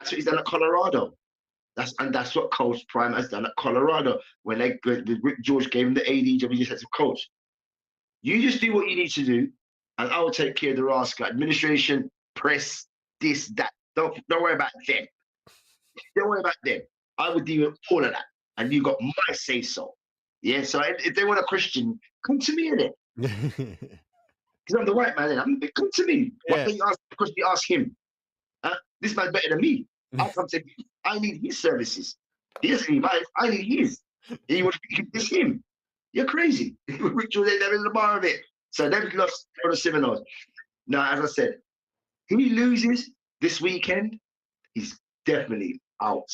That's what he's done at Colorado. That's what Coach Prime has done at Colorado when Rick George gave him the AD job. He just had to coach. You just do what you need to do, and I will take care of the rascal. Administration, press, this, that. Don't worry about them. Don't worry about them. I would deal with all of that, and you got my say so. Yeah. So if they want a Christian, come to me in it. Because I'm the right man. Come to me. Yeah. Why don't you ask the question? You ask him. This man's better than me. I come to him. I need his services. He doesn't need mine. I need his. He wants it's him. You're crazy. Rick George ain't never in the bar of it. So they've lost for the Seminoles. Now, as I said, if he loses this weekend, he's definitely out.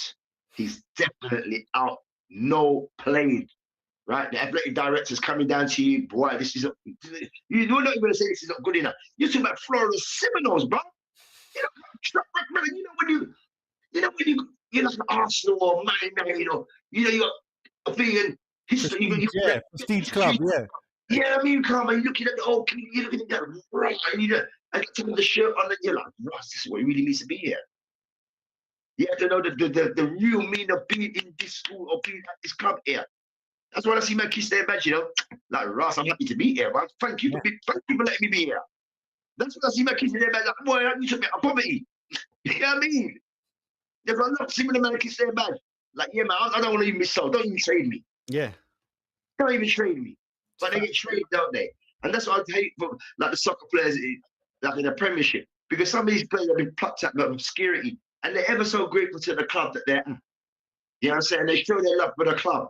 He's definitely out. No playing. Right? The athletic director's coming down to you. Boy, this is you're not even going to say this is not good enough. You're talking about Florida Seminoles, bro. You know when you're like Arsenal or Man United, or you got a thing and history. Prestige club, yeah. Yeah, I mean, you come and you're looking at the whole community, you're looking at that, right? And you take the shirt on, and you're like, Ross, this is what it really means to be here. You have to know the real meaning of being in this school or being at this club here. That's why I see my kids there, badge, like Ross, I'm happy to be here, man. Thank you for letting me be here. That's what I see my kids there, badge. Like, boy, you took me out of poverty. You know what I mean? There's a lot of similar man kids there, badge. Like, yeah, man, I don't want to even be sold. Don't even trade me. Yeah. Don't even trade me. But they get traded, don't they? And that's what I hate for like the soccer players, like in the Premiership, because some of these players have been plucked out of obscurity, and they're ever so grateful to the club that they're. You know what I'm saying? They show their love for the club.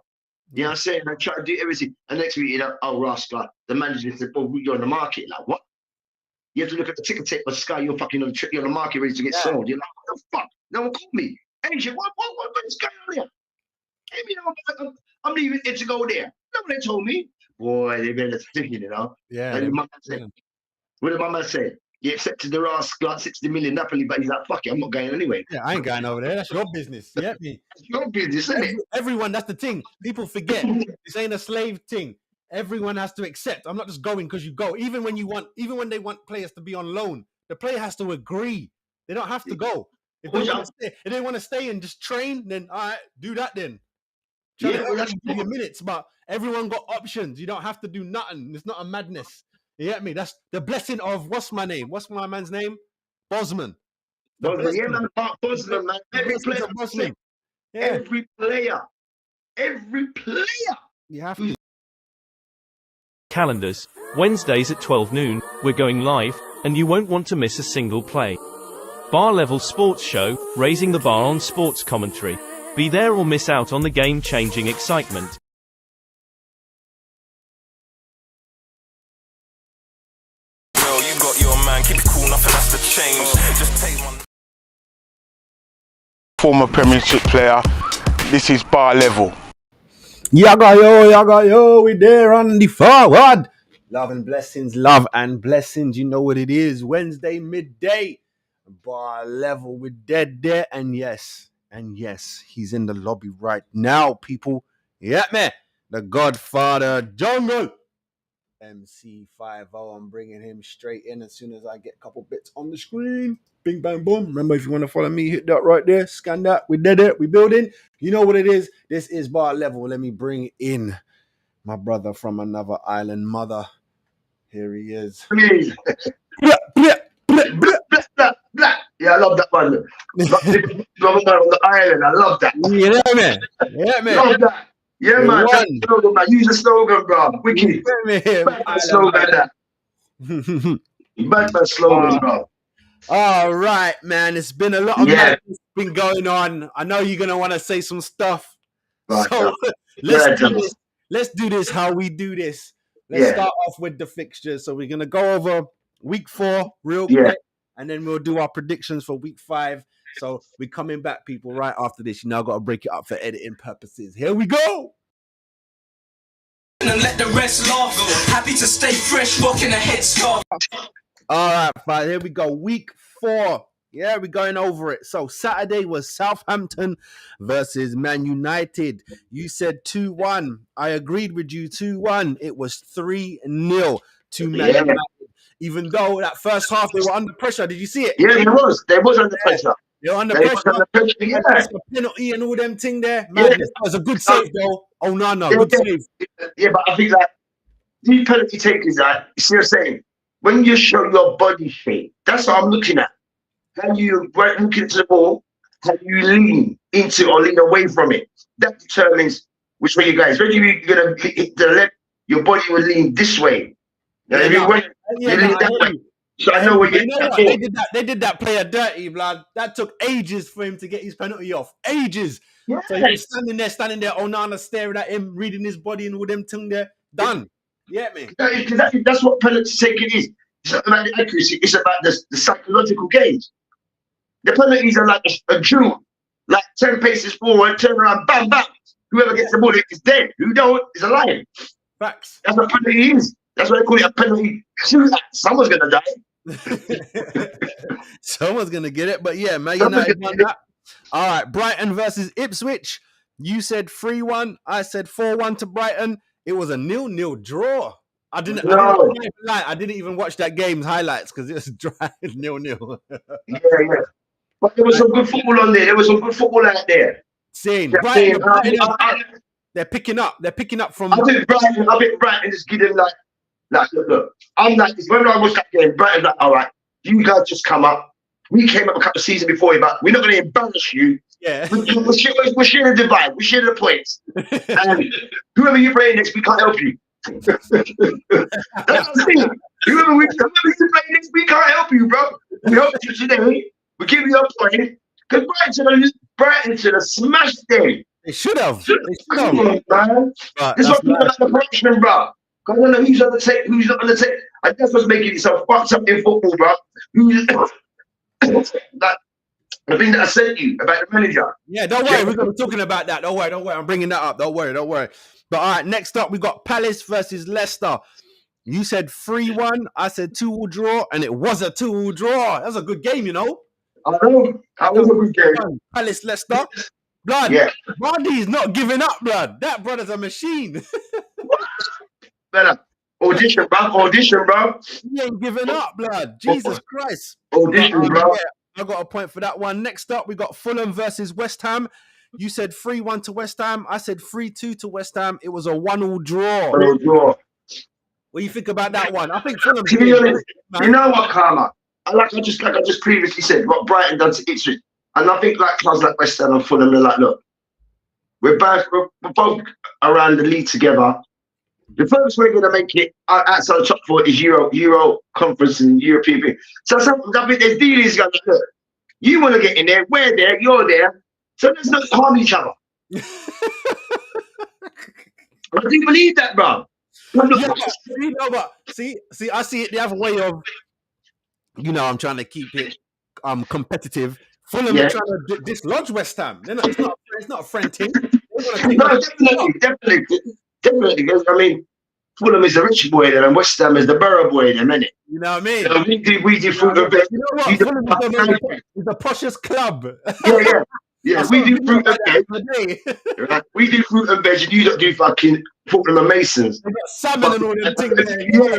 You know what I'm saying? They try to do everything. And next week, oh, rascal, the manager said, "Oh, you're on the market." Like what? You have to look at the ticket tape of Sky. You're fucking you're on the market, ready to get sold. You're like, what the fuck? No one called me. Agent, what is going on here? I'm leaving it to go there. No one told me. Boy, they better thinking, Yeah. What did my man say? He accepted the rascal 60 million Napoli, but he's like, fuck it, I'm not going anyway. Yeah, I ain't going over there. That's your business. You get me? It's your business, isn't it? Everyone, that's the thing. People forget. This ain't a slave thing. Everyone has to accept. I'm not just going because you go. Even when they want players to be on loan, the player has to agree. They don't have to go. If they want to stay and just train, then all right, do that then. Give you minutes, but everyone got options. You don't have to do nothing. It's not a madness. You get me? That's the blessing of what's my name? What's my man's name? Bosman. Bosman, yeah, man. Bosman, man. Every player. Yeah. Every player. You have to. Calendars. Wednesdays at 12 noon, we're going live, and you won't want to miss a single play. Bar Level Sports Show, raising the bar on sports commentary. Be there or miss out on the game-changing excitement. Well, you got your man, keep it cool, nothing has to change. Just take one. Former Premiership player, this is Bar Level. Yaga yo, we there on the forward. Love and blessings, you know what it is. Wednesday midday, Bar Level, we're dead there, and yes, he's in the lobby right now, people. Yeah, man. The Godfather Jungle. MC50. I'm bringing him straight in as soon as I get a couple bits on the screen. Bing, bang, boom. Remember, if you want to follow me, hit that right there. Scan that. We did it. We building. You know what it is. This is Bar Level. Let me bring in my brother from another island mother. Here he is. Yeah, I love that one. On the island, I love that. Yeah, man. Love that. Yeah, man. Slogan, man. Use the slogan, bro. Wicked. Bad slogan, that. Bad slogan, bro. All right, man. It's been a lot of madness been going on. I know you're gonna want to say some stuff. Right, so let's do this how we do this. Let's start off with the fixtures. So we're gonna go over week 4 real quick. And then we'll do our predictions for week 5. So we're coming back, people, right after this. You now got to break it up for editing purposes. Here we go. And let the rest laugh. Happy to stay fresh, rocking a headscarf. All right, fine. Here we go. Week 4. Yeah, we're going over it. So Saturday was Southampton versus Man United. You said 2-1. I agreed with you, 2-1. It was 3-0 to Man United. Even though that first half they were under pressure, did you see it? Yeah, they was under pressure. You're under They pressure. was under pressure, yeah. Penalty and all them thing there. Madness. That was a good save though. Oh no, good save. Yeah, but I think that these penalty takers, that you see what I'm saying? When you show your body shape, that's what I'm looking at. How you look into the ball, how you lean into or lean away from it. That determines which way you guys. Whether you're gonna hit the left, your body will lean this way. You lean that way. So I know where you're they did that player dirty, blood. That took ages for him to get his penalty off. Ages. Yes. So he was standing there, Onana staring at him, reading his body and all them thing there. Done. Yeah, man. That's what penalty taking is. It's not about the accuracy, it's about the psychological games. The penalties are like a drill. Like 10 paces forward, turn around, bam, bam. Whoever gets the ball is dead. Who don't is alive. Facts. That's what penalty is. That's why they call it a penalty shootout. Someone's gonna die. Someone's gonna get it, but yeah, Man United won that. All right, Brighton versus Ipswich. You said 3-1. I said 4-1 to Brighton. It was a 0-0 draw. I didn't even watch that game's highlights because it was dry 0-0. Yeah. But there was some good football on there. There was some good football out there. Same. Brighton, they're picking up. They're picking up from. I think Brighton just give them like look. I'm like this. When I watched that game, Brighton's like, all right, you guys just come up. We came up a couple of seasons before you, but we're not going to embarrass you. Yeah. We're sharing the divide. We're sharing the points. And whoever you play next, we can't help you. That's the thing. Whoever you play next, we can't help you, bro. We help you today. We give you a point. Because Brighton should have smashed them. They should have. Come on, man. This is what people about the corruption, bro. I don't know who's on the take, who's not on the take. And that's what's making it so fucked up in football, bro. Like the thing that I sent you about the manager. Yeah, don't worry. We're going to be talking about that. Don't worry. I'm bringing that up. Don't worry. But all right, next up, we got Palace versus Leicester. You said 3-1. I said 2-2 draw, and it was a 2-2 draw. That was a good game, you know. I know. That was a good game. Palace, Leicester. Blood. Yeah. Vardy's not giving up, blood. That brother's a machine. Better. Audition, bro. He ain't giving up, blood. Jesus Christ. Audition, bro. I got a point for that one. Next up, we got Fulham versus West Ham. You said 3-1 to West Ham. I said 3-2 to West Ham. It was a 1-1 draw. 1-1 draw. What do you think about that one? I think Fulham. To be honest, you know what, Karma? Like I just previously said, what Brighton done to Ipswich, and I think like clubs like West Ham and Fulham, they're like, look, we're both around the league together. The first we're going to make it outside the top four is Euro Conference and European. So I think there's dealings going to look. You want to get in there, we're there, you're there. So let's not harm each other. I do believe that, bro. But see, I see it the other way of, I'm trying to keep it competitive. Fulham are trying to dislodge West Ham. It's not a friend team. No, definitely. Because, I mean, Fulham is the rich boy then, and West Ham is the borough boy then, isn't it? You know what I mean? So we do fruit and veg. You know what? Fulham is the poshest club. Yeah, we do fruit and veg. Right? We do fruit and veg, and you don't do fucking Fulham and Masons. They got salmon and all them things there.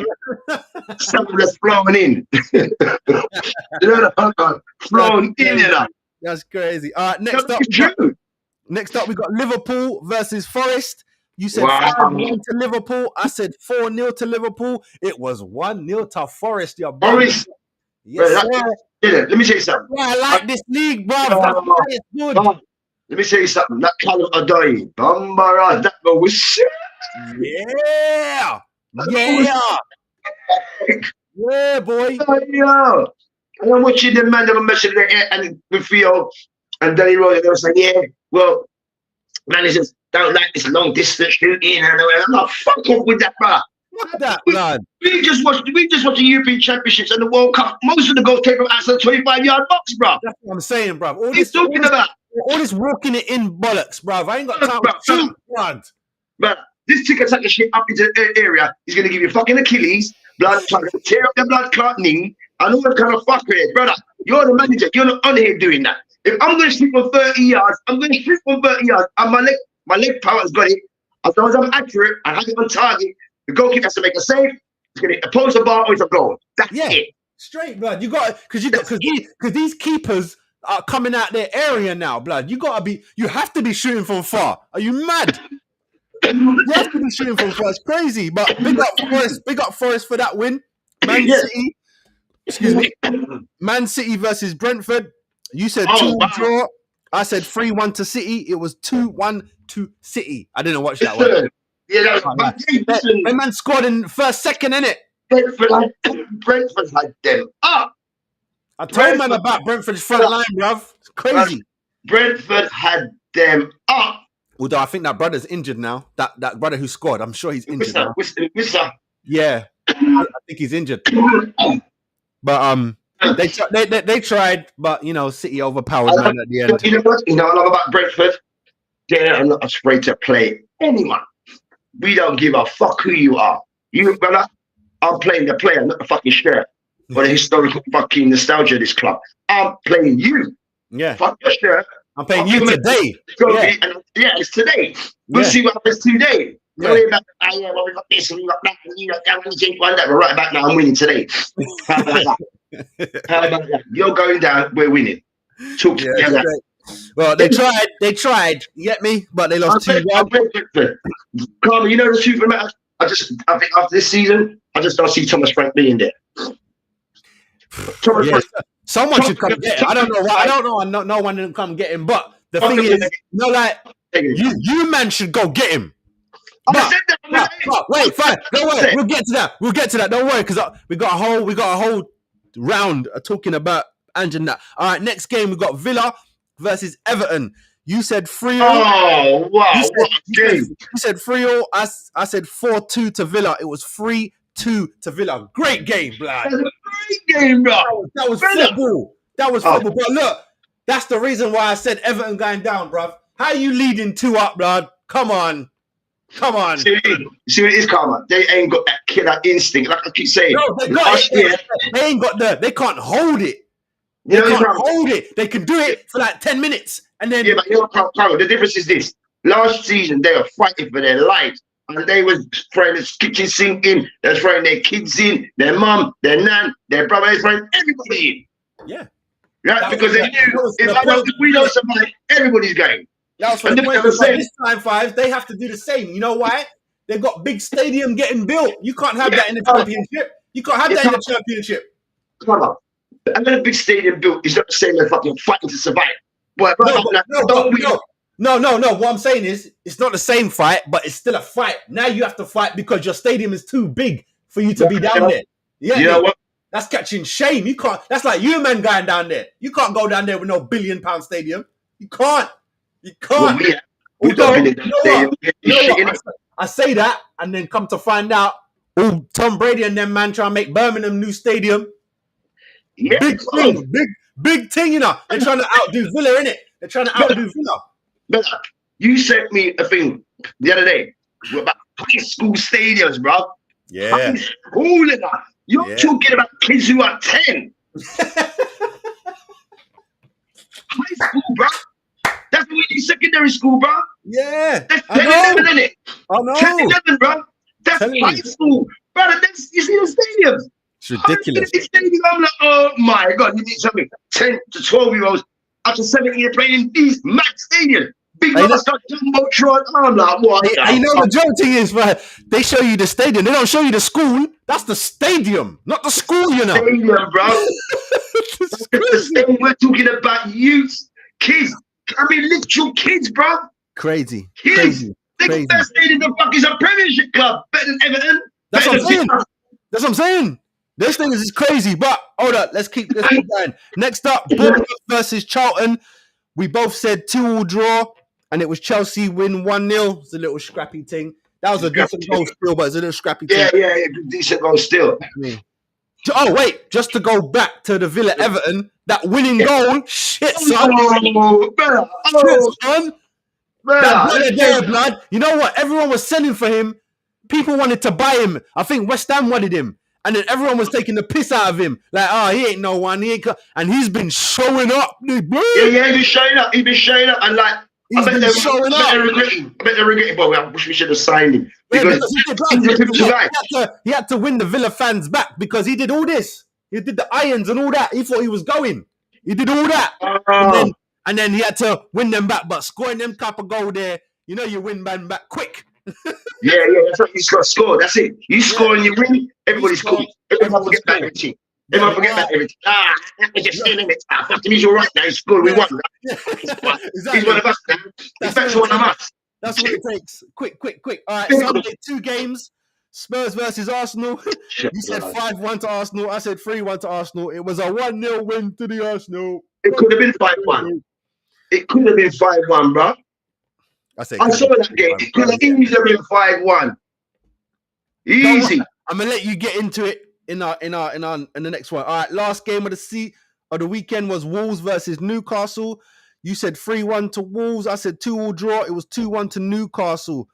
Yeah. Salmon that's flowing in. You know the flowing in, you know. That's crazy. All right, next up, we got Liverpool versus Forest. You said 5-1 to Liverpool. I said 4-0 to Liverpool. It was 1-0 to Forest, your boy. Forest. Yes, let me tell you something. Yeah, I like this league, bro. It's good. Let me tell you something. That Callum Adai, Bambara, that go with shit. Yeah, boy. Yeah. And I'm watching the man that was mentioned there, and with Theo and Danny Roy, they were saying, yeah, well, managers don't like this long distance shooting. And I'm like, fuck off with that, bro. What's that, blood? We just watched the European Championships and the World Cup. Most of the goals came from outside the 25-yard box, bro. That's what I'm saying, bro. All this walking it in bollocks, bro. I ain't got time for blood. But this ticker taking shit up into the area is going to give you fucking Achilles, blood, tear up the blood clot knee, and all that kind of fuckery, brother. You're the manager. You're not on here doing that. If I'm going to shoot from 30 yards, I'm going to shoot from 30 yards, and my leg power has got it. As long as I'm accurate and have it on target, the goalkeeper has to make a save. He's going to oppose the bar or it's a goal. That's it. Straight, blood. You got because these keepers are coming out their area now, blood. You have to be shooting from far. Are you mad? You have to be shooting from far. It's crazy. But big up Forest for that win. City, excuse me. Man City versus Brentford. You said 2-1 draw. I said 3-1 to City. It was 2-1 to City. I didn't watch that one. Yeah, that was that man scored in first second, innit? Brentford had them up. I told man about Brentford's front line, bruv. It's crazy. Brentford had them up. Although I think that brother's injured now. That brother who scored, I'm sure he's injured now. Yeah, I think he's injured. But they tried, but you know, City overpowered man at the end. You know what? You know what I love about Brentford? They're not afraid to play anyone. We don't give a fuck who you are. You brother, I'm playing the player, not the fucking shirt. Or the historical fucking nostalgia of this club. I'm playing you. Yeah. Fuck your shirt. I'm playing you today. It's today. We'll see what happens today. Yeah. We got this, we got that, and you got that, and one that. We're right back now. I'm winning today. How about that? You're going down. We're winning. Well, they tried. You get me? But they lost 2-1. Carmen, you know the truth of the matter? I think after this season, I just don't see Thomas Frank being there. Someone should come get him. I don't know why. I don't know. No one didn't come get him. But the thing is, you man should go get him. Wait, fine. Don't worry. We'll get to that. Don't worry, because we got a whole round talking about Ange and that. All right, next game we got Villa versus Everton. You said 3-0. Oh wow! What a game! You said 3-0. I said 4-2 to Villa. It was 3-2 to Villa. Great game, blood. That was a great game, bro. That was football. That was football. But look, that's the reason why I said Everton going down, bruv. How you leading 2 up, blood? Come on. See what it is, Karma? They ain't got that killer instinct. Like I keep saying. No, they ain't got they can't hold it. They can't hold it. They can do it for like 10 minutes. And then but you know, Karma, the difference is this. Last season, they were fighting for their lives. And they was throwing the kitchen sink in. They were throwing their kids in, their mum, their nan, their brother. They were throwing everybody in. Yeah. Right? Because they knew if we don't survive, everybody's going. That was for the point. This time, Five, they have to do the same. You know why? They've got big stadium getting built. You can't have that in the championship. You can't have that in the championship. Come on. And then a big stadium built is not the same as fucking fighting to survive. But No. What I'm saying is, it's not the same fight, but it's still a fight. Now you have to fight because your stadium is too big for you to be down there. You know what? That's catching shame. You can't. That's like you man going down there. You can't go down there with no £1 billion stadium. You can't. You can't. I say that, and then come to find out, Tom Brady and them man trying to make Birmingham new stadium. Yeah, big thing, you know. They're trying to outdo Villa, innit? They're trying to outdo Villa. But you sent me a thing the other day about high school stadiums, bro. Yeah. High school, you're talking about kids who are 10. High school, bro. That's when you secondary school, bro. Yeah. That's 10, 11, isn't it? I know. 10, 11, bro. That's high school. Brother, you see the stadiums. It's ridiculous. I'm like, oh my God, you need something. 10 to 12-year-olds up to 17 are playing in these mad stadiums. Big monster, Jumbotron. I'm like, what? You know the joke thing is, they show you the stadium. They don't show you the school. That's the stadium, not the school, you know. Stadium, bro. That's the stadium. We're talking about youth, kids. I mean, literal kids, bro. Crazy. Kids. The best stadium in the fuck is a Premiership club. Better than Everton. That's what I'm saying. This thing is crazy, but hold up. Let's keep going. Next up, Bournemouth versus Charlton. We both said 2-2 draw, and it was Chelsea win 1-0. It's a little scrappy thing. That was a decent goal still, but it's a little scrappy thing. Yeah, decent goal still. Oh, wait, just to go back to the Villa Everton, that winning goal, shit, son. Blood. You know what? Everyone was selling for him. People wanted to buy him. I think West Ham wanted him. And then everyone was taking the piss out of him. Like, he ain't no one. And he's been showing up. Yeah, he's been showing up. And like, I bet they're regretting. But I wish we should have signed him. Because he had to win the Villa fans back because he did all this. He did the irons and all that. He thought he was going. He did all that. Oh, And then he had to win them back. But scoring them type of goal there, you know, you win man back quick. yeah. That's what you got to score. That's it. You score and you win. Everybody's score, cool. Everyone forget score. about everything. Everyone forget about everything. Let just say it. Fuck him. He's all right now. He's good. We won. Exactly. He's one of us now. He's better one of us. That's what it takes. Quick. All right, Sunday, 2 games. Spurs versus Arsenal. You said 5-1 to Arsenal. I said 3-1 to Arsenal. It was a 1-0 win to the Arsenal. It could have been 5-1. It could have been 5-1, bro. I saw that game. It could have easily been 5-1. Easy. I'm gonna let you get into it in the next one. All right, last game of the weekend was Wolves versus Newcastle. You said 3-1 to Wolves. I said 2-2 draw. It was 2-1 to Newcastle.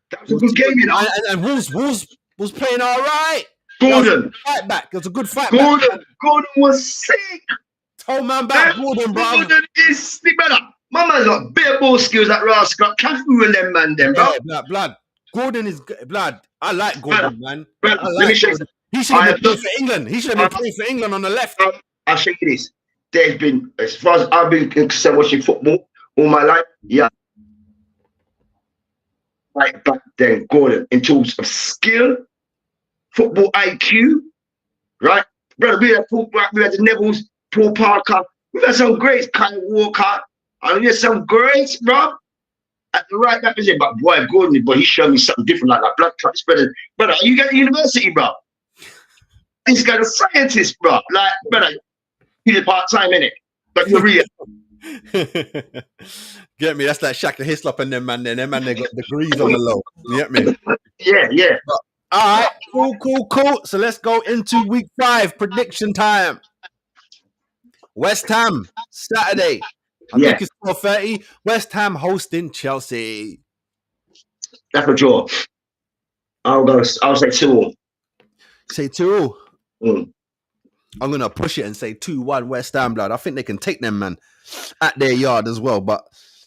That was a good game, you know. And Wolves was playing all right. Gordon. Fight back. It was a good fight Gordon. back. Gordon was sick. Told man back. Gordon, bro. Gordon is sick, brother. My man's got bare ball skills like Rascal. Cafu and them, man, them, bro. Yeah, blood. Gordon is blood. I like Gordon, man. Brother, Let me show you. He should have been playing for England. He should have been playing for England on the left. I'll show you this. There's been, as far as I've been concerned watching football all my life, yeah. Right back then, Gordon, in terms of skill, football IQ, right? Brother, we had the Neville's, Paul Parker, we've had some greats, Kyle Walker, and we had some greats, bro. At the right back position, but boy, Gordon, boy, he showed me something different like that. Blood clot spreader. Brother, you got university, bro. This guy's a scientist, bro. Like, brother, he's a part-time, innit? But you're real. Get me? That's like Shaka Hislop and them man. They got degrees on the low. You get me? Yeah. All right, cool. So let's go into week 5 prediction time. West Ham Saturday. I think it's 4:30. West Ham hosting Chelsea. That's a draw. I'll say 2-2. Say 2-2. I'm gonna push it and say 2-1 West Ham, blood. I think they can take them, man, at their yard as well. But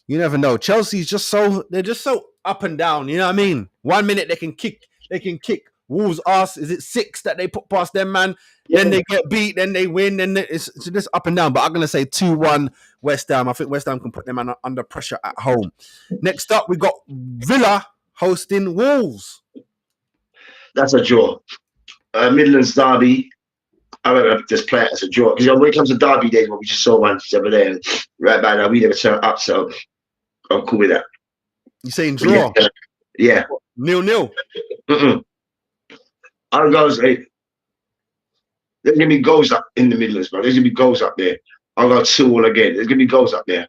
you never know. Chelsea's they're just so up and down. You know what I mean? 1 minute they can kick Wolves' ass. Is it 6 that they put past them, man? Yeah. Then they get beat, then they win, then it's just up and down. But I'm gonna say 2-1 West Ham. I think West Ham can put them under pressure at home. Next up, we got Villa hosting Wolves. That's a draw. Midlands derby. I would just play it as a draw because when it comes to derby days, we just saw one over there, and right by now we never turn up, so I'm cool with that. You saying draw? Yeah. 0-0. I'll go say there's gonna be goals up in the Midlands, bro. There's gonna be goals up there. I'll go 2-2 again. There's gonna be goals up there.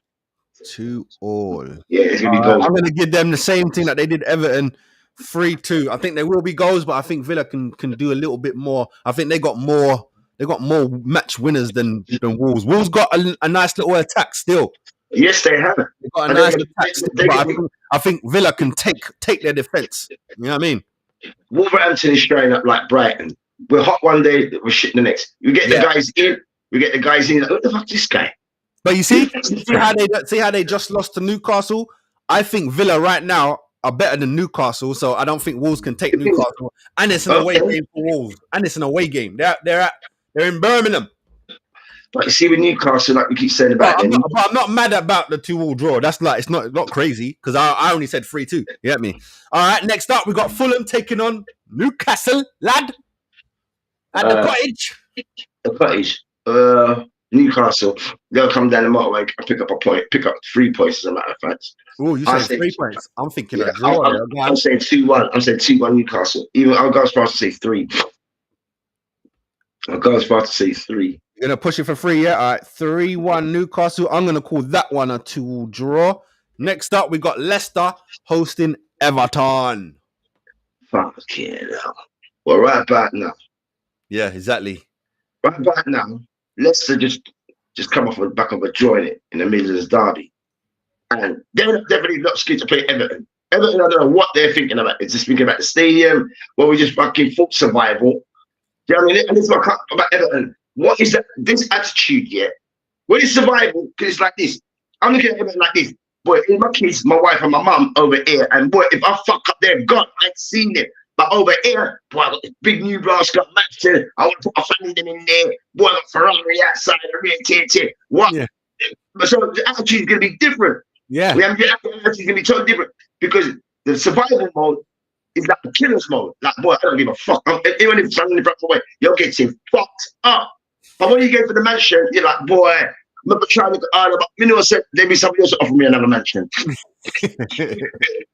2-2. Yeah, there's gonna be goals. I'm gonna give them the same thing that they did Everton. 3-2. I think there will be goals, but I think Villa can do a little bit more. I think they got more match winners than Wolves. Wolves got a nice little attack still. Yes, they have. They got a nice attack, but I think Villa can take their defense. You know what I mean? Wolverhampton is straight up like Brighton. We're hot one day, we're shit the next. We get the guys in. Like, what the fuck is this guy? But you see how they just lost to Newcastle. I think Villa right now are better than Newcastle, so I don't think Wolves can take Newcastle. And it's an away game for Wolves. And it's an away game. They're in Birmingham. But you see with Newcastle, like we keep saying about I'm not mad about the 2-2 draw. That's like it's not crazy because I only said 3-2. You get me? All right, next up we got Fulham taking on Newcastle, lad. At the Cottage. The Cottage. Newcastle. They'll come down the motorway and pick up 3 points as a matter of fact. Oh, you said 3 points. I'm thinking a draw. I'm saying 2-1. I'm saying 2-1 Newcastle. I'll go as far as to say 3. I'll go as far as to say 3. You're gonna push it for 3, yeah? All right, 3-1 Newcastle. I'm gonna call that one a 2 draw. Next up, we got Leicester hosting Everton. Fuck yeah. Well, right about now. Yeah, exactly. Right about now, Leicester just come off the back of a draw in the Midlands derby. And they're definitely not scared to play Everton. Everton, I don't know what they're thinking about. It's just thinking about the stadium, where we just fucking fought survival. Do you know what I mean? And it's about Everton. What is that? This attitude, yeah? What is survival? Because it's like this. I'm looking at Everton like this. Boy, in my kids, my wife and my mum over here, and boy, if I fuck up there, God, I've seen it. But over here, boy, I got this big new brass got Manchester. I want to put my family them in there. Boy, I got Ferrari outside the red. What? Yeah. So the attitude is going to be different. Yeah. The attitude is going to be totally different because the survival mode is like the killer's mode. Like, boy, I don't give a fuck. Even if something the away, you're getting fucked up. But when you go for the mansion, you're like, boy, I'm not trying to look harder, but you know what? There'll be somebody else offer me another mansion.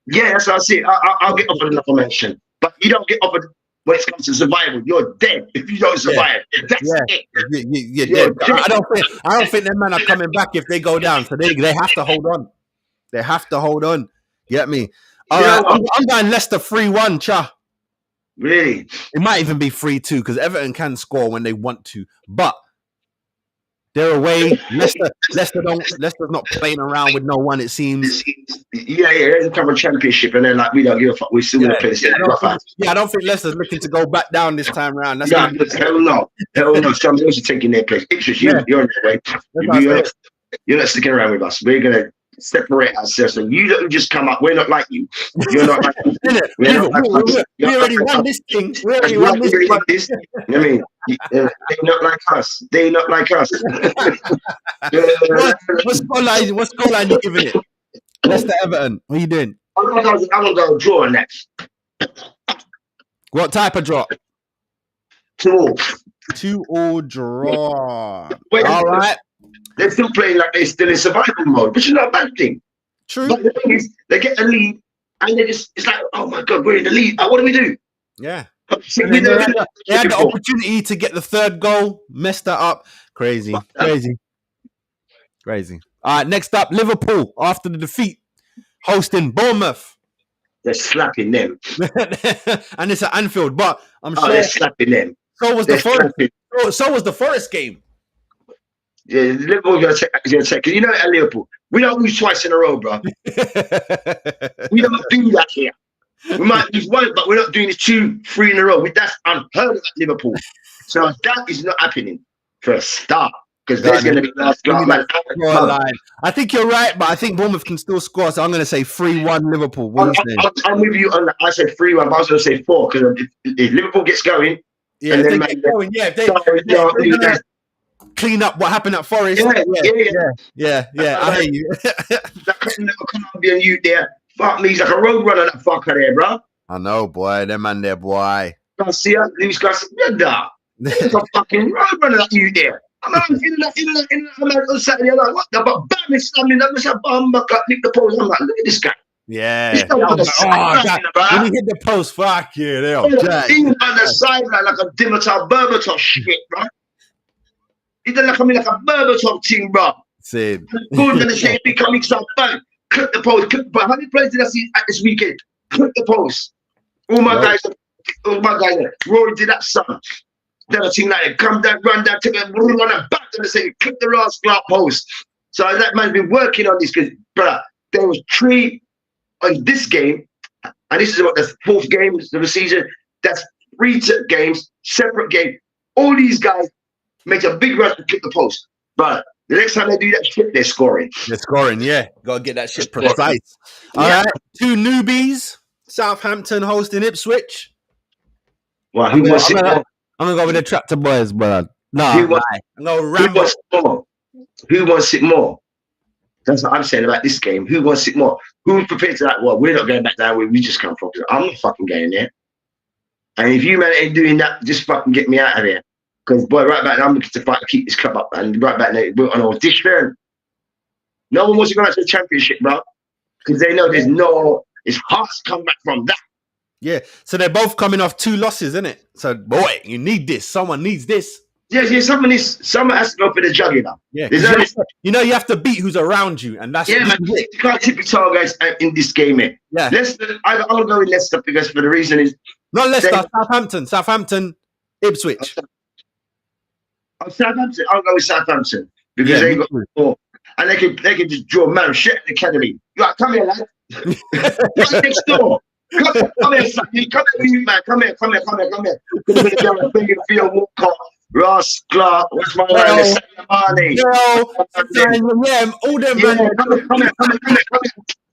Yeah, that's what I see. I'll get offered another mansion. But you don't get offered when it comes to survival. You're dead if you don't survive. That's it. Yeah. I don't think them men are coming back if they go down. So they have to hold on. They have to hold on. Get me? All right, I'm going Leicester 3-1, cha. Really? It might even be 3-2 because Everton can score when they want to, but they're away. Leicester's not playing around with no one. It seems. Yeah. There's a couple of championship, and then like we don't give a fuck. We're still gonna play this. I don't think Leicester's looking to go back down this time round. That's hell no. Somebody else is taking their place. Ipswich, you're on your way. You're not sticking around with us. We're gonna separate ourselves. So you don't just come up. We're not like you. You're not like us. We already won this thing. We already won this. I mean, they're not like us. They're not like us. What scoreline you giving it? Leicester Everton. What are you doing? I'm gonna go draw next. What type of draw? 2-2. 2-2 draw. Wait, all right. They're still playing like they're still in survival mode, which is not a bad thing. True. But the thing is, they get a lead, and it's like, oh my God, we're in the lead. What do we do? Yeah. So they had the opportunity to get the third goal, messed that up. Crazy. All right, next up, Liverpool, after the defeat, hosting Bournemouth. They're slapping them. And it's at Anfield, but I'm sure they're slapping them. So was the Forest. So was the Forest game. Yeah, Liverpool's gonna check. Because you know at Liverpool, we don't lose twice in a row, bro. We don't do that here. We might lose one, but we're not doing it 2-3 in a row. That's unheard of at Liverpool. So that is not happening for a start. Because there's going to be last man. I think you're right, but I think Bournemouth can still score. So I'm going to say 3-1 Liverpool. I'm with you on that. I said 3-1, but I was going to say 4 because if Liverpool gets going, if they get going, clean up what happened at Forest. Yeah. I hear you. That little Colombian youth there, fuck me, he's like a road runner. That fucker there, bro. I know, boy. That man there, boy. Garcia, Luis Garcia, he's a fucking road runner. That you there. I'm on Saturday night. What the? But bam, it's slamming. I'm just a bum, nick the post. I'm like, look at this guy. Yeah. When he hit the post, fuck you. They're on the sideline like a Dimitar Berbatov shit, bro. He done like a Berbatov thing, bro. Same. Good, and say becoming some fun. Clip the post. But how many players did I see at this weekend? Clip the post. All my guys. Rory did that son. Then a thing like that. Come down, run down, take a run and back and say, clip the last glass post. So that man's been working on this because, brother, there was 3 on this game, and this is about the 4th game of the season. That's 3 games, separate game. All these guys make a big run to clip the post. But the next time they do that shit, they're scoring. They're scoring, yeah. Got to get that shit precise. All right, 2 newbies. Southampton hosting Ipswich. Well, who wants it more? I'm going to go with the Tractor Boys, brother. No, who wants it more? That's what I'm saying about this game. Who wants it more? Who's prepared to like, well, we're not going back down where we just come from. I'm not fucking going there. And if you man ain't doing that, just fucking get me out of there. Because, boy, right back now, I'm looking to fight to keep this club up. And right back now, we're on audition. No one wants to go out to the championship, bro. Because they know it's hard to come back from that. Yeah, so they're both coming off 2 losses, isn't it? So, boy, you need this. Someone needs this. Yeah, someone has to go for the jugular. Yeah, you have to beat who's around you, and that's man. You can't tip your toe, guys, in this game, man. Yeah, Leicester. I'm gonna go with Leicester because for the reason is not Leicester, Southampton, Ipswich. Southampton. I'll go with Southampton because they got 4, and they can just draw man shit at the academy. You're like, come here, lad. Right next door. Come here, son. Come here, man. Come here. We're gonna go and bring you for your walk off. Ross Clark, what's my Yo, man? Money. yeah, all them Yeah, man. come here.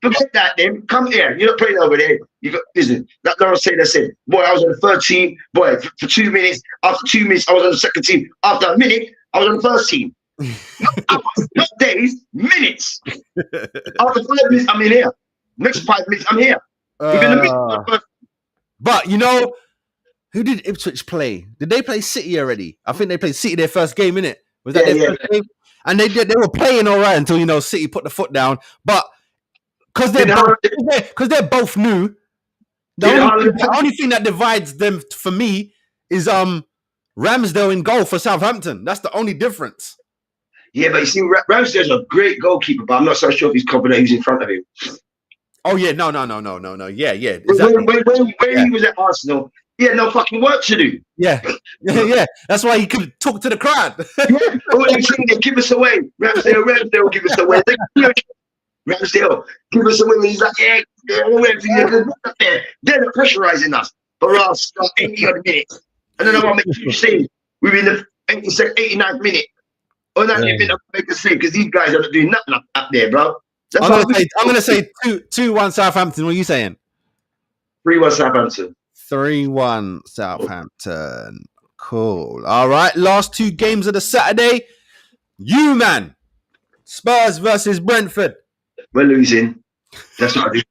Forget that, then. Come here. You're not playing over there. You got listen. That Lawrence Taylor said, boy, I was on the third team. Boy, for 2 minutes. After 2 minutes, I was on the second team. After a minute, I was on the first team. Not hours, not days, minutes. After 5 minutes, I'm in here. Next 5 minutes, I'm here. Within a minute. But you know, who did Ipswich play? Did they play City already? I think they played City their first game, innit? Was that their first game? And they were playing all right until, you know, City put the foot down. But because they're both new, the only thing that divides them for me is Ramsdale in goal for Southampton. That's the only difference. Yeah, but you see, Ramsdale's a great goalkeeper, but I'm not so sure if he's confident who's in front of him. Oh yeah, no. Yeah, exactly. When he was at Arsenal, he had no fucking work to do. Yeah. That's why he could talk to the crowd. All they saying, they give us away. Ramsdale, give us away. Ramsdale, give us away. He's like, yeah, they're pressurizing us. But Ross, 80 odd minutes. And then I want to make you say, we're in the 89th minute. Or that minute, I'll make a save because these guys are not doing nothing up there, bro. I'm gonna say 2-1 Southampton. What are you saying? 3-1 Southampton. 3-1 Southampton. Cool. All right. Last 2 games of the Saturday. You man. Spurs versus Brentford. We're losing. That's what I do.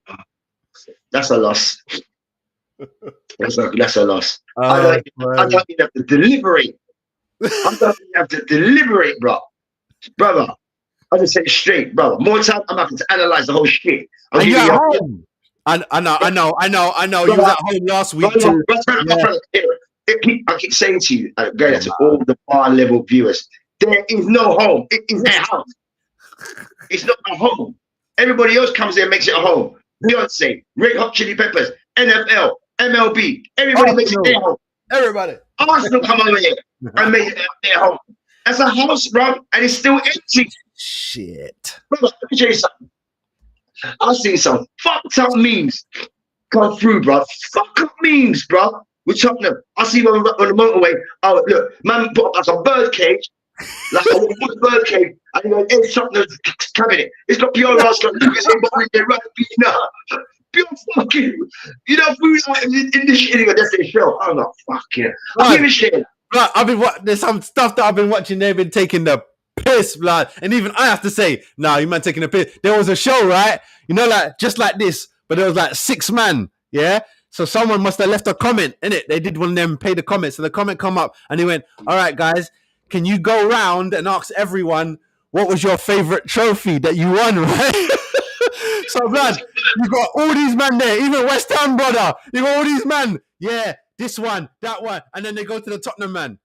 That's a loss. That's a loss. I don't even have to deliberate. Bro. Brother. I just say it straight, brother. More time, I'm having to analyze the whole shit. I know. You was at home last week too. I keep saying to you, going to all the bar level viewers, there is no home. It is their house. It's not a home. Everybody else comes there and makes it a home. Beyonce, Red Hot Chili Peppers, NFL, MLB. Everybody makes it their home. Everybody. Arsenal come over here and make it their home. That's a house, bro, and it's still empty. Shit. Brother, let me tell you something. I've seen some fucked up memes come through, bro. Fuck up memes, bro. We're Tottenham. I see one on the motorway. Oh, look, man put up a bird cage, like a wood bird cage, and you know, in Tottenham's cabinet. It's got pure ass got Lucas in behind there, right? Pure fucking, you know, food items in this shit. That's their show. I'm not fucking. I give a shit. Right, there's some stuff that I've been watching. They've been taking the piss, blood, and even I have to say, nah, you man taking a piss. There was a show, right? You know, like just like this, but there was like 6 man, yeah. So someone must have left a comment in it. They did one of them pay the comments, so the comment come up, and he went, "All right, guys, can you go round and ask everyone what was your favorite trophy that you won?" Right? So, blood, you got all these men there, even West Ham, brother. You got all these men, yeah. This one, that one, and then they go to the Tottenham man,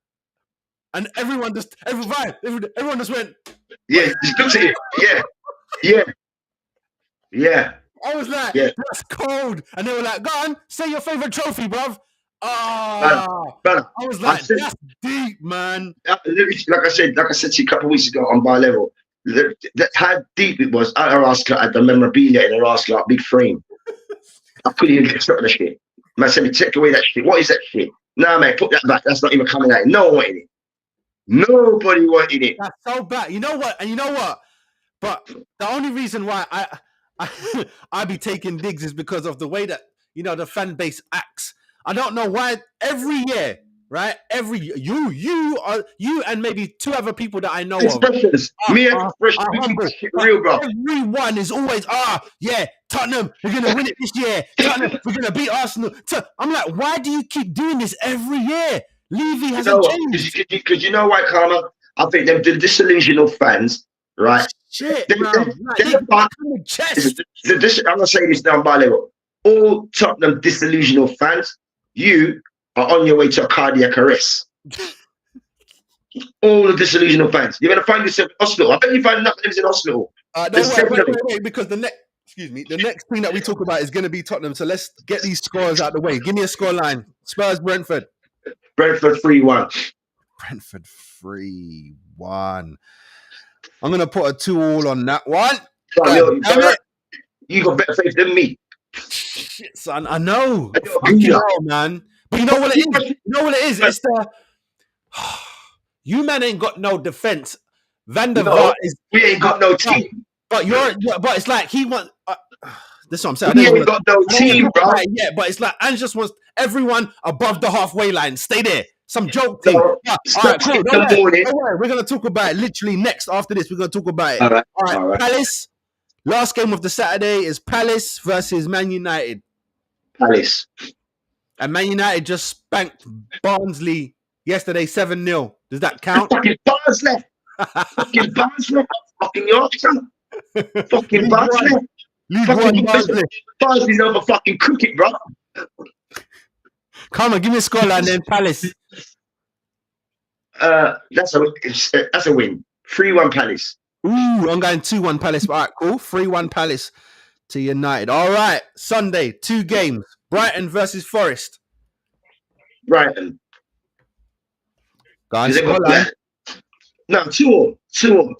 and everyone just went, yeah, yeah. I was like, that's cold, and they were like, go on, say your favorite trophy, bruv. I was like, that's deep, man. Like I said to you a couple of weeks ago on Bar Level, how deep it was. At Arsene had the memorabilia in Arsene, like big frame. I couldn't even get started on the shit. Man said, take away that shit. What is that shit? Nah, man, put that back. That's not even coming out. No one wanted it. Nobody wanted it. That's so bad. You know what? But the only reason why I be taking digs is because of the way that, you know, the fan base acts. I don't know why every year, right? You and maybe 2 other people that I know Expressions. of. Me and Expressions. Real, bro. Everyone is always, yeah, Tottenham, we're going to win it this year. Tottenham, we're going to beat Arsenal. I'm like, why do you keep doing this every year? Levy hasn't changed. Because you know why, Karma? I think them the disillusional fans, right? Shit, I'm going to say this now by level. All Tottenham disillusional fans, you are on your way to a cardiac arrest. All the disillusional fans. You're going to find yourself in hospital. I bet you find nothing in hospital. Wait, because the next thing that we talk about is going to be Tottenham. So let's get these scores out of the way. Give me a score line. Spurs, Brentford. Brentford 3-1. Brentford 3-1. I'm going to put a 2-2 on that one. You got better faith than me. Shit, son. I know. Man. But you know what it is? It's the... You man ain't got no defense. Van der No, Vaart is. we ain't got no team. But but it's like he wants. This is what I'm saying. We ain't got no team, bro. Yeah, but it's like Ange just wants everyone above the halfway line. Stay there. Some joke thing. So, Yeah. stop All right, cool. in Don't the worry. morning. Don't worry. We're gonna talk about it literally next. After this, we're gonna talk about it. All right. All right. Palace. Last game of the Saturday is Palace versus Man United. Palace. And Man United just spanked Barnsley yesterday 7-0. Does that count? Fucking Barnsley. Fucking Barnsley. Fucking Yorkshire. Fucking Barnsley. League One Barnsley. Barnsley's over fucking cricket, bro. Come on, give me a scoreline then, Palace. That's a win. 3-1 Palace. Ooh, I'm going 2-1 Palace. All right, cool. 3-1 Palace to United. All right, Sunday, 2 games. Brighton versus Forest. Brighton. Guys, No, 2-2. 2-2.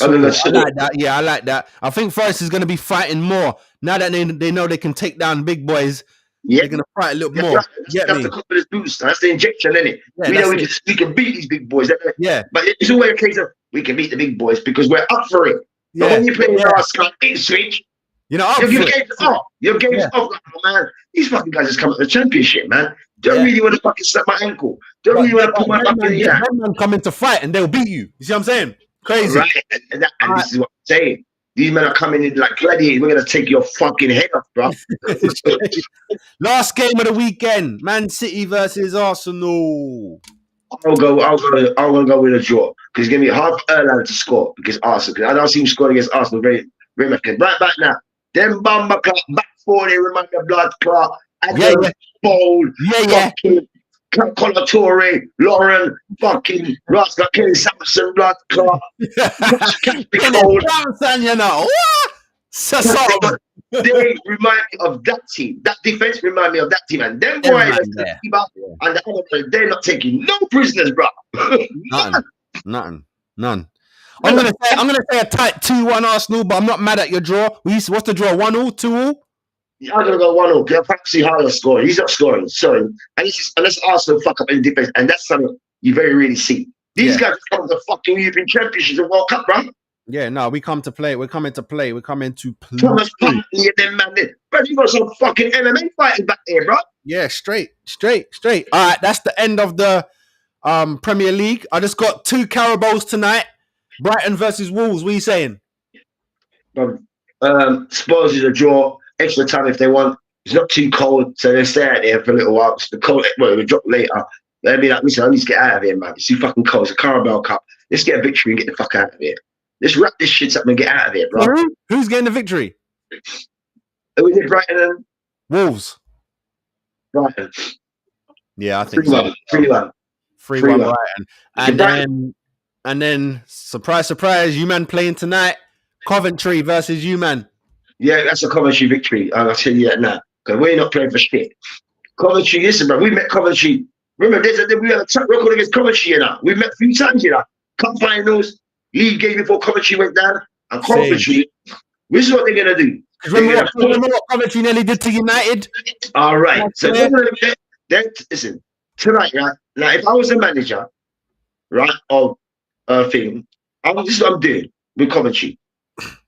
I like that. Yeah, I like that. I think Forest is going to be fighting more now that they know they can take down big boys. Yeah. They're going to fight a little more. Right. That's the confidence boost. That's the injection, isn't it? Yeah, we know we can beat these big boys. Yeah. But it's always a case of we can beat the big boys because we're up for it. Yeah. But when you play with Arsene in switch, you know, your game's off. Your game's off. Like, oh, man, these fucking guys just come at the championship, man. Don't really want to fucking snap my ankle. Don't really want to put my fucking in. Men come in to fight and they'll beat you. You see what I'm saying? Crazy. Right. And this is what I'm saying. These men are coming in like gladiators. We're going to take your fucking head off, bro. Last game of the weekend. Man City versus Arsenal. I'm gonna go with a draw because it's gonna be half Erland to score because Arsenal. Because I don't see him scoring against Arsenal very much. Right back now, them bomber clock back 4. They remind me of blood clot. Bold. Colatorre, Lauren, fucking Rascal, Kenny Sampson, blood clot. Sampson, you know. They remind me of that team. That defense remind me of that team. And them boys and the other boys, they're not taking no prisoners, bro. None. I'm gonna say a tight 2-1 Arsenal, but I'm not mad at your draw. What's the draw? 1-1, 2-1? I'm gonna go 1-0. I can't see how they're scoring. He's not scoring. Sorry. Unless Arsenal fuck up in defense, and that's something you very rarely see. These guys come to the fucking European Championships and World Cup, bro. Yeah, no, we come to play. We're coming to play. Thomas Partey, them man. Bro, you got some fucking MMA fighting back there, bro. Yeah, straight. All right, that's the end of the Premier League. I just got 2 Carabaos tonight. Brighton versus Wolves. What are you saying? Spurs is a draw. Extra time if they want. It's not too cold, so they stay out there for a little while. The cold, well, it'll drop later. They'll be like, listen, I need to get out of here, man. It's too fucking cold. It's a Carabao Cup. Let's get a victory and get the fuck out of here. Let's wrap this shit up and get out of here, bro. Who's getting the victory? We did Brighton and Wolves. Brighton. Yeah, I think 3-1. 3-1 Brighton. And then surprise, you man playing tonight. Coventry versus you man. Yeah, that's a Coventry victory. I'll tell you that now. Because we're not playing for shit. Coventry, listen, bro. We met Coventry. Remember, we had a track record against Coventry, you know. We met a few times, you know. Cup finals, league game before Coventry went down. And Coventry, this is what they're going to do. Remember what Coventry nearly did to United? All right. So, listen, tonight, right? Now, if I was a manager, right, of a thing, this is what I'm doing with Coventry.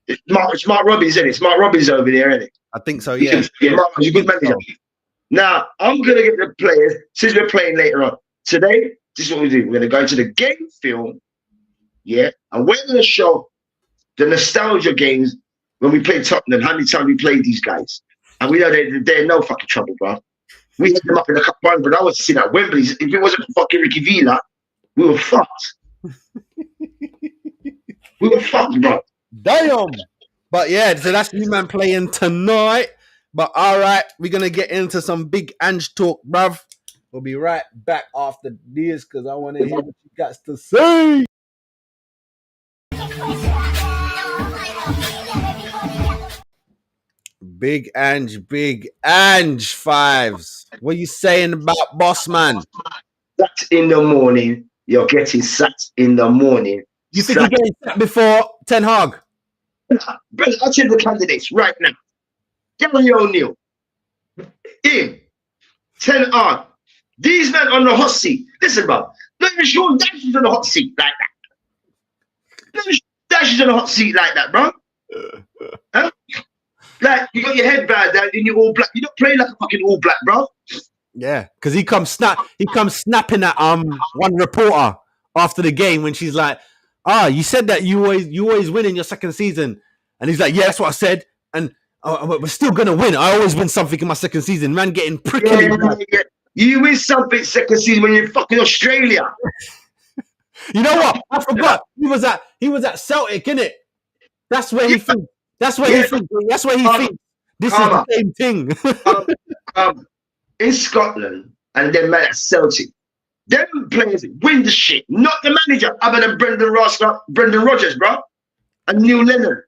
It's Mark Robbins, isn't it? It's Mark Robbins over there, isn't it? I think so, yeah. Mark is a good manager. Now, I'm going to get the players, since we're playing later on. Today, this is what we do. We're going to go into the game film, yeah, and we're going to show the nostalgia games when we played Tottenham, how many times we played these guys. And we know they're in no fucking trouble, bro. We hit them up in the cup one, but I was sitting at Wembley's. If it wasn't for fucking Ricky Villa, we were fucked. We were fucked, bro. Damn. But yeah, so that's you man playing tonight. But all right, we're going to get into some big Ange talk, bruv. We'll be right back after this because I want to hear what you got to say. Big Ange fives. What are you saying about boss man? Sat in the morning. You're getting sat in the morning. You think you're getting sat before Ten Hag? Brother, I'll tell you the candidates right now. Gary O'Neill, him, Ten Hag. These men on the hot seat. Listen, bro. Don't Never sure Dash is on a hot seat like that. Never sure Dash is on a hot seat like that, bro. Huh? Like, you got your head bowed down and you're all black. You don't play like a fucking all black, bro. Yeah, because he comes snapping at one reporter after the game when she's like, you said that you always win in your second season. And he's like, yeah, that's what I said. And we're still gonna win. I always win something in my second season. Man getting prickly. Yeah. You win something second season when you're in fucking Australia. You know what? I forgot. He was at Celtic, innit? That's where he thinks. That's where he thinks. That's where he thinks. This is the same thing. In Scotland, and then man at Celtic, them players win the shit, not the manager, other than Brendan Rodgers, bro, and Neil Lennon.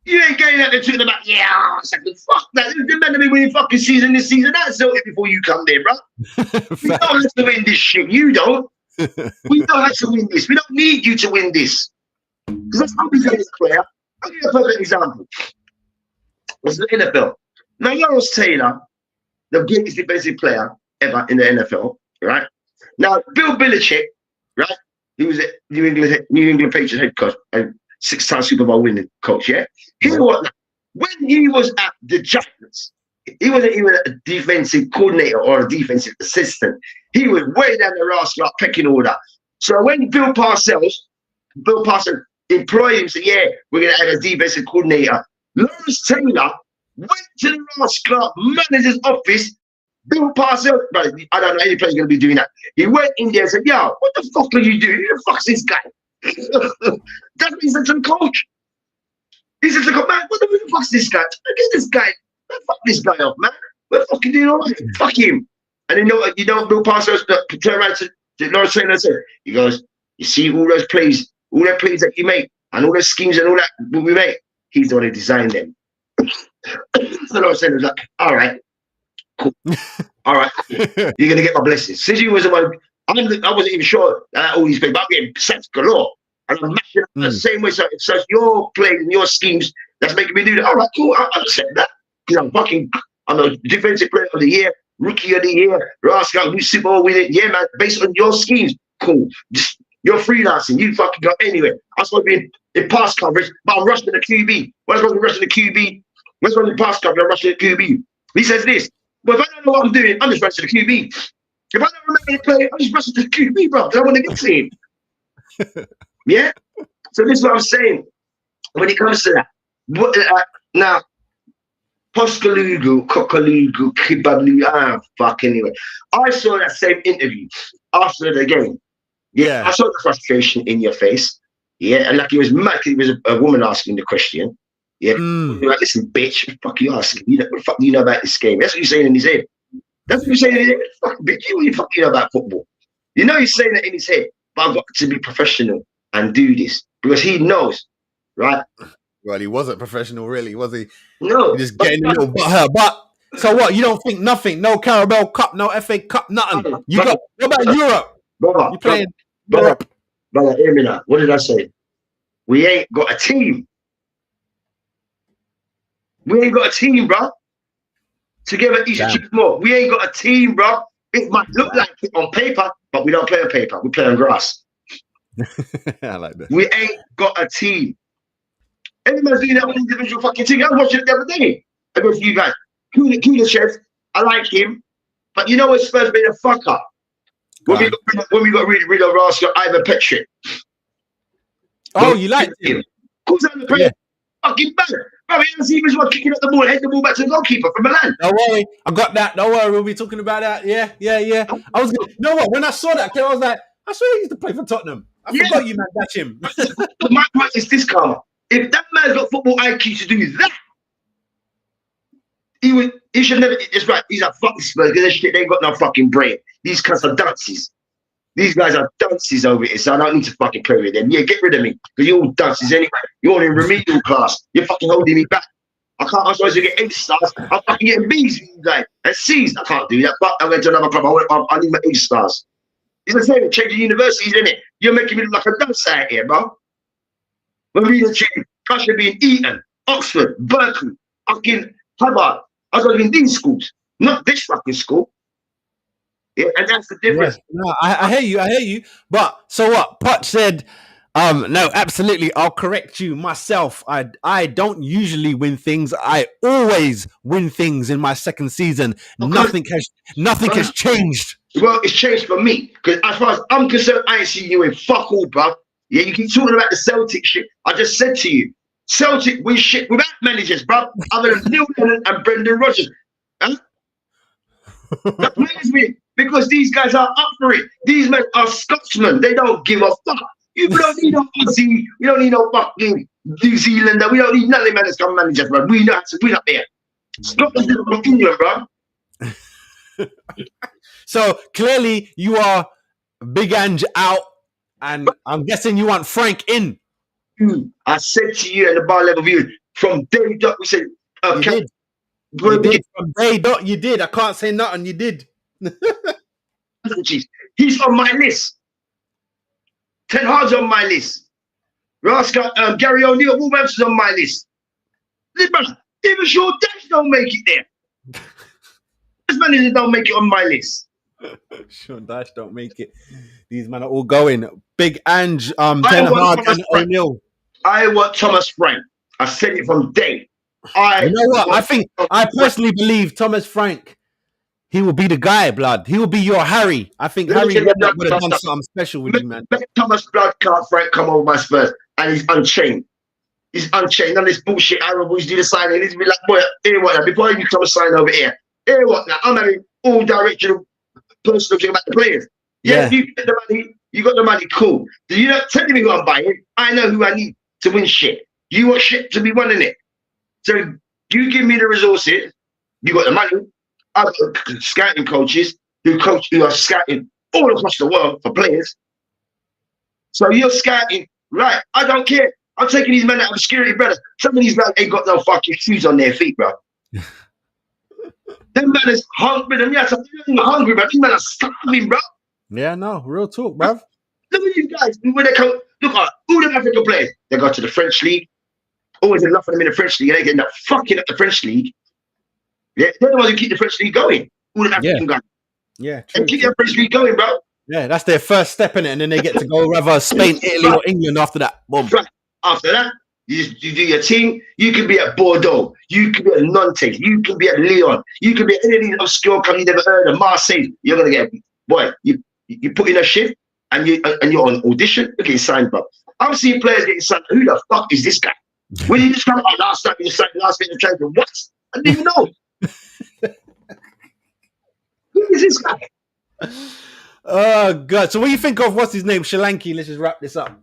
You ain't getting out there talking about, fuck that. The man be winning fucking season this season at Celtic before you come there, bro. We don't have to win this shit. You don't. We don't have to win this. We don't need you to win this. Because that's how we play this player. I'll give you a perfect example. It's the NFL. Now, Lawrence Taylor, the greatest defensive player ever in the NFL, right? Now, Bill Belichick, right? He was a New England Patriots head coach, a 6-time Super Bowl winning coach, yeah? When he was at the Giants, he wasn't even a defensive coordinator or a defensive assistant. He was way down the rascal pecking order. So when Bill Parcells employed him, said, yeah, we're going to have a defensive coordinator. Lawrence Taylor went to the rascal manager's office. Bill Parcells, but I don't know any player's going to be doing that. He went in there and said, yo, what the fuck are you doing? Who the fuck's this guy? That's what he said to the coach. He said to the coach, man, what the fuck's this guy? Look at this guy. Man, fuck this guy up, man. We're fucking doing all right. Fuck him. And you know Bill Parcells turned around to Lawrence Taylor and said, he goes, you see all those plays that you make, and all those schemes and all that we make, he's the one who designed them. So Lawrence Taylor was like, all right, cool. All right, you're going to get my blessings. Since you was the one, I wasn't even sure that all these people, I'm getting sets galore. And I'm mashing up the same way. So your plays and your schemes, that's making me do that. All right, cool, I'll accept that. Because I'm a defensive player of the year, rookie of the year, rascal, new Super Bowl winning. Yeah, man, based on your schemes, cool. You're freelancing, you fucking go anywhere. I'm supposed to be in pass coverage, but I'm rushing the QB. When I'm supposed to be rushing the QB, when I'm supposed to be pass coverage, I'm rushing the QB. He says this, but if I don't know what I'm doing, I'm just rushing the QB. If I don't remember the play, I'm just rushing the QB, bro, because I want to get to him. Yeah? So this is what I'm saying. When it comes to that, now, Poskalugu, Kokalugu, Kibalu, fuck anyway. I saw that same interview after the game. Yeah, I saw the frustration in your face. Yeah, and like it was mad. It was a woman asking the question. Yeah, you're like, listen, bitch, what the fuck you asking? What the fuck do you know about this game? That's what you're saying in his head. That's what you're saying in his head. Fuck, bitch, what the fuck you know about football? You know he's saying that in his head, but I've got to be professional and do this because he knows, right? Well, he wasn't professional, really, was he? No, just getting a little butt. But so what? You don't think nothing? No Carabao Cup, no FA Cup, nothing. You got what about Europe? Brother, you playing Europe? Brother, hear me now. What did I say? We ain't got a team. We ain't got a team, bro. Together, each achieve more. We ain't got a team, bro. It might look like it on paper, but we don't play on paper. We play on grass. I like that. We ain't got a team. Everyone's doing that one individual fucking thing. I was watching it the other day. I go for you guys. Gooner chef, I like him, but you know what? Spurs been a fuck up. When we got rid of Rascal Ivan Petrick. Oh, you like him? Of course, I'm the player. Fucking better. Bro, he was kicking up the ball, head the ball back to the goalkeeper from Milan. Don't worry, I got that. Don't worry, we'll be talking about that. Yeah. I was gonna, you know what? When I saw that, I was like, I saw he used to play for Tottenham. I forgot you, man. That's him. My point is this, Karma. If that man's got football IQ to do that, he should never. It's right. He's a fucking Spurs because they ain't got no fucking brain. These cunts are dunces. These guys are dunces over here, so I don't need to fucking play with them. Yeah, get rid of me because you're all dunces anyway. You're all in remedial class. You're fucking holding me back. I'm supposed to get 8 stars. I'm fucking getting B's with you guys and C's. I can't do that. But I went to another club. I need my 8 stars. It's the same. Changing universities, isn't it? You're making me look like a dunce out here, bro. When we achieve, I should be in Eton, Oxford, Berkeley, fucking Highbury. I was in these schools, not this fucking school. Yeah, and that's the Yeah, difference. no, I hear you. I hear you. But so what? Potch said, no, absolutely. I'll correct you myself. I don't usually win things. I always win things in my second season. Nothing has changed. Well, it's changed for me because as far as I'm concerned, I ain't seen you in fuck all, bro. Yeah, you keep talking about the Celtic shit. I just said to you, Celtic win shit without managers, bro. Other than Neil Lennon and Brendan Rodgers. Huh? That matters me because these guys are up for it. These men are Scotsmen. They don't give a fuck. You don't need no Aussie. We don't need no fucking New Zealander. We don't need none of them men that's come manage us, bro. We know how to win up there. Scotland's from England, bro. So clearly you are Big Ange out, and I'm guessing you want Frank in. I said to you at the bar level view from day dot. We said, You did. You did. From day dot, you did. I can't say nothing. You did. He's on my list. Ten Hag's on my list. Rascal, Gary O'Neill, Wolverhampton's on my list. Listen, brother, even Sean Dash don't make it there. This managers don't make it on my list. Sean Dash don't make it. These men are all going. Big Ange, Ten Hag, and O'Neill. I want Thomas Frank. I said it from day. You know what? I personally believe Thomas Frank. He will be the guy, blood. He will be your Harry. I think Harry would have done something special with you, man. Thomas Blood can't Frank come over my Spurs, and he's unchained. He's unchained. None of this bullshit. Arab boys do the signing. He's be like, boy, here what now? Before you come and sign over here, here what now? I'm having all directional personal thing about the players. Yeah, you get the money. You got the money. Cool. So you're not telling me who I'm buying. I know who I need to win shit. You want shit to be winning it. So you give me the resources. You got the money. I've got scouting coaches who are scouting all across the world for players. So you're scouting, right? I don't care. I'm taking these men out of obscurity, brother. Some of these men ain't got no fucking shoes on their feet, bro. Them men is hungry. Them guys are hungry, bro. These men are starving, bro. Yeah, no, real talk, bro. Look at you guys. When they come, look at all the African players. They go to the French league. Always enough of them in the French league. And they get that fucking up the French league. Yeah, they're the ones who keep the French league going. All the African guys. Yeah, true. And keep the French league going, bro. Yeah, that's their first step in it, and then they get to go rather Spain, Italy, or England after that. Boom. Right. After that, you do your team. You can be at Bordeaux. You can be at Nantes. You can be at Lyon. You can be at any of these obscure countries you never heard of. Marseille. You're gonna get, boy. You put in a shift, and you're on audition. You're getting signed, bro. I'm seeing players getting signed. Who the fuck is this guy? When you just come out last night, you signed last bit of training. What? I didn't even know. Who is this guy? Oh god! So what do you think of what's his name? Shalanki. Let's just wrap this up.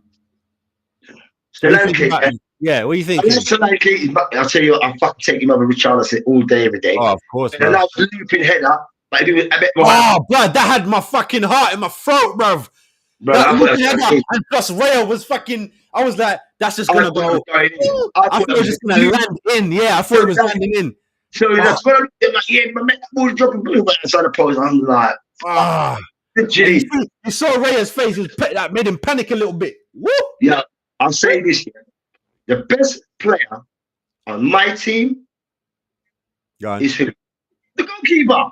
Shalanki. Yeah, what do you think? Shalanki. I'll tell you, I fucking take him over Richarlison all day, every day. Oh, of course. And I was looping header. Like, blood! That had my fucking heart in my throat, bruv. And plus Rayo was fucking. I was like, that's just gonna go. I thought it was just gonna land in. Yeah, I thought it was landing in. So that's when I looked at my ear, my ball dropping blue outside the post. I'm like, you saw Rayo's face. That made him panic a little bit. Woo! Yeah, I'll say this here. The best player on my team is who? The goalkeeper.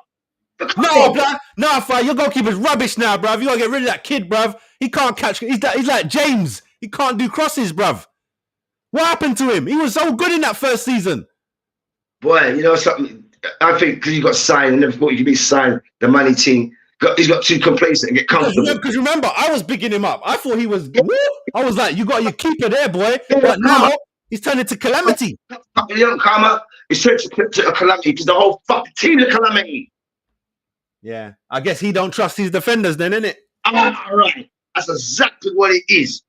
No, bruv. No, fire. Your goalkeeper's rubbish now, bruv. You gotta get rid of that kid, bruv. He can't catch. He's like James. He can't do crosses, bruv. What happened to him? He was so good in that first season. Boy, you know something? I think because he got signed, I never thought he could be signed. The money team. He's got too complacent and get comfortable. Because remember, I was bigging him up. I thought he was. I was like, you got your keeper there, boy. But now he's turned into calamity. Young Karma, he's turned to a calamity because the whole fucking team is a calamity. Yeah, I guess he don't trust his defenders then, innit? All right. That's exactly what it is.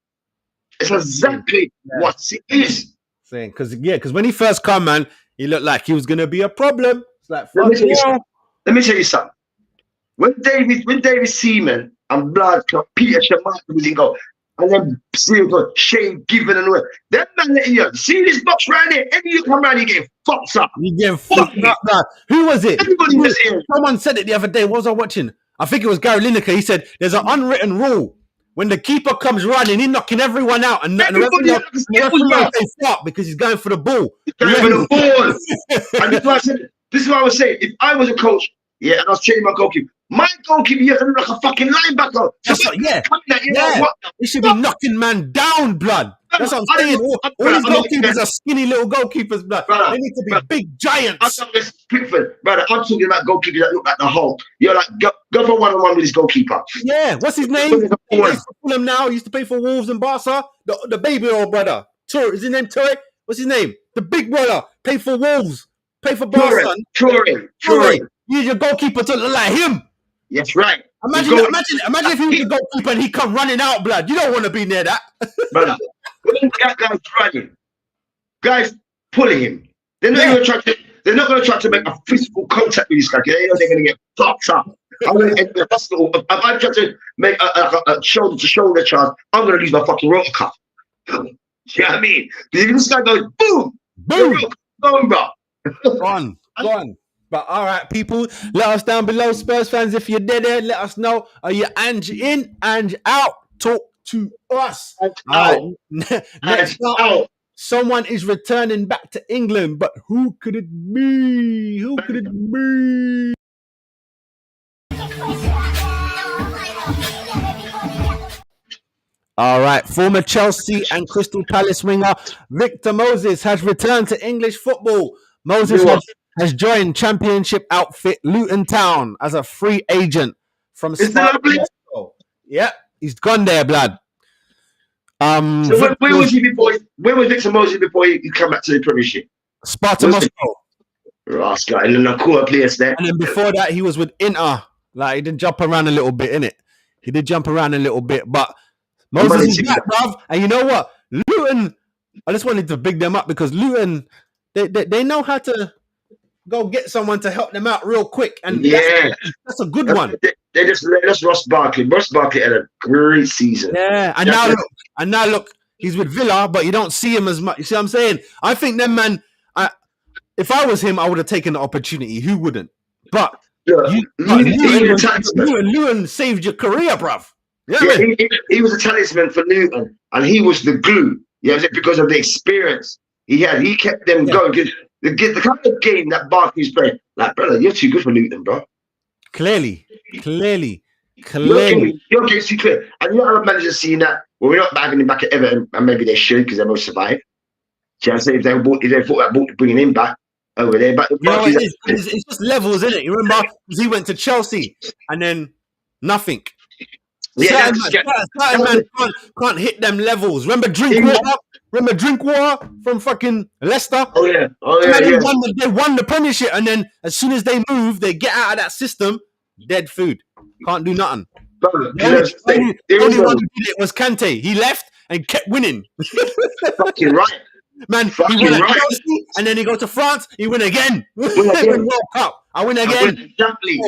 It's exactly what it is. Saying, because when he first come, man, he looked like he was going to be a problem. It's like, let me tell you something. When David Seaman and Blood Peter Shamata was in goal, and then Shane Given and all that man letting you see this box right there. Every you come around, you get fucked up. You get fucked up now. Who was it? Everybody was here. Someone said it the other day. What was I watching? I think it was Gary Lineker. He said there's an unwritten rule. When the keeper comes running, he's knocking everyone out, and the referee else stop because he's going for the ball. He's going for the ball. And this is what I was saying. If I was a coach, and I was training my goalkeeper, My goalkeeper, you have to look like a fucking linebacker. That's what, yeah. Like, what the He should be knocking man down, blood. That's what I'm saying. All these goalkeepers are skinny little goalkeepers, blood. They need to be big giants. I'm talking Pickford, brother. I'm talking about goalkeepers that look like the Hulk. You're like, go for one-on-one with this goalkeeper. Yeah, what's his name? He plays for Fulham now. He used to play for Wolves and Barca. The baby old brother. Teir, is his name Teir? What's his name? The big brother. Play for Wolves. Play for Barca. Teir. You need your goalkeeper to look like him. Yes, right. Imagine if he was the goalkeeper and he come running out, blood. You don't want to be near that. Brother, when that guy's running, guys pulling him. They're not going to try to make a physical contact with this guy. They know they're going to get fucked up. I'm going to end the hospital. If I try to make a shoulder-to-shoulder charge, I'm going to lose my fucking rotor cuff. You know what I mean? Because if this guy goes boom, boom, bro. Gone. But all right, people, let us down below, Spurs fans. If you're there, let us know. Are you Ange in, Ange out? Talk to us. Next up, someone is returning back to England, but who could it be? Who could it be? All right, former Chelsea and Crystal Palace winger Victor Moses has returned to English football. Moses has joined Championship outfit Luton Town as a free agent from Sparta Moscow. Yeah, he's gone there, blood. So where was he before? Where was Victor Moses before he come back to the Premiership? Sparta Moscow. Rascal, and then a cool place there. And then before that, he was with Inter. Like, he did jump around a little bit, innit? He did jump around a little bit, but Moses is back, bruv. And you know what? Luton, I just wanted to big them up because Luton, they know how to go get someone to help them out real quick. And that's a good one. They just Ross Barkley. Ross Barkley had a great season. Yeah, and now look, he's with Villa, but you don't see him as much. You see what I'm saying? I think them man, if I was him, I would have taken the opportunity. Who wouldn't? But Luton saved your career, bruv. He was a talisman for Luton, and he was the glue. Yeah, because of the experience he had. He kept them going. The kind of game that Barkley's playing, like, brother, you're too good for Luton, bro. Clearly. Your game's too clear. And you know how managers seeing that? Well, we're not bagging him back at Everton, and maybe they should because they will survive. Do you know what I'm saying? If they thought about bringing him back over there, but it's just levels, isn't it? You remember he went to Chelsea and then nothing. Yeah, certain man can't hit them levels. Remember Drinkwater from fucking Leicester? Oh yeah. They won the Premiership, and then as soon as they move, they get out of that system. Dead food. Can't do nothing. The only one who did it was Kante. He left and kept winning. Fucking right. Man, he won at Chelsea, and then he go to France. He win again. World Cup. I win again. Definitely,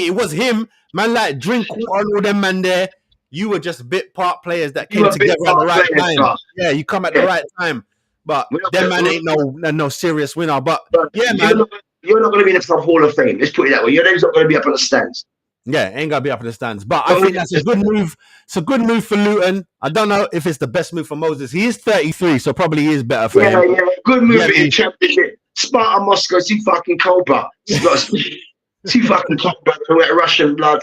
it was him. Man, like Drinkwater and all them man there. You were just bit part players that came together at the right time. Yeah, you come at the right time. But them man ain't no serious winner. But yeah, man. You're not going to be in the Club Hall of Fame. Let's put it that way. Your name's not going to be up on the stands. Yeah, ain't going to be up on the stands. But I think that's a good move. It's a good move for Luton. I don't know if it's the best move for Moses. He is 33, so probably is better for him. Yeah, good move for the Championship. Sparta Moscow, too fucking cold, bro. Too fucking cold, bro. Russian blood.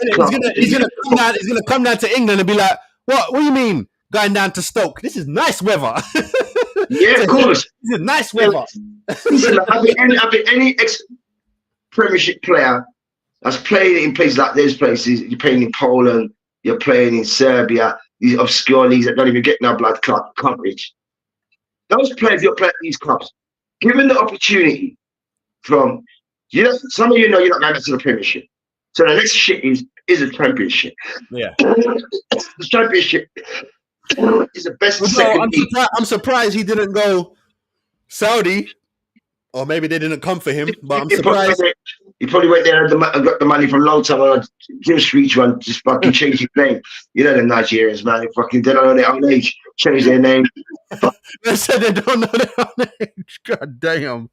He's gonna come down to England and be like, what do you mean? Going down to Stoke. This is nice weather. Yeah, of course. This is nice weather. Listen, I think any ex-Premiership player that's playing in places like those places, you're playing in Poland, you're playing in Serbia, these obscure leagues that don't even get no blood coverage. Those players you're playing at these clubs, given the opportunity from, some of you know you're not going back to the Premiership. So the next shit is a Championship. Yeah. The Championship is the best second league. I'm surprised he didn't go Saudi, or maybe they didn't come for him, but I'm surprised. He probably went there and got the money from long time on Jim Street one, just fucking changed his name. You know the Nigerians, man, they don't know their own age, change their name. They said they don't know their own age. God damn.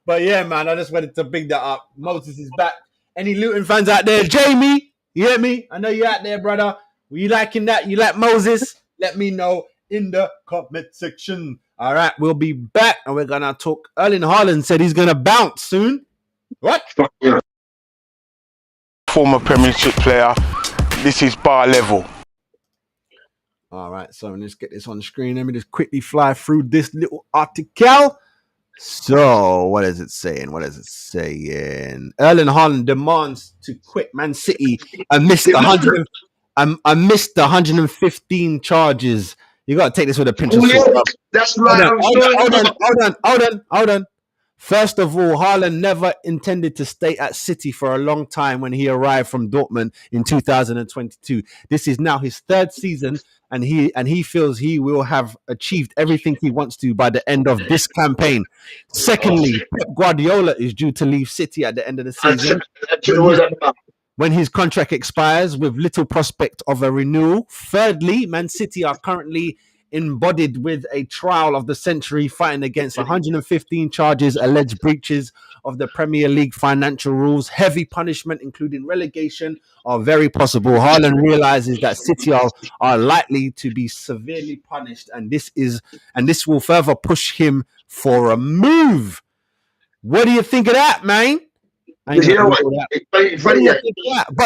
But yeah, man, I just wanted to big that up. Moses is back. Any Luton fans out there? Jamie, you hear me? I know you're out there, brother. Were you liking that? You like Moses? Let me know in the comment section. All right, we'll be back and we're going to talk. Erling Haaland said he's going to bounce soon. What? Yeah. Former Premiership player. This is bar level. All right, so let's get this on the screen. Let me just quickly fly through this little article. So, what is it saying? Erling Haaland demands to quit Man City amidst the 115 charges. You got to take this with a pinch of salt. That's right. Hold on. First of all, Haaland never intended to stay at City for a long time when he arrived from Dortmund in 2022. This is now his third season, and he feels he will have achieved everything he wants to by the end of this campaign. Secondly, Pep Guardiola is due to leave City at the end of the season when his contract expires with little prospect of a renewal. Thirdly, Man City are currently embodied with a trial of the century fighting against 115 charges, alleged breaches of the Premier League financial rules. Heavy punishment, including relegation, are very possible. Haaland realizes that City are likely to be severely punished, and this will further push him for a move. What do you think of that, man? You know what? But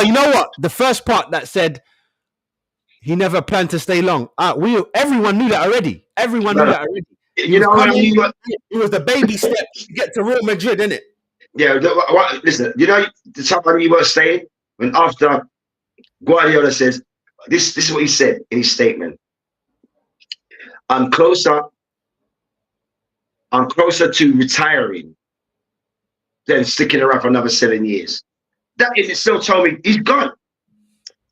you know what? The first part that said he never planned to stay long. Everyone knew that already. It was the baby step to get to Real Madrid, innit? Yeah. Listen, you know the time you were saying when after Guardiola says this is what he said in his statement. I'm closer to retiring than sticking around for another 7 years. That in itself told me he's gone.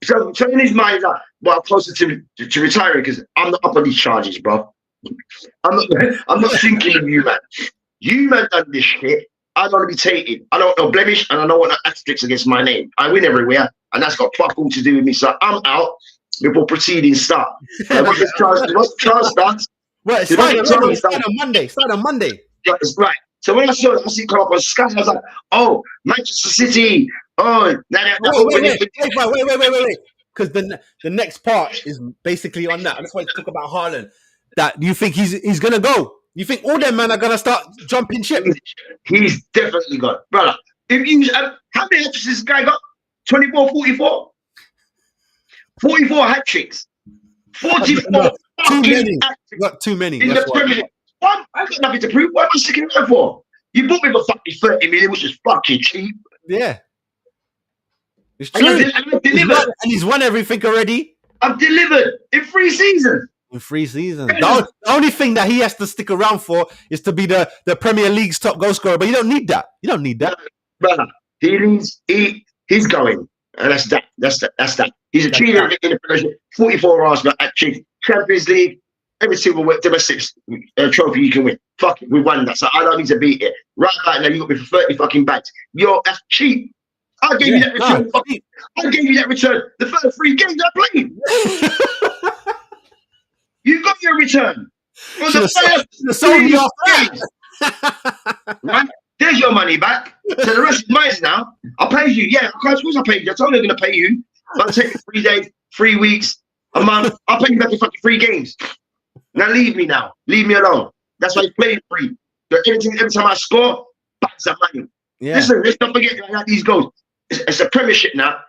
So in his mind, like, well, I'm closer to retiring because I'm not up on these charges, bro. I'm not thinking of you, man. You man done this shit. I don't want to be taken. I don't want no blemish, and I don't want no asterisks against my name. I win everywhere, and that's got fuck all to do with me. So I'm out before proceedings start. Once the trial starts, well, start on Monday. Right. So when I saw it, I see it come up on Sky, I was like, oh, Manchester City. Oh, wait. Because the next part is basically on that. I just want to talk about Haaland. That you think he's gonna go? You think all them men are gonna start jumping ship? He's definitely gone, brother. If you how many hat tricks this guy got? 24, 44? 44 hat tricks. 44 fucking hat tricks. Got too many. In the Premier League. I've got nothing to prove. What am I sticking around for? You bought me for fucking 30 million, which is fucking cheap. Yeah. It's true. And he's won everything already. I've delivered in 3 seasons. The only thing that he has to stick around for is to be the Premier League's top goal scorer. But you don't need that. Brother, he's going. And that's that. He's achieved everything in the Premier League. 44 Arsenal at Champions League. Every single domestic trophy you can win. Fuck it, we won that. So I don't need to beat it. Right back now, you got me for 30 fucking bags. That's cheap. I gave you that return. I gave you that return. The first 3 games I played. You got your return. For the first 3 games. Right? There's your money back. So the rest is mine now. I'll pay you. Yeah, of course I paid you. I told you I'm going to pay you. I'll take 3 days, 3 weeks, a month. I'll pay you back in fucking 3 games. Now leave me now. Leave me alone. That's why he's playing free. Every time I score, bags of money. Yeah. Listen, let's not forget like these goals. It's a Premiership now.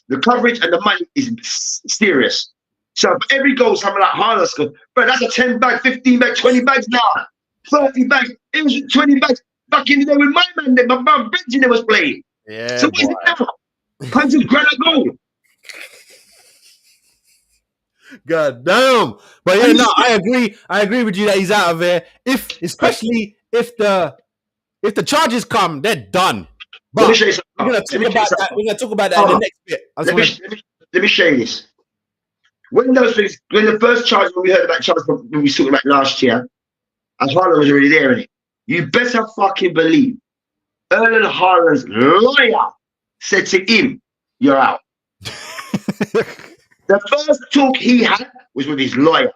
The coverage and the money is serious. So for every goal, something like Haaland scores, but that's a 10 bag, 15 bag, 20 bags now. 30 bags. It was 20 bags back in the day with my man there. My man Benjamin was playing. Yeah. So what's it now? 100 grand a goal. God damn. But yeah, no, I agree with you that he's out of there. Especially if the charges come, they're done. But we're gonna talk about that in the next bit. Let me show you this. When the first charge, when we heard about charges when we talked about last year, and Haaland was already there in it, you better fucking believe Erling Haaland's lawyer said to him, "You're out." The first talk he had was with his lawyer.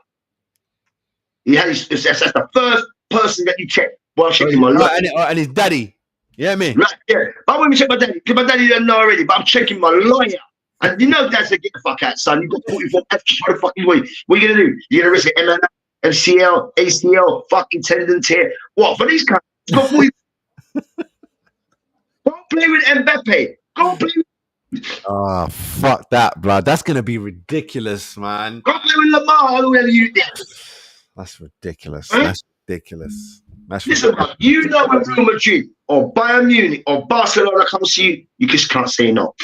That's the first person that you check. Well, I'm checking my lawyer. And his daddy. Yeah, me. Right, yeah. I won't check my daddy, because my daddy doesn't know already, but I'm checking my lawyer. And you know dad said, get the fuck out, son. You've got 44 extra the fucking way. What are you going to do? You're going to risk it, MCL, ACL, fucking tendon tear. What, for these guys? Go play with Mbappe. Go play with Oh, fuck that, blood. That's gonna be ridiculous, man. Go play with Lamar, whoever you did. That's ridiculous. Huh? That's ridiculous. That's Listen, ridiculous. man, you know when Real Madrid or Bayern Munich or Barcelona comes to you, you just can't say no.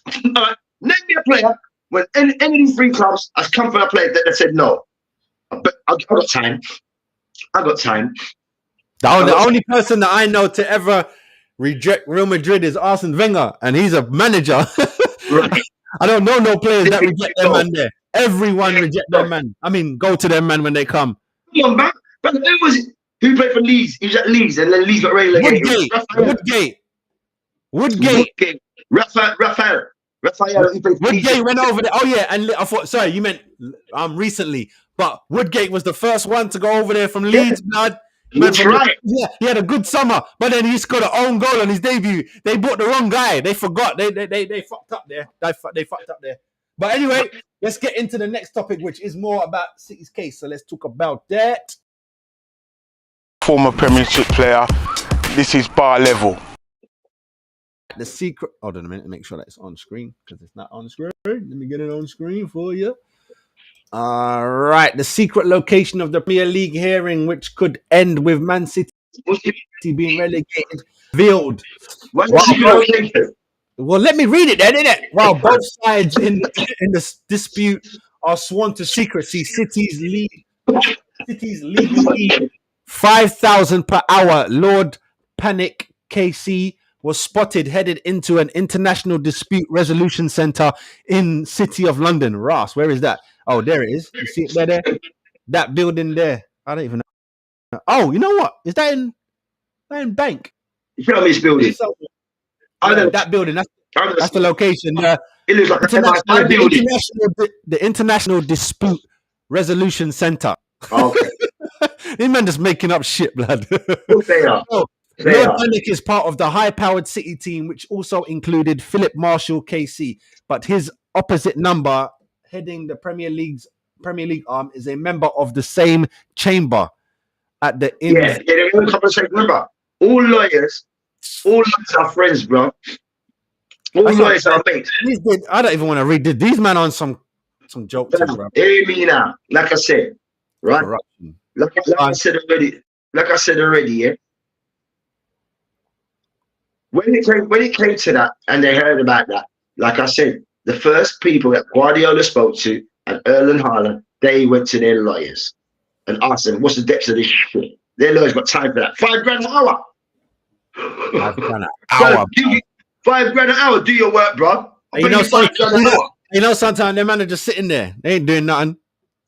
All right, name me a player when any of these three clubs has come for a player that said no. But I got time. I got time. The only person that I know to ever reject Real Madrid is Arsene Wenger, and he's a manager. Right. I don't know no players that reject their man there. Everyone reject their man. I mean, go to their man when they come. Come on, man. But who was it? Who played for Leeds? He was at Leeds, and then Leeds got relegated. Woodgate. Raphael. Woodgate went over there. Oh yeah, and I thought. Sorry, you meant recently. But Woodgate was the first one to go over there from Leeds, blood. That's right. Yeah, he had a good summer, but then he scored an own goal on his debut. They bought the wrong guy. They forgot. They fucked up there. They fucked up there. But anyway, let's get into the next topic, which is more about City's case. So let's talk about that. Former Premiership player. This is bar level. The secret. Hold on a minute to make sure that it's on screen because it's not on screen. Let me get it on screen for you. All right. The secret location of the Premier League hearing, which could end with Man City being relegated, revealed. Well, let me read it then, innit? While both sides in this dispute are sworn to secrecy, City's legal lead, 5,000 per hour Lord Panic KC was spotted headed into an international dispute resolution centre in City of London. Ross, where is that? Oh, there it is. You see it there? That building there. I don't even know. Oh, you know what? Is that in Bank? You feel me? This building. I know that building. That's the location. It looks like the International Dispute Resolution Centre. Okay. These men just making up shit, blood. They are. Lord Panic is part of the high-powered City team, which also included Philip Marshall KC, but his opposite number heading the Premier League arm is a member of the same chamber at the they're all couple of seconds. Remember, all lawyers are friends, bro. All lawyers are mates. I don't even want to read this. These men on some joke too, bro. Hear me now. Like I said, right? Like I said already, yeah. When it came to that, and they heard about that, like I said, the first people that Guardiola spoke to and Earl and Haaland, they went to their lawyers and asked them, "What's the depth of this shit?" Their lawyers got time for that. £5 an hour. £5 an hour. £5 an hour. Do your work, bro. You know, sometimes their man are just sitting there. They ain't doing nothing.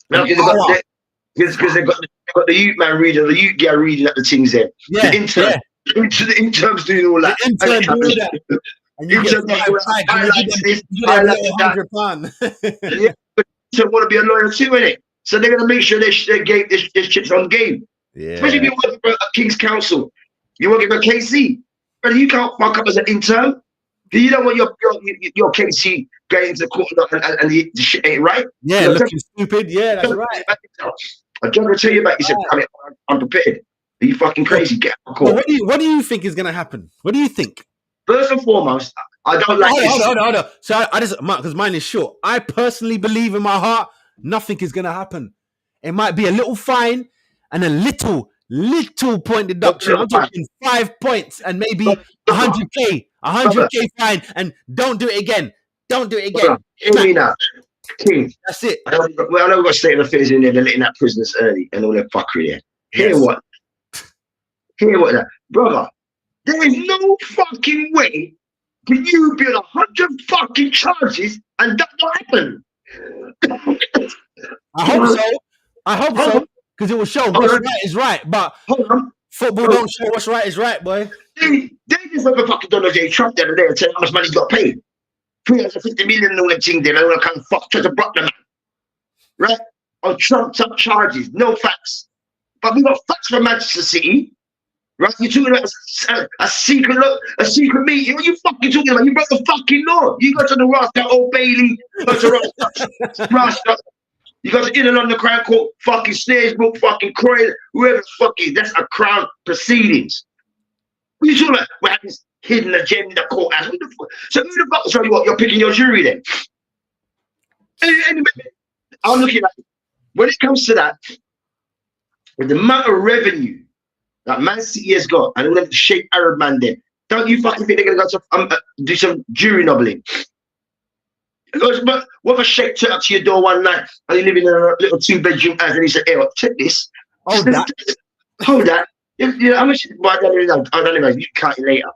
Because they got the youth man reading, the youth guy reading at the things there. Yeah, the intern. The intern's doing all that. The intern doing that. And you get £100. Yeah, but you want to be a lawyer too, innit? So they're going to make sure this shit's on game. Yeah. Especially if you work for a King's Council. You work for KC. But you can't fuck up as an intern. You don't want your KC going into court and the shit ain't right. Yeah, looking stupid. Yeah, that's right. I'm trying to tell you about. You said, I'm prepared. Are you fucking crazy? Get out of court. What do you think is going to happen? What do you think? First and foremost, I don't like this. Hold on. So I just, because mine is short. I personally believe in my heart, nothing is going to happen. It might be a little fine and a little point deduction. I'm talking 5 points and maybe 100k fine, and don't do it again. Hear me now. King. That's it. I know we've got state of affairs in there. They're letting out prisoners early and all that fuckery there. Hear what? Brother, there is no fucking way for you be on 100 fucking charges and that not happen. I hope so. Because it will show what's right is right. But football don't show what's right is right, boy. They just have a fucking Donald J. Trump the other day and tell how much money he got paid. 350 million and all that thing there. I want to come fuck try to block them. Right? On trumped up charges, no facts. But we got facts from Manchester City. Right? You're talking about a secret meeting. What are you fucking talking about? You broke the fucking law. You got to the Rasta, Old Bailey, you got to Rasta. You got to Inner London Crown Court, fucking Snaresbrook, fucking Croydon, whoever the fuck is. That's a Crown proceedings. What are you talking about? What happens? hidden a gem in the courthouse. So who the fuck? So what? You're picking your jury then? I'm looking at when it comes to that, with the amount of revenue that Man City has got, and all them Sheikh Arab man then, don't you fucking think they're gonna go to do some jury nobbling? But what if a sheikh turned up to your door one night and you live in a little 2-bedroom house and he said, "Hey, check this. Hold that. Hold that. You know how much? Well, I don't know. You can cut it later.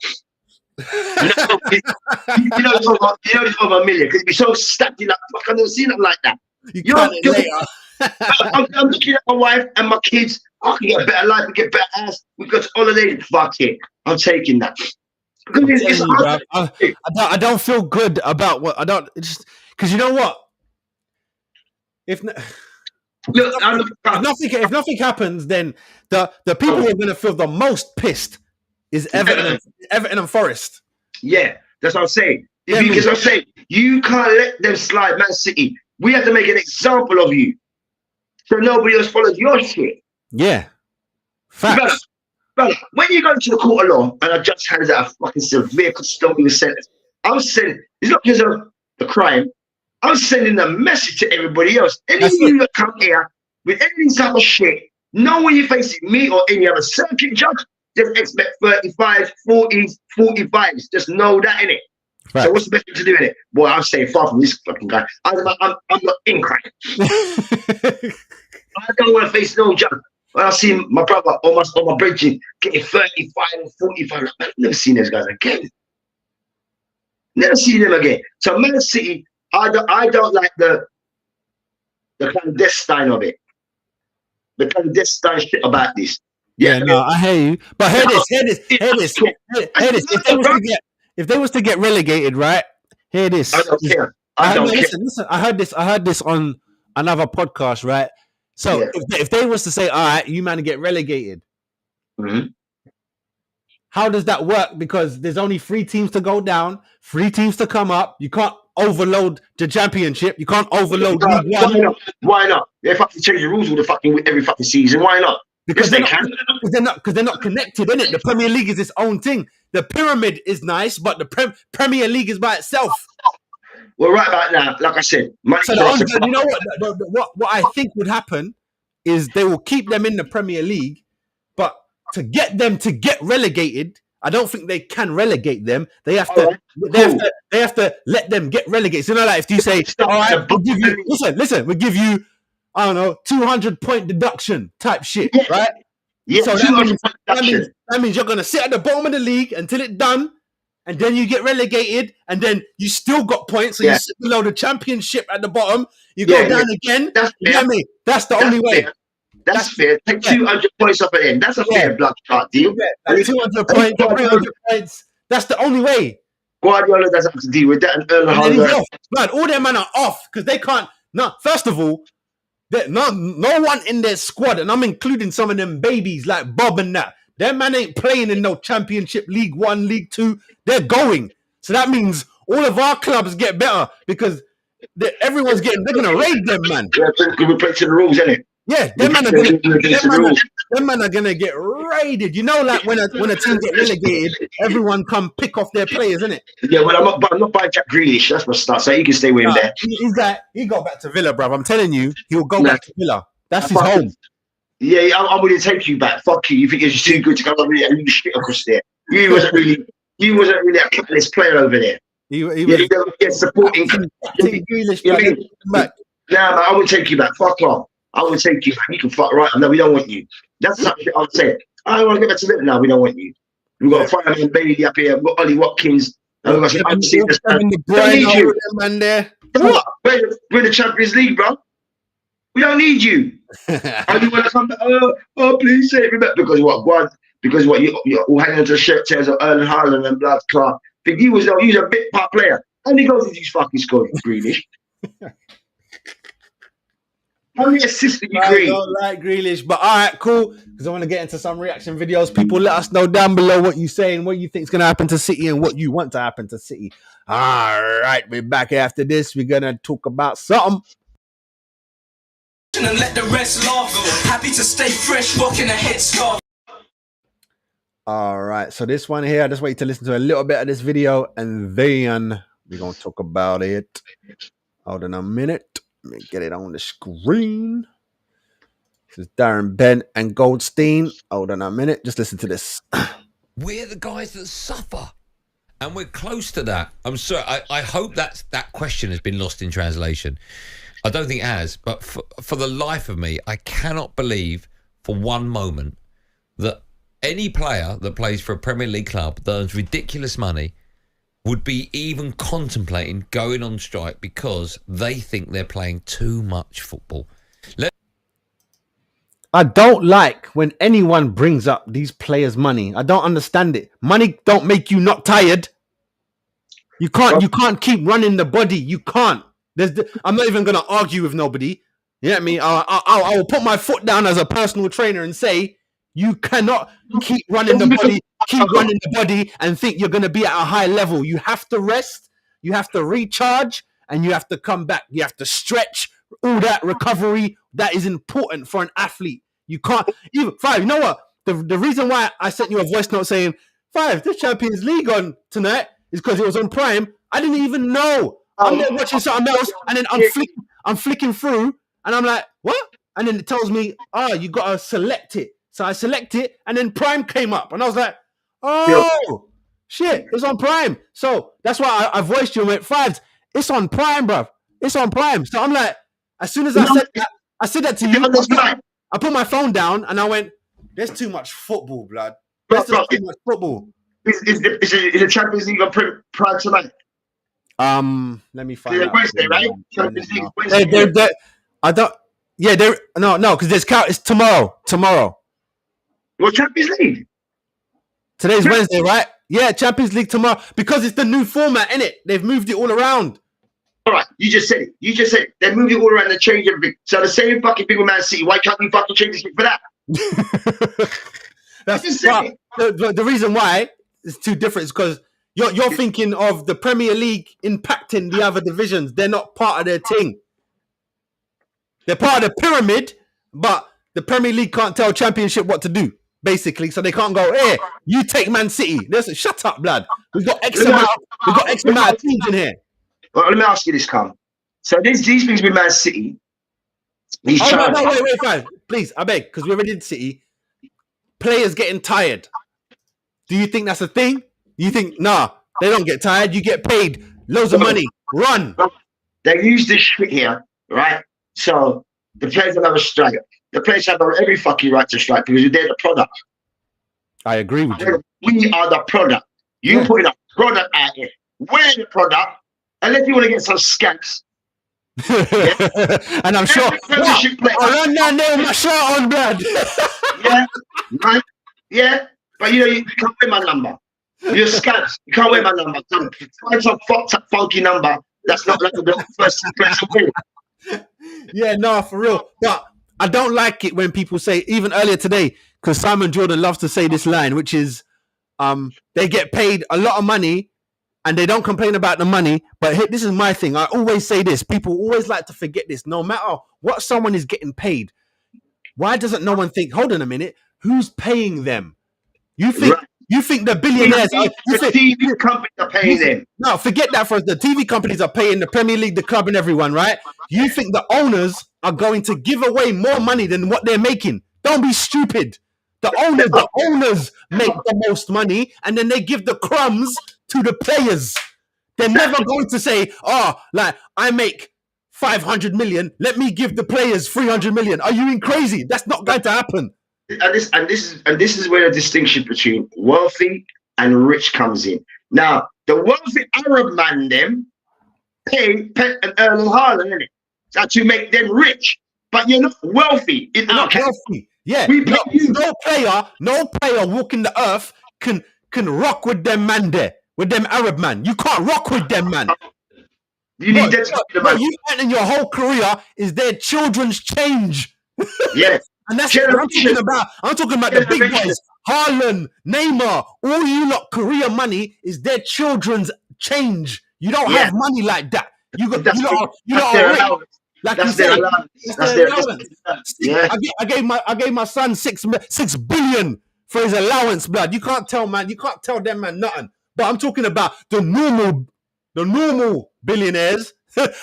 you know it's over $1 million because it'd be so stacked. You're like, fuck, I've never seen it like that. You cut it later. I'm looking at my wife and my kids. I can get a better life. We get better house. We go to holidays. Fuck it. I'm taking that. I don't feel good about what I don't. Because you know what? If nothing happens, then the people who are going to feel the most pissed is Everton and Forest. Yeah, that's what I'm saying. Because I'm saying you can't let them slide, Man City. We have to make an example of you, so nobody else follows your shit. Yeah, facts. Brother, when you go to the court of law and a judge hands out a fucking severe custodial sentence, I'm saying it's not because of the crime. I'm sending a message to everybody else. Any of you that come here with any type of shit, know when you're facing me or any other circuit judge, just expect 35s, 40s, 45s. Just know that, innit? Right. So what's the best thing to do in it? Boy, I'm staying far from this fucking guy. I'm not in crime. I don't want to face no judge. When I see my brother or my brethren getting 35 and 45, I've never seen those guys again. Never seen them again. So Man City, I don't like the clandestine of it. The clandestine shit about this. Yeah, no, I hear you. But hear this. If they was to get relegated, right? Hear this. I don't care. Listen, I heard this on another podcast, right? So if they was to say, all right, you man get relegated, how does that work? Because there's only 3 teams to go down, 3 teams to come up. You can't overload the championship. You can't overload League One. Why not? They fucking change the rules every fucking season. Why not? Because they're not connected, innit? The Premier League is its own thing. The pyramid is nice, but the Premier League is by itself. Well, right about now, like I said, so you know what I think would happen is they will keep them in the Premier League, but to get them to get relegated, I don't think they can relegate them. They have to. They have to let them get relegated. So, like if you say, "All right, we'll give you we'll give you, I don't know, 200-point deduction type shit," right? Yeah. So that means you're gonna sit at the bottom of the league until it's done, and then you get relegated, and then you still got points, so you sit below the championship at the bottom. You go down again. That's the only way. That's fair. Take 200 points off at the end. That's a fair blood clot deal. Like 200 points, 300 points. That's the only way. Guardiola doesn't have to deal with that, and Erling Haaland. Man, all their men are off because they can't. No, first of all, no one in their squad, and I'm including some of them babies like Bob and that. Their man ain't playing in no Championship, League 1, League 2. They're going. So that means all of our clubs get better because everyone's getting. They're gonna raid them, man. Yeah, we play to the rules, innit? Yeah, them man are gonna get raided. You know, like when a team get relegated, everyone come pick off their players, isn't it? Yeah, well, I'm not buying Jack Grealish. That's my start. So you can stay with him there. He got back to Villa, bruv. I'm telling you, he'll go back to Villa. That's his home. Yeah, I'm willing to take you back. Fuck you. You think you're too good to come over here and you shit across there? You wasn't really a capitalist player over there. He was supporting. Grealish, Nah, man, I would take you back. Fuck off. I would take you back. You can fuck right. No, we don't want you. That's something I would say. I don't want to get back to Villa now. We don't want you. We've got a fireman Bailey up here. We've got Ollie Watkins. And we've got What? We're the Champions League, bro. We don't need you. And you want to come back? Oh, please save me back. Because what? Because what? You're all hanging onto the shirt tails of Erling Haaland and blood Clark. Think he was a bit part player. And he goes into his fucking scoring, Grealish. How many assists did you create? I don't like Grealish, but all right, cool. Because I want to get into some reaction videos. People, let us know down below what you saying, what you think is going to happen to City, and what you want to happen to City. All right, we're back after this. We're going to talk about something. And let the rest laugh. Happy to stay fresh, rocking a headscarf. All right. So this one here, I just want you to listen to a little bit of this video and then we're going to talk about it. Hold on a minute. Let me get it on the screen. This is Darren Bent and Goldstein. Hold on a minute. Just listen to this. We're the guys that suffer. And we're close to that. I'm sorry. I hope that question has been lost in translation. I don't think it has. But for the life of me, I cannot believe for one moment that any player that plays for a Premier League club that earns ridiculous money would be even contemplating going on strike because they think they're playing too much football. I don't like when anyone brings up these players' money. I don't understand it. Money don't make you not tired. You can't keep running the body. You can't. I'm not even going to argue with nobody. You know what I mean? I will put my foot down as a personal trainer and say, you cannot keep running the body, and think you're going to be at a high level. You have to rest, you have to recharge, and you have to come back. You have to stretch. All that recovery, that is important for an athlete. You can't even Five. You know what? The reason why I sent you a voice note saying Five, the Champions League on tonight is because it was on Prime. I didn't even know. I'm there watching something else, and then I'm flicking through, and I'm like, what? And then it tells me, you gotta select it. So I select it, and then Prime came up, and I was like, oh shit, it's on Prime. So that's why I voiced you and went, Fives, it's on Prime, bruv. It's on Prime. So I'm like, as soon as I said that to you, I put my phone down and I went, there's too much football, blood. There's too much football. Is the Champions League on Prime tonight? Let me find out. Wednesday, right? Champions League Wednesday. I don't. Yeah, no, because it's tomorrow. Tomorrow. Well, Champions League. Today's Wednesday, right? Yeah, Champions League tomorrow because it's the new format, innit? They've moved it all around. All right, you just said it. They moved it all around and changed everything. So the same fucking thing with Man City. Why can't we fucking change this for that? The reason why it's too different is because you're thinking of the Premier League impacting the other divisions. They're not part of their thing. They're part of the pyramid, but the Premier League can't tell Championship what to do, basically. So they can't go, hey, you take Man City. Listen, shut up, blood. We've got X amount of teams in here. Well, let me ask you this, Cam. So these things with Man City. Wait, fine. Please, I beg, because we're already in City. Players getting tired. Do you think that's a thing? You think, nah, they don't get tired. You get paid loads of money. Run. They use this shit here, right? So the players will have a strike. The players have every fucking right to strike because they're the product. I agree with you. We are the product. You put a product out here. We're the product. Unless you want to get some scamps. Yeah? And I'm sure. I run down there with my shirt on, blood. Yeah, right. Yeah, but you can't wear my number. You're scamps. You can't wear my number. Find some fucked up, funky number. That's not like the first place to win. Yeah, no, for real. But I don't like it when people say, even earlier today, because Simon Jordan loves to say this line, which is, they get paid a lot of money. And they don't complain about the money, but this is my thing. I always say this. People always like to forget this. No matter what someone is getting paid, why doesn't no one think, hold on a minute, who's paying them? You think the billionaires... The TV companies are paying them. No, forget that for the TV companies are paying the Premier League, the club and everyone, right? You think the owners are going to give away more money than what they're making. Don't be stupid. The owners make the most money and then they give the crumbs to the players. They're never going to say, I make 500 million, let me give the players 300 million. Are you crazy? That's not going to happen. And this is where the distinction between wealthy and rich comes in. Now, the wealthy Arab man them pay and Erling Haaland, innit? So to make them rich. But you're not wealthy in our wealthy. Yeah, no player walking the earth can rock with them man there, with them Arab man. You can't rock with them man. You need that. You and your whole career is their children's change. Yes, and that's what I'm talking about. I'm talking about the big boys, Haaland, Neymar. All you lot career money is their children's change. You don't have money like that. You got that's their allowance. Yeah. I gave my son 6 billion for his allowance, blood. You can't tell them man nothing. But I'm talking about the normal billionaires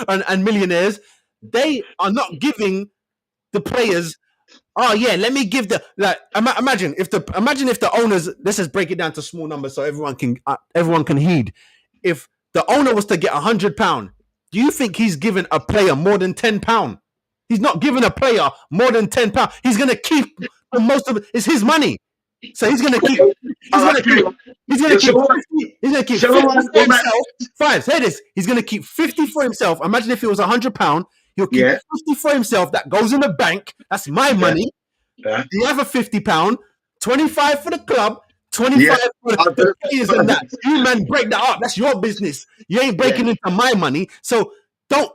and millionaires. They are not giving the players. Oh yeah, let me give the imagine if the owners. Let's just break it down to small numbers so everyone can heed. If the owner was to get £100, do you think he's giving a player more than £10? He's not giving a player more than £10. He's gonna keep most of it. It's his money, so he's gonna keep. He's gonna keep 50 for himself. Fine, say this. He's gonna keep 50 for himself. Imagine if it was £100. He'll keep 50 for himself. That goes in the bank. That's my money. Yeah. The other £50, 25 for the club, 25 for the players and that. You man break that up. That's your business. You ain't breaking into my money. So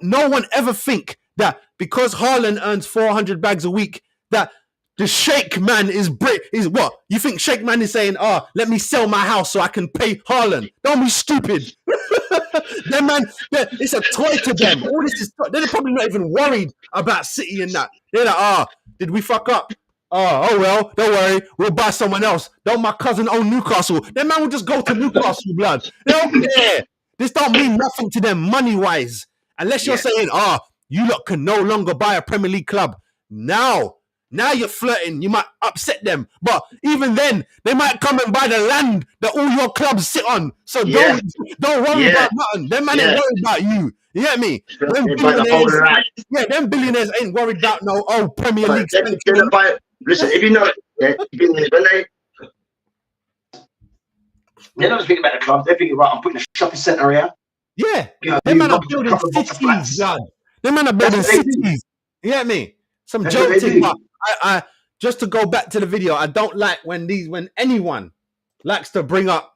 no one ever think that because Haaland earns 400 bags a week, that the Sheikh man is what? You think Sheikh man is saying, oh, let me sell my house so I can pay Haaland? Don't be stupid. Them man, it's a toy to them. All this is, they're probably not even worried about City and that. They're like, did we fuck up? Oh well, don't worry, we'll buy someone else. Don't my cousin own Newcastle? That man will just go to Newcastle, blood. They don't care. This don't mean nothing to them money-wise. Unless you're saying, you lot can no longer buy a Premier League club. Now you're flirting. You might upset them. But even then, they might come and buy the land that all your clubs sit on. So don't worry about nothing. Them man ain't worried about you. You get me? Them billionaires ain't worried about no Premier League. Listen, if you know, they're not thinking about the club. They're thinking, right, I'm putting a shopping centre here. Yeah. Them man are building cities, blood. Them man are building cities. You get me? Some joking. I just to go back to the video, I don't like when anyone likes to bring up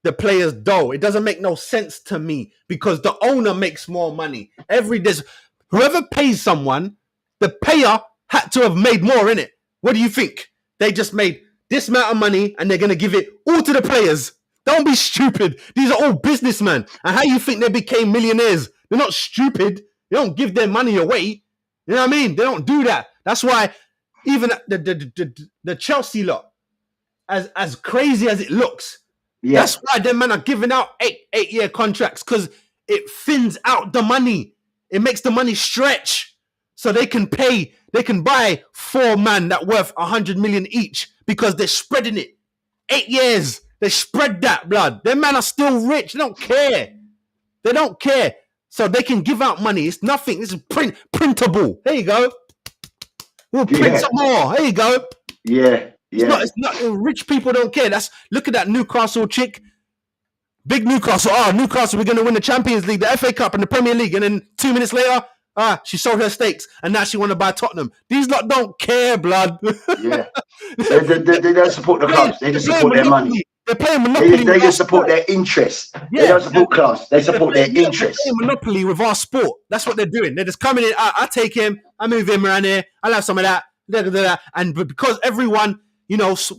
the players' dough. It doesn't make no sense to me because the owner makes more money. Whoever pays someone, the payer had to have made more in it. What do you think? They just made this amount of money and they're going to give it all to the players. Don't be stupid. These are all businessmen. And how you think they became millionaires? They're not stupid. They don't give their money away. You know what I mean? They don't do that. That's why even the Chelsea lot, as crazy as it looks, that's why them men are giving out eight-year contracts, because it thins out the money. It makes the money stretch. So they can buy 4 men that worth 100 million each because they're spreading it. 8 years. They spread that, blood. Them men are still rich. They don't care. They don't care. So they can give out money. It's nothing. It's printable. There you go. We'll print some more. There you go. Yeah. It's not. Rich people don't care. Look at that Newcastle chick. Big Newcastle. Newcastle, we're going to win the Champions League, the FA Cup, and the Premier League. And then 2 minutes later, she sold her stakes, and now she want to buy Tottenham. These lot don't care, blood. Yeah. They don't support the clubs. They just support their money. They're playing Monopoly. They just support their interest. Yeah. They don't support class. They support their interest. They're playing Monopoly with our sport. That's what they're doing. They're just coming in. I take him. I move him around here. I'll have some of that. And because everyone,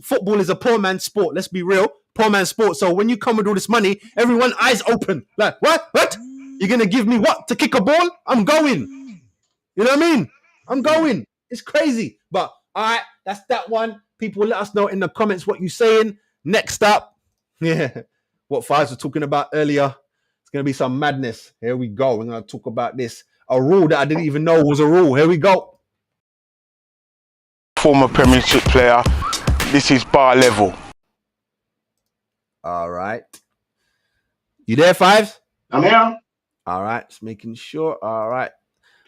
football is a poor man's sport. Let's be real. Poor man's sport. So when you come with all this money, everyone eyes open. Like, what? You're going to give me what? To kick a ball? I'm going. You know what I mean? I'm going. It's crazy. But, all right, that's that one. People let us know in the comments what you're saying. Next up, what Fives were talking about earlier. It's going to be some madness. Here we go. We're going to talk about this. A rule that I didn't even know was a rule. Here we go. Former Premiership player. This is bar level. All right. You there, Fives? I'm here. All right. Just making sure. All right.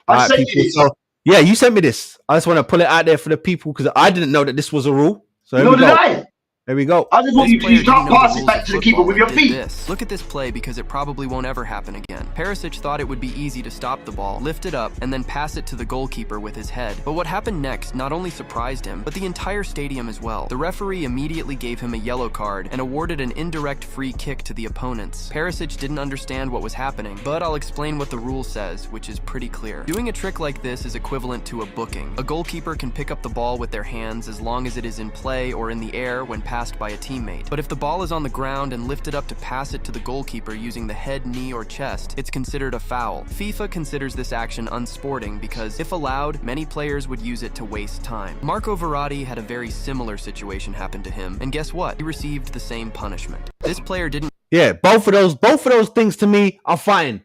I sent you this. Yeah, you sent me this. I just want to pull it out there for the people because I didn't know that this was a rule. So here we go. There we go. I just want you can't pass it back to the keeper with your feet. Look at this play because it probably won't ever happen again. Perisic thought it would be easy to stop the ball, lift it up, and then pass it to the goalkeeper with his head. But what happened next not only surprised him, but the entire stadium as well. The referee immediately gave him a yellow card and awarded an indirect free kick to the opponents. Perisic didn't understand what was happening, but I'll explain what the rule says, which is pretty clear. Doing a trick like this is equivalent to a booking. A goalkeeper can pick up the ball with their hands as long as it is in play or in the air when passed by a teammate. But if the ball is on the ground and lifted up to pass it to the goalkeeper using the head, knee, or chest, it's considered a foul. FIFA considers this action unsporting because, if allowed, many players would use it to waste time. Marco Verratti had a very similar situation happen to him, and guess what? He received the same punishment. This player didn't. Yeah, both of those things to me are fine.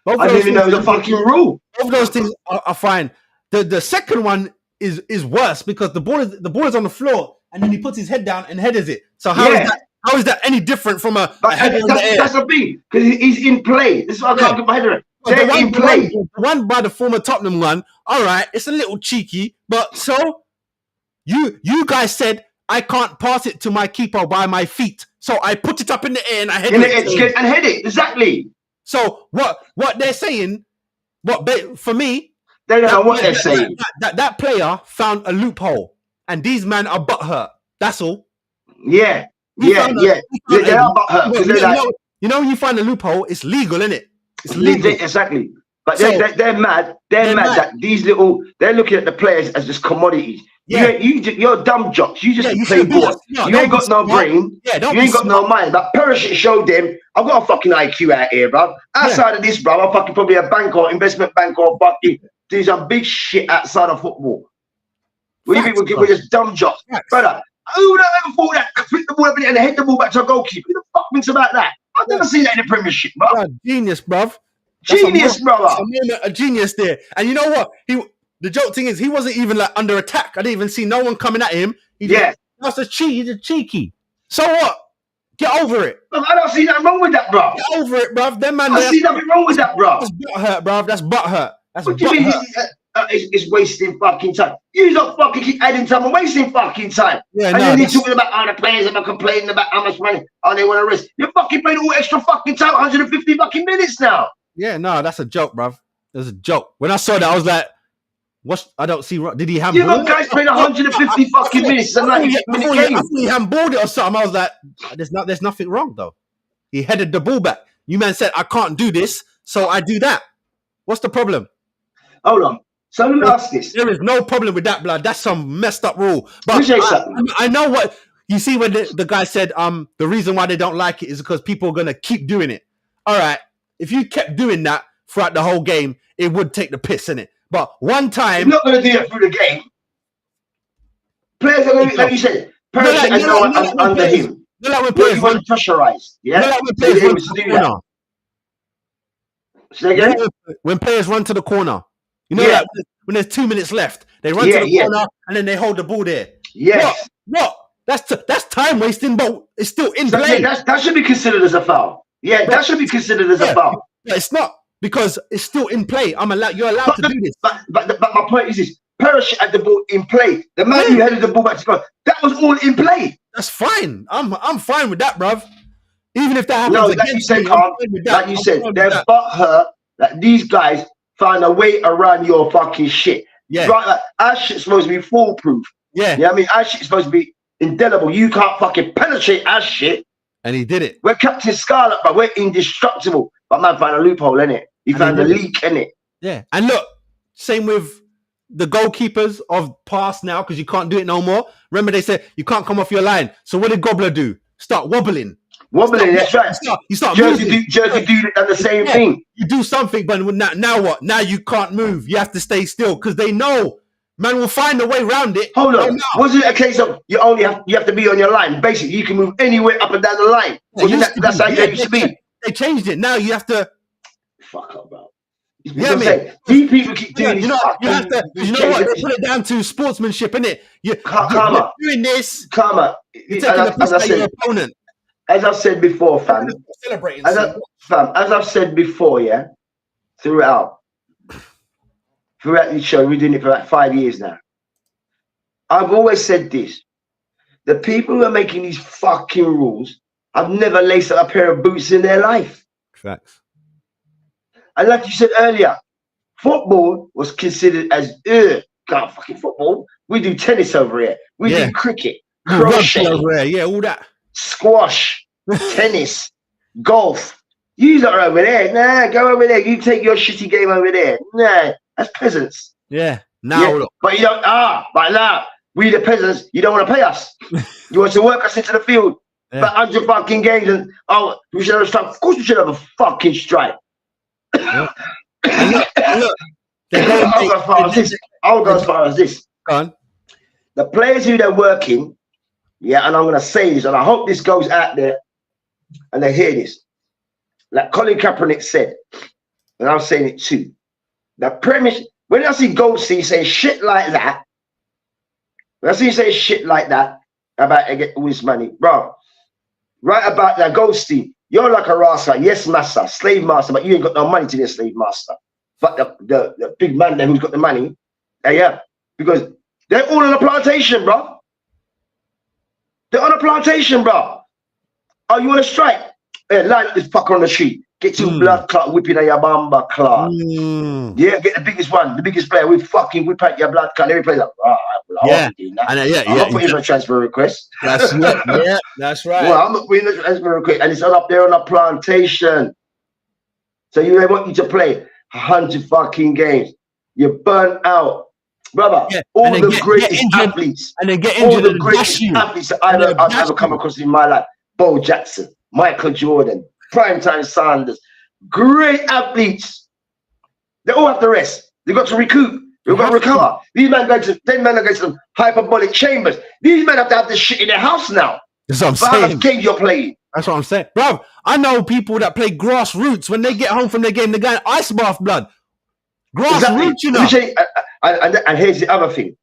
I didn't even know the fucking rule. Both of those things are fine. The second one is worse because the ball is on the floor and then he puts his head down and headers it. So how is that any different from a header in the air? That's the thing, because he's in play. This is what I can't get my head around. They're in play. The one by the former Tottenham one, all right, it's a little cheeky, but so you guys said I can't pass it to my keeper by my feet, so I put it up in the air and I head it. And head it, exactly. So what they're saying, for me, they don't know what they're saying. That player found a loophole, and these men are butthurt. That's all. Yeah. They are butthurt because they're like, when you find a loophole, it's legal, isn't it? It's legal. Exactly. But they're mad. They're mad that they're looking at the players as just commodities. Yeah. You're dumb jocks. You just play ball. You ain't got no brain. You ain't got no mind. But Perisic showed them, I've got a fucking IQ out here, bro. Outside of this, bro, I'm fucking probably a banker, investment banker, or fucking do some big shit outside of football. We we're just dumb jocks. Brother, who would have ever thought that? Flip the ball up and head the ball back to a goalkeeper. Who the fuck thinks about that? I've never seen that in the Premiership, bro. Genius, bruv. Genius, brother. A genius there. And you know what? The joke thing is, he wasn't even like under attack. I didn't even see no one coming at him. That's a cheat. He's a cheeky. So what? Get over it. I don't see nothing wrong with that, bro. Get over it, bruv. Them man, I see nothing wrong with that, bro. That's butthurt, bruv. That's butthurt. What do you mean? It's wasting fucking time. You don't fucking keep adding time and wasting fucking time. Yeah, and then you're talking about how the players are complaining about how much money they want to risk. You're fucking playing all extra fucking time, 150 fucking minutes now. Yeah, no, that's a joke, bruv. That's a joke. When I saw that, I was like, I don't see. Did he handball? You got guys playing 150 fucking minutes. It's a 90-minute game. I thought he handballed it or something. I was like, there's nothing wrong, though. He headed the ball back. You man said, I can't do this, so I do that. What's the problem? Hold on. So let me ask this. There is no problem with that, blood. That's some messed up rule. But I know what you see when the guy said the reason why they don't like it is because people are going to keep doing it. All right. If you kept doing that throughout the whole game, it would take the piss, innit? But one time... You're not going to do it through the game. Players are going to, like you said, Perisic and no one under him. Like when players run pressurized. Yeah? Like when players run to the corner. Say again? When players run to the corner. You know, like when there's 2 minutes left, they run to the corner and then they hold the ball there. Yes. What? That's time wasting, but it's still in play. That should be considered as a foul. Yeah, that should be considered as a foul. But it's not because it's still in play. You're allowed to do this. But my point is this: Perisic had the ball in play. The man who headed the ball back to goal, that was all in play. That's fine. I'm fine with that, bruv. Even if that happens like you said, like you said, they're butthurt that these guys find a way around your fucking shit. Yeah. Right, like, our shit's supposed to be foolproof. Yeah. Yeah, I mean, our shit's supposed to be indelible. You can't fucking penetrate our shit. And he did it. We're Captain Scarlet, but we're indestructible. But man found a loophole, innit? He found a leak, innit? Yeah. And look, same with the goalkeepers of past now, because you can't do it no more. Remember they said you can't come off your line. So what did Gobbler do? Start wobbling. That's right. You start Jersey do the same thing. You do something, but now what? Now you can't move. You have to stay still because they know man will find a way around it. Hold on. Was it a case of you have to be on your line? Basically, you can move anywhere up and down the line. That's how it used to be. They changed it. Now you have to fuck up, bro. These people keep doing this. You know what? They put it down to sportsmanship, innit? You're doing this. Karma. You're taking the piss out of your opponent. As I've said before, fam. Celebrating. As I've said before, yeah. Throughout the show, we're doing it for like 5 years now. I've always said this: the people who are making these fucking rules have never laced up a pair of boots in their life. Facts. And like you said earlier, football was considered as can't fucking football. We do tennis over here. We do cricket, crochet over here. Yeah, all that. Squash, tennis, golf. You are over there. Nah, go over there. You take your shitty game over there. Nah, that's peasants. Yeah. Now, but you don't. But now We the peasants, you don't want to pay us. You want to work us into the field. Yeah. But 100 fucking games and we should have a strike. Of course we should have a fucking strike. Yeah. And look, I'll go as far as this. Go on. The players who they're working, yeah, and I'm gonna say this, and I hope this goes out there and they hear this. Like Colin Kaepernick said, and I'm saying it too. The premise, when I see G.o.t.s say shit like that, when I see you say shit like that about I get all this money, bro. Right about that G.o.t.s, you're like a rasa, yes, master, slave master, but you ain't got no money to be a slave master. But the big man there who's got the money, yeah, because they're all on a plantation, bro. They're on a plantation, bro. Oh, you want to strike? Hey, line up this fucker on the street. Get your blood clot whipping on your bamba clot. Yeah, get the biggest one, the biggest player. We fucking whip out your blood clot. Every player like, well, yeah, I'm not putting in a transfer request. That's right. Yeah, that's right. Well, I'm not putting in a transfer request, and it's up there on a plantation. So they want you to play 100 fucking games. You're burnt out, brother. Yeah. All the greatest athletes, and then get injured. All the greatest athletes that I've ever come across in my life: Bo Jackson, Michael Jordan, Primetime Sanders, great athletes. They all have to rest. They got to recoup. They've got to recover. These men are going to some hyperbolic chambers. These men have to have this shit in their house now. That's what I'm saying. How much game you're playing? That's what I'm saying, bro. I know people that play grassroots. When they get home from their game, they're going ice bath blood. Grassroots, you know. And here's the other thing.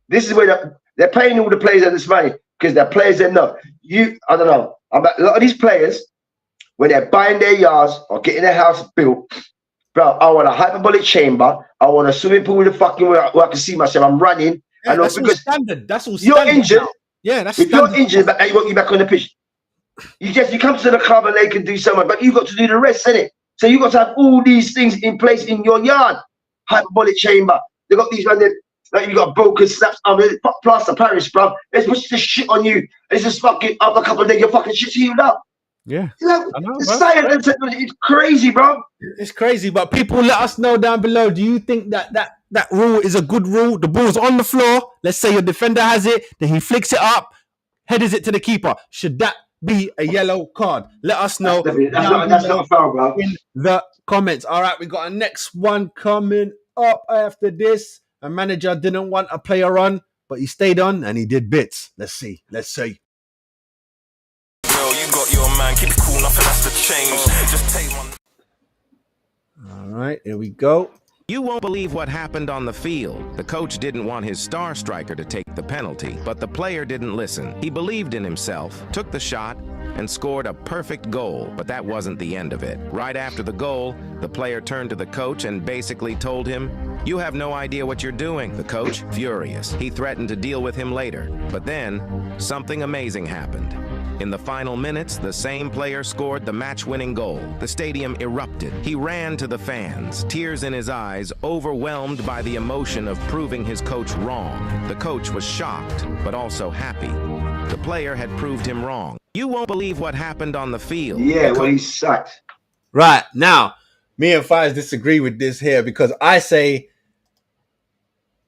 This is where they're paying all the players this money because they're players that know. I don't know. A lot of these players, when they're buying their yards or getting their house built, bro, I want a hyperbolic chamber. I want a swimming pool with a fucking where I can see myself. I'm running. Yeah, that's all standard. That's all standard. You're injured. Now. Yeah, that's if standard. you're injured, they want you back on the pitch. You come to the club and they can do so much, but you got to do the rest, innit? So you got to have all these things in place in your yard. Hyperbolic chamber. They got these ones like you got broken snaps. Plaster Paris, bro. It's pushing this shit on you. It's just fucking after a couple of days, your fucking shit's healed up. Yeah, you know, science and technology, it's crazy, bro. It's crazy, but people let us know down below. Do you think that rule is a good rule? The ball's on the floor. Let's say your defender has it, then he flicks it up, headers it to the keeper. Should that be a yellow card? Let us know. That's not a foul, bro. In the comments. All right, we got a next one coming up after this. A manager didn't want a player on, but he stayed on and he did bits. Let's see. You got your man, keep it cool, nothing has to change. Just take one. All right, here we go. You won't believe what happened on the field. The coach didn't want his star striker to take the penalty, but the player didn't listen. He believed in himself, took the shot, and scored a perfect goal, but that wasn't the end of it. Right after the goal, the player turned to the coach and basically told him, "You have no idea what you're doing." The coach, furious, he threatened to deal with him later. But then, something amazing happened. In the final minutes, the same player scored the match-winning goal. The stadium erupted. He ran to the fans, tears in his eyes, overwhelmed by the emotion of proving his coach wrong. The coach was shocked, but also happy. The player had proved him wrong. You won't believe what happened on the field. Yeah, well, he sucked. Right, now, me and Fives disagree with this here because I say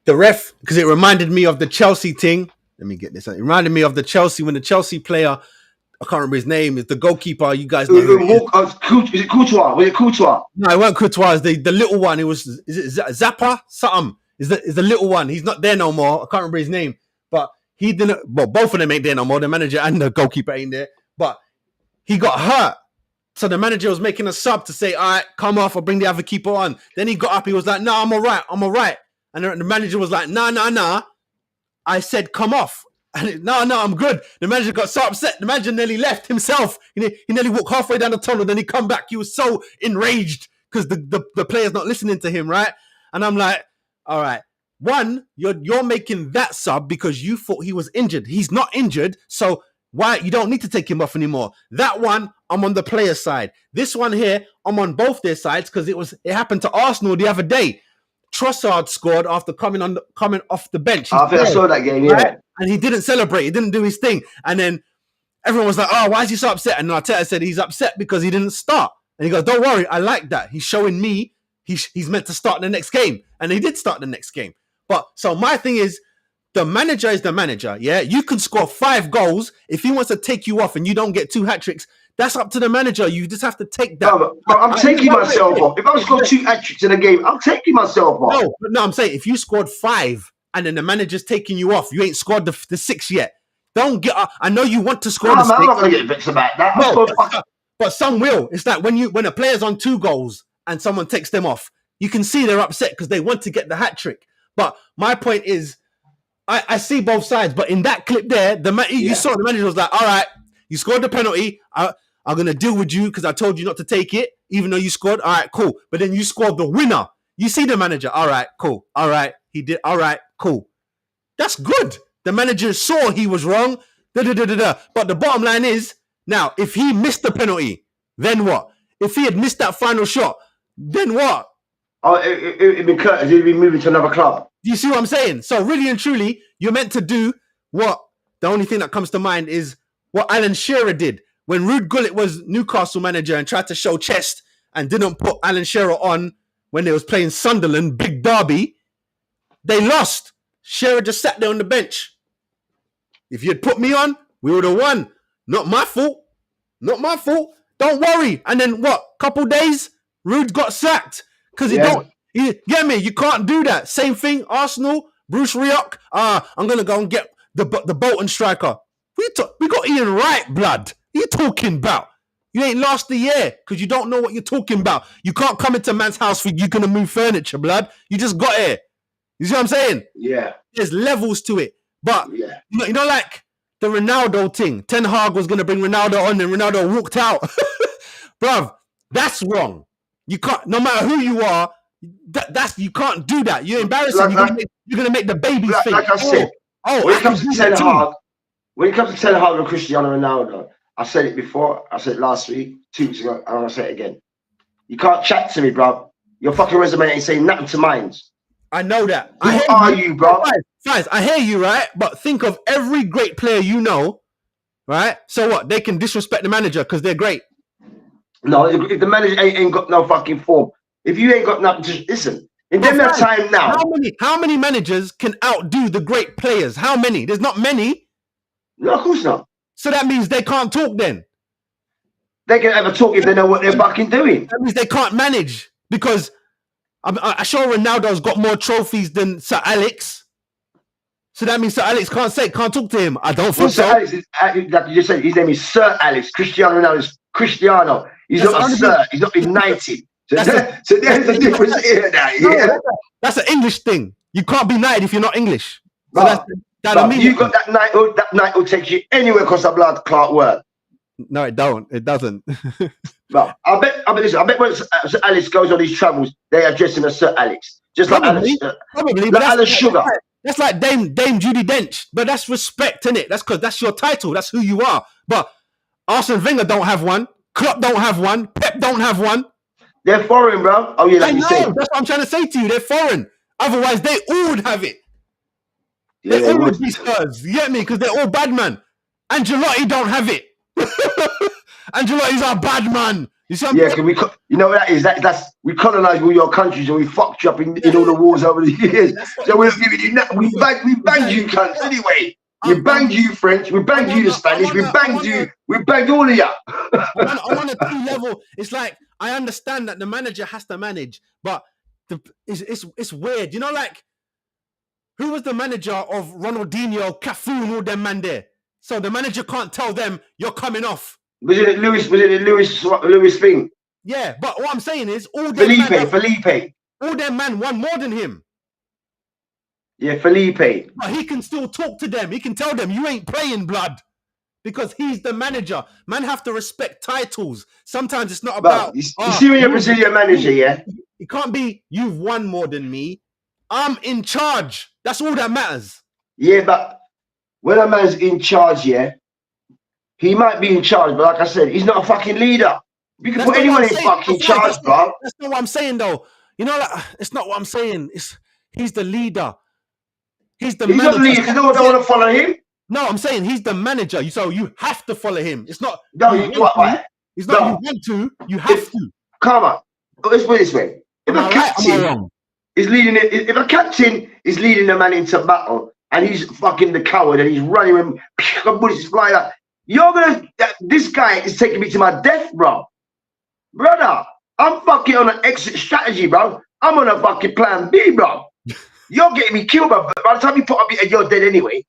the ref, because it reminded me of the Chelsea thing. Let me get this. It reminded me of the Chelsea, when the Chelsea player, I can't remember his name, is the goalkeeper. You guys know. Is it Courtois? Was it Courtois? No, it wasn't Courtois. It's the little one. It was, is it Zappa? Something. Is the little one. He's not there no more. I can't remember his name. But he didn't, well, both of them ain't there no more. The manager and the goalkeeper ain't there. But he got hurt. So the manager was making a sub to say, all right, come off or bring the other keeper on. Then he got up. He was like, no, I'm all right. And the manager was like, nah. I said, come off. And no, I'm good. The manager got so upset. The manager nearly left himself. He nearly walked halfway down the tunnel. Then he come back. He was so enraged because the player's not listening to him, right? And I'm like, all right. One, you're making that sub because you thought he was injured. He's not injured, so why you don't need to take him off anymore. That one, I'm on the player side. This one here, I'm on both their sides because it happened to Arsenal the other day. Trossard scored after coming off the bench. I think I saw that game, yeah. Right? And he didn't celebrate. He didn't do his thing. And then everyone was like, oh, why is he so upset? And Arteta said he's upset because he didn't start. And he goes, don't worry, I like that. He's showing me he's meant to start the next game. And he did start the next game. But so my thing is, the manager is the manager. Yeah, you can score 5 goals if he wants to take you off and you don't get 2 hat tricks. That's up to the manager. You just have to take that. No, but I'm taking myself off. If I score 2 hat tricks in a game, I'm taking myself off. No, I'm saying if you scored 5 and then the manager's taking you off, you ain't scored the 6 yet. Don't get. I know you want to score. I'm not gonna get vexed about that. But some will. It's like when a player's on 2 goals and someone takes them off, you can see they're upset because they want to get the hat trick. But my point is, I see both sides. But in that clip there, you saw the manager was like, "All right, you scored the penalty. I'm gonna deal with you because I told you not to take it, even though you scored. All right, cool. But then you scored the winner. You see the manager. All right, cool. All right, he did. All right, cool. That's good. The manager saw he was wrong. But the bottom line is, now, if he missed the penalty, then what? If he had missed that final shot, then what? Oh, it'd be Curtis. He'd be moving to another club. Do you see what I'm saying? So really and truly, you're meant to do what? The only thing that comes to mind is what Alan Shearer did. When Ruud Gullit was Newcastle manager and tried to show chest and didn't put Alan Shearer on when they was playing Sunderland, big derby, they lost. Shearer just sat there on the bench. If you'd put me on, we would have won. Not my fault. Not my fault. Don't worry. And then what? Couple days, Ruud got sacked because you get me? You can't do that. Same thing. Arsenal, Bruce Rioch. I'm gonna go and get the Bolton striker. We got Ian Wright, blood. What are you talking about? You ain't lost the year because you don't know what you're talking about. You can't come into man's house for you're gonna move furniture, blood. You just got here. You see what I'm saying? Yeah. There's levels to it. But you know, like the Ronaldo thing. Ten Hag was gonna bring Ronaldo on, and Ronaldo walked out. Bruv, that's wrong. You can't. No matter who you are, you can't do that. You're embarrassing. You're gonna make the babies think. Like I said, when it comes to Ten Hag and Cristiano Ronaldo, I said it before. I said it last week, 2 weeks ago, and I'm gonna say it again. You can't chat to me, bruv. Your fucking resume ain't saying nothing to mine. I know that. Who are you, bro? Guys, I hear you, right? But think of every great player you know, right? So what? They can disrespect the manager because they're great. No, if the manager ain't got no fucking form, if you ain't got nothing to listen, in that time now. How many managers can outdo the great players? How many? There's not many. No, of course not. So that means they can't talk then. They can ever talk if they know what they're fucking doing. That means they can't manage because I'm sure Ronaldo's got more trophies than Sir Alex. So that means Sir Alex can't talk to him. I don't think so. Sir Alex is, like you just said, his name is Sir Alex. Cristiano Ronaldo is Cristiano. He's not a Sir. He's not knighted. So there's a difference here now. Yeah? That's an English thing. You can't be knighted if you're not English. So you got that knighthood. That knighthood takes you anywhere across the blood clot world. No, it don't. It doesn't. But I bet when Sir Alex goes on his travels, they address him as Sir Alex. Just like probably, like Alan Sugar. That's like Dame Judi Dench. But that's respect, innit? That's because that's your title. That's who you are. But Arsene Wenger don't have one. Klopp don't have one. Pep don't have one. They're foreign, bro. Oh, yeah, like you said. That's what I'm trying to say to you. They're foreign. Otherwise, they all would have it. Yeah, they all would be Spurs. You get me? Because they're all bad man. Ancelotti don't have it. Ancelotti's our bad man. You see what I'm saying? You know what that is? That's we colonized all your countries and we fucked you up in all the wars over the years. So we're not giving you nothing. We banged you cunts anyway. We banged you French. We banged you the Spanish. We banged you. We banged all of you. I want a 2 level. It's like I understand that the manager has to manage, but it's weird. You know, like who was the manager of Ronaldinho, Cafu, and all them man there? So the manager can't tell them you're coming off. Was it Lewis thing? Yeah, but what I'm saying is all Felipe. All them man won more than him. Yeah, Felipe. But he can still talk to them. He can tell them you ain't playing, blood. Because he's the manager. Man have to respect titles. Sometimes it's not about you see when you're a Brazilian manager, yeah? It can't be you've won more than me. I'm in charge. That's all that matters. Yeah, but when a man's in charge, yeah, he might be in charge, but like I said, he's not a fucking leader. You can put anyone in fucking charge, bro. That's not what I'm saying, though. You know, like, it's not what I'm saying. He's the leader. He's the manager. He's not the leader because no one don't want to follow him. No, I'm saying he's the manager. So you have to follow him. It's not. No, it's not you want to. You have to. Come on. Let's put it this way. If a captain is leading it, if a captain is leading a man into battle, and he's fucking the coward, and he's running with bullets flying out. This guy is taking me to my death, bro. Brother, I'm fucking on an exit strategy, bro. I'm on a fucking plan B, bro. You're getting me killed, bro. By the time you put up your head, you're dead anyway.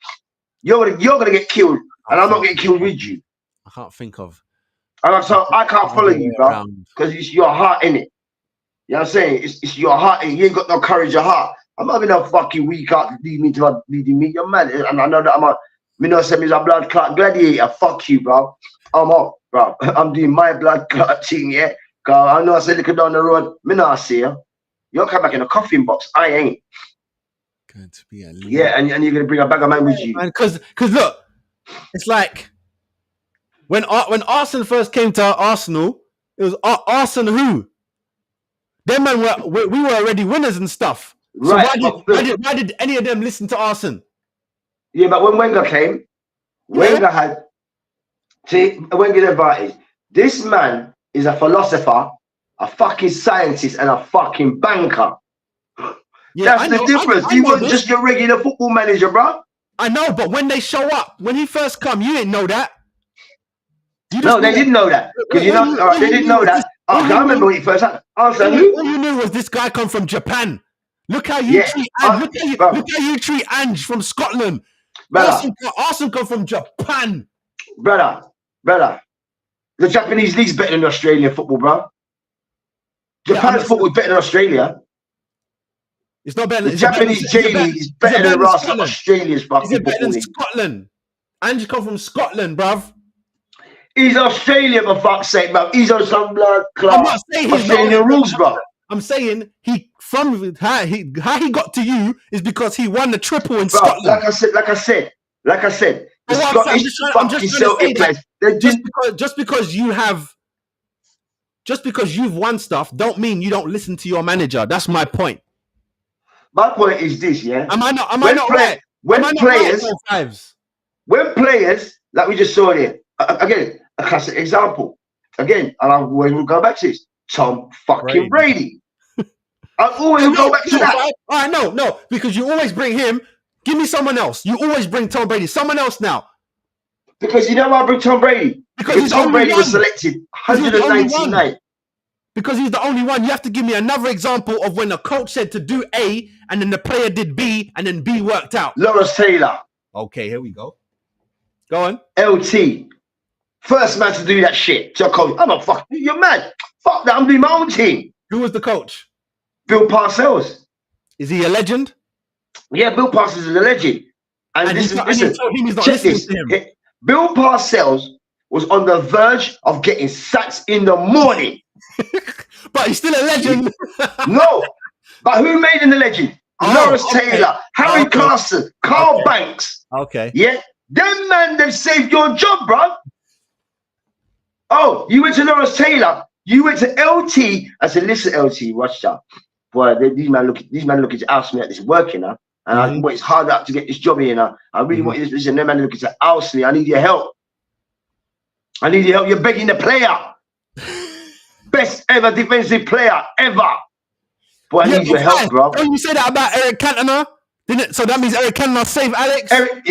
You're gonna get killed, and I'm not getting killed with you. I can't think of. So I can't follow you, bro, because it's your heart in it. You know what I'm saying? It's your heart, and you ain't got no courage of heart. I'm not having a fucking week out leading me. You're mad, and I know that me not say me's a blood clot gladiator. Fuck you, bro. I'm up, bro. I'm doing my blood clot thing, yeah. Cause I know I said look down the road. Me not see you. You'll come back in a coffin box. I ain't. Going to be a yeah, and you're gonna bring a bag of man with you. Because look, it's like when Arsene first came to Arsenal, it was Arsene who. Them man we were already winners and stuff. So right, why did any of them listen to Arsene? Yeah, but when Wenger came, Wenger had Wenger advantage. This man is a philosopher, a fucking scientist, and a fucking banker. Yeah, that's the difference. He wasn't just your regular football manager, bro. I know, but when they show up, when he first come, you didn't know that. No, they didn't know that. Because they didn't know that. I remember when he first happened. All you knew was this guy come from Japan. Look how you treat Ange. Look how you treat Ange from Scotland. Arsene come from Japan. Brother. The Japanese league's better than Australian football, bro. Japan's football is better than Australia. It's not better than the Japanese J League is better than Australia's fucking football. Is it better than Scotland? Ange come from Scotland, bruv. He's Australian, for fuck's sake, bro. He's on some blood club. I'm not saying Australian rules, bro. I'm saying how he got to you is because he won the triple in Scotland. Like I said. The Scottish fucking Celtic players. Just because you've won stuff, don't mean you don't listen to your manager. That's my point. My point is this, yeah. Am I not right? When players, like we just saw there, again, a classic example. Again, and I always will go back to this. Tom fucking Brady. I always will go back to that. No, because you always bring him. Give me someone else. You always bring Tom Brady. Someone else now. Because you know why I bring Tom Brady? Because Tom Brady was selected 199. Because he's the only one. You have to give me another example of when a coach said to do A and then the player did B and then B worked out. Lawrence Taylor. Okay, here we go. Go on. LT. First man to do that shit. So coach, I'm a fuck. You're mad. Fuck that. I'm doing my own team. Who was the coach? Bill Parcells. Is he a legend? Yeah, Bill Parcells is a legend. And listen, check this. Bill Parcells was on the verge of getting sacked in the morning. But he's still a legend. No. But who made him the legend? Lawrence Taylor, Harry Carson, Carl Banks. Okay. Yeah. Them man, they've saved your job, bro. Oh, you went to Lawrence Taylor. You went to LT. I said, listen, LT, watch out. Boy, these man looking to oust me at this work, you know. And I think it's hard up to get this job here, you know. I really want you to listen. Them man looking to oust me. I need your help. You're begging the player. Best ever defensive player ever. Boy, I need your help, bro. When you say that about Eric Cantona, didn't it? So that means Eric Cantona saved Alex? Eric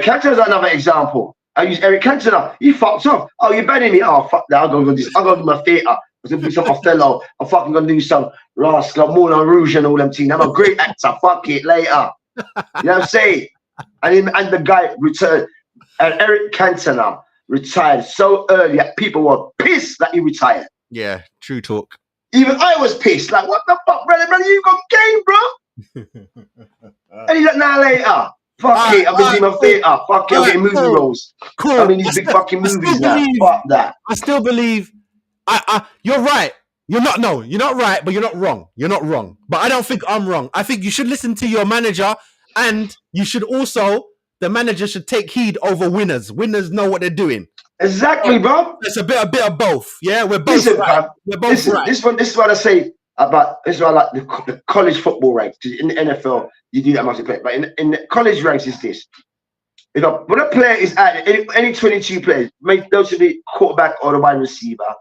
Cantona's another example. I use Eric Cantona. He fucked up. Oh, you're banning me. Oh, fuck that. I'm going to do my theatre. I'm going to do some Othello. I'm fucking going to do some Rascal, Moulin Rouge and all them teams. I'm a great actor. Fuck it later. You know what I'm saying? And the guy returned. And Eric Cantona retired so early that people were pissed that he retired. Yeah, true talk. Even I was pissed. Like, what the fuck, brother? You got game, bro. And he's like, nah, later. Fuck it. I'm going to do my theatre. Fuck it. I'm getting movie roles. Cool. I'm in these big fucking movies now. Fuck that. I still believe. You're right. You're not right, but you're not wrong. You're not wrong. But I don't think I'm wrong. I think you should listen to your manager, and you should also, the manager should take heed over winners. Winners know what they're doing. Exactly, bro. It's a bit of both. Yeah, we're both right. We're both right. This is what I say about. This is what I like the college football ranks. In the NFL, you do that much to play, but in the college ranks, is this. When a player is at any 22 players, those should be quarterback or the wide receiver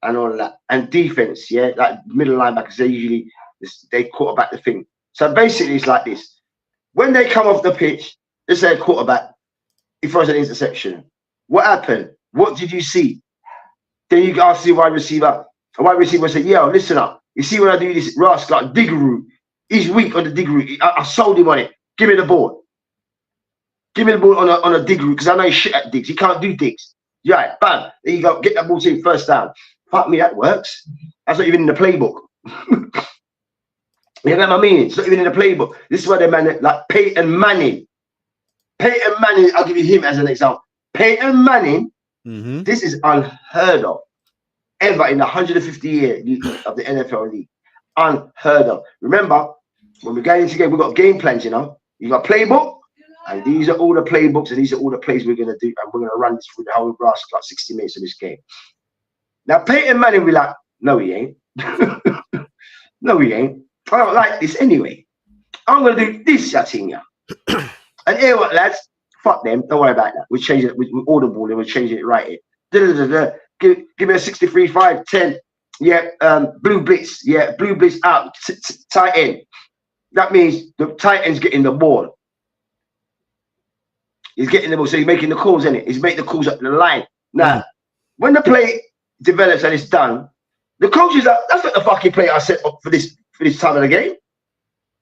and all of that, and defense, yeah, like middle linebackers, they quarterback the thing. So basically, it's like this: when they come off the pitch, they say quarterback, he throws an interception. What happened? What did you see? Then you go see wide receiver. A wide receiver say, yo, listen up. You see when I do this rascal like dig route? He's weak on the dig route. I sold him on it. Give me the ball. Give me the ball on a dig route because I know he's shit at digs. He can't do digs. Yeah, bam. There you go. Get that ball to him first down. Fuck me, that works. That's not even in the playbook. You get my meaning? It's not even in the playbook. This is where the man like Peyton Manning. Peyton Manning, I'll give you him as an example. Peyton Manning, this is unheard of. Ever in the 150 years of the NFL league. Unheard of. Remember, when we're going into game, we've got game plans, you know. You got playbook, and these are all the playbooks, and these are all the plays we're going to do, and we're going to run this through the whole grass, like 60 minutes of this game. Now, Peyton Manning will be like, no, he ain't. No, he ain't. I don't like this anyway. I'm going to do this, Yatinya. And here what, lads? Fuck them. Don't worry about that. We'll change it. We're audible, and we're changing it right here. Give me a 63, 5, 10. Yeah, blue blitz. Yeah, blue blitz out. Tight end. That means the tight end's getting the ball. He's getting the ball, so he's making the calls, isn't it? He's making the calls up the line. Now, when the play develops and it's done, the coach is like, that's not the fucking play I set up for this time of the game.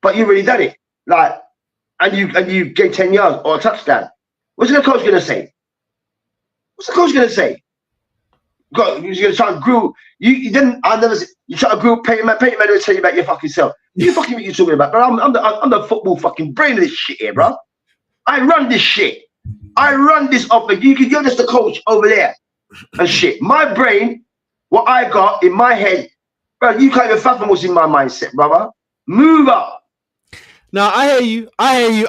But you already done it. Like, and you get 10 yards or a touchdown. What's the coach gonna say? What's the coach gonna say? God, you're gonna try and grill. You didn't. I never. You try to grill Peyton Man. Peyton Man will tell you about your fucking self. You fucking what you talking about, bro? I'm the football fucking brain of this shit here, bro. I run this shit. I run this up. You're just the coach over there and shit. My brain, what I got in my head, bro. You can't even fathom what's in my mindset, brother. Move up. Now, I hear you.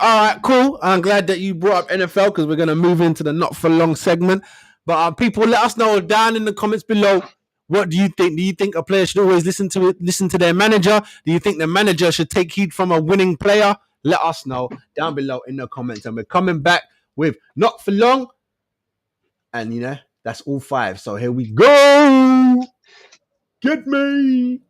All right, cool. I'm glad that you brought up NFL because we're going to move into the not for long segment. But people, let us know down in the comments below. What do you think? Do you think a player should always listen to their manager? Do you think the manager should take heed from a winning player? Let us know down below in the comments. And we're coming back with not for long. And, you know, that's all 5. So here we go. Get me.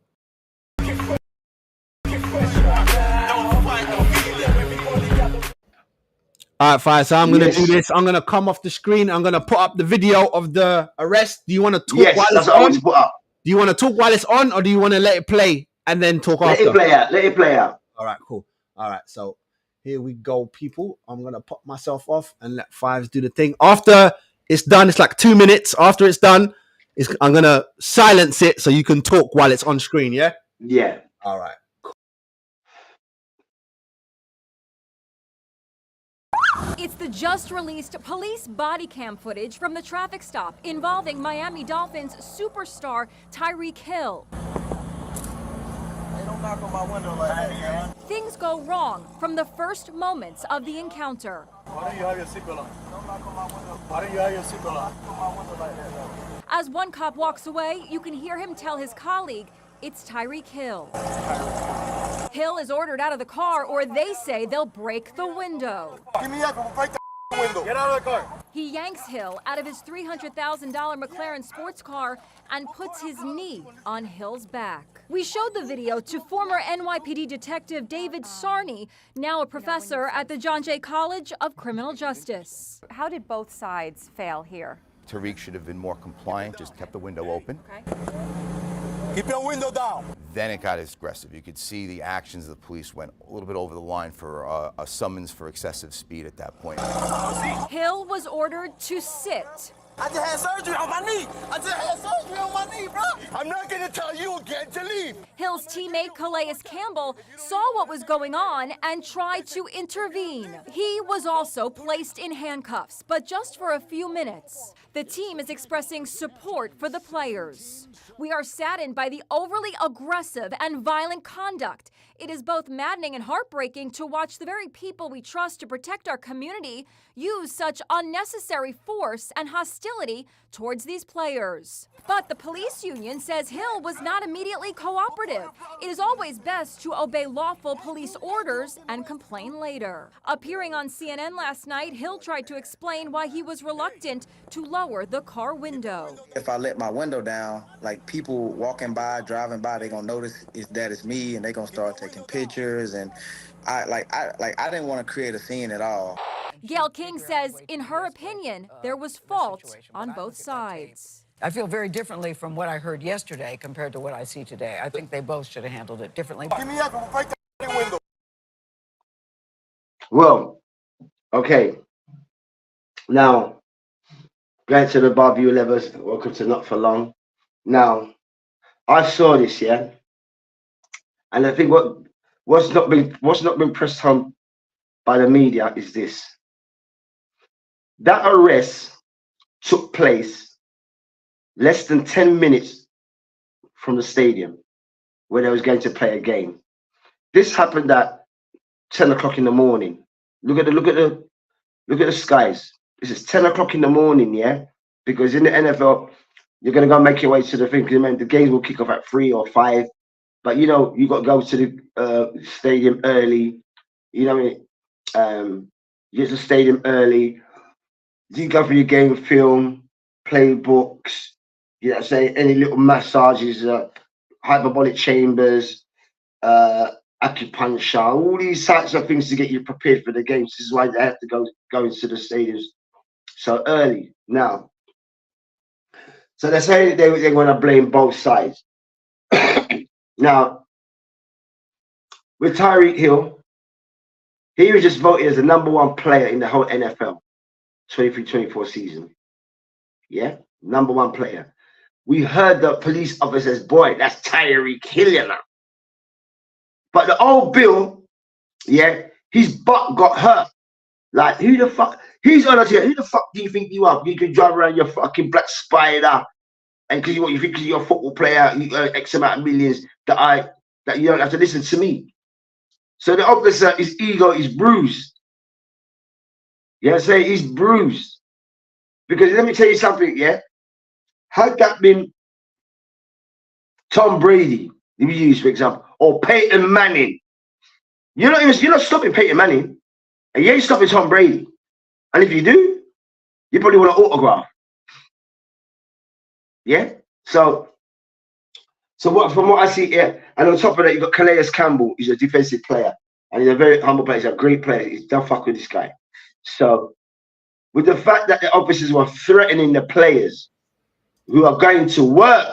All right, fine. So I'm going to do this. I'm going to come off the screen. I'm going to put up the video of the arrest. Do you want to talk while it's on? Do you want to talk while it's on, or do you want to let it play and then talk after? Let it play out. All right, cool. All right, so here we go, people. I'm going to pop myself off and let Fives do the thing. After it's done, it's like 2 minutes. After it's done, I'm going to silence it so you can talk while it's on screen, yeah? Yeah. All right. It's the just-released police body cam footage from the traffic stop involving Miami Dolphins superstar Tyreek Hill. Hey, don't knock on my window like that. Things go wrong from the first moments of the encounter. Why don't you have your seatbelt on? Don't knock on my window. Why don't you have your seatbelt on? Knock on my window like that, though. As one cop walks away, you can hear him tell his colleague it's Tyreek Hill. Hill is ordered out of the car, or they say they'll break the window. Give me up and we'll break the window. Get out of the car. He yanks Hill out of his $300,000 McLaren sports car and puts his knee on Hill's back. We showed the video to former NYPD detective David Sarney, now a professor at the John Jay College of Criminal Justice. How did both sides fail here? Tariq should have been more compliant, just kept the window open. Okay. Keep your window down. Then it got aggressive. You could see the actions of the police went a little bit over the line for a summons for excessive speed at that point. Hill was ordered to sit. I just had surgery on my knee. Bro. I'm not going to tell you again to leave. Hill's teammate Calais Campbell saw what was going on and tried to intervene. He was also placed in handcuffs, but just for a few minutes. The team is expressing support for the players. We are saddened by the overly aggressive and violent conduct. It is both maddening and heartbreaking to watch the very people we trust to protect our community use such unnecessary force and hostility hostility towards these players. But the police union says Hill was not immediately cooperative. It is always best to obey lawful police orders and complain later. Appearing on CNN last night, Hill tried to explain why he was reluctant to lower the car window. If I let my window down, like people walking by, driving by, they're gonna notice that it's me, and they're gonna start taking pictures. And I didn't want to create a scene at all. Gail King says, in her opinion, there was fault on both sides. I feel very differently from what I heard yesterday compared to what I see today. I think they both should have handled it differently. Give me up and break the window. Well, okay. Now, going to the Barbie levels. Welcome to Not For Long. Now, I saw this, yeah, and I think what's not been pressed home by the media is this: that arrest took place less than 10 minutes from the stadium where they was going to play a game. This happened at 10 o'clock in the morning. Look at the skies. This is 10 o'clock in the morning, yeah? Because in the NFL, you're gonna go make your way to the thing, because the games will kick off at 3 or 5. But you know, you got to go to the stadium early. You know what I mean? You get to the stadium early. You go for your game film, playbooks. You know what I'm saying? Any little massages, hyperbolic chambers, acupuncture, all these types of things to get you prepared for the games. This is why they have to go into the stadiums so early. Now, so they're saying they want to blame both sides. Now, with Tyreek Hill, he was just voted as the #1 player in the whole NFL 23-24 season. Yeah, #1 player. We heard the police officers, boy, that's Tyreek Hill, you know. But the old Bill, yeah, his butt got hurt. Like, who the fuck? He's honest here. Who the fuck do you think you are? You can drive around your fucking black spider, and because you think you're a football player, you earn X amount of millions that you don't have to listen to me. So the officer, his ego is bruised. Yeah, say he's bruised. Because let me tell you something, yeah. Had that been Tom Brady, if you use for example, or Peyton Manning, you're not stopping Peyton Manning, and you ain't stopping Tom Brady. And if you do, you probably want an autograph. Yeah. So what from what I see here, and on top of that, you've got Calais Campbell. He's a defensive player, and he's a very humble player. He's a great player. He's don't fuck with this guy. So with the fact that the officers were threatening the players who are going to work.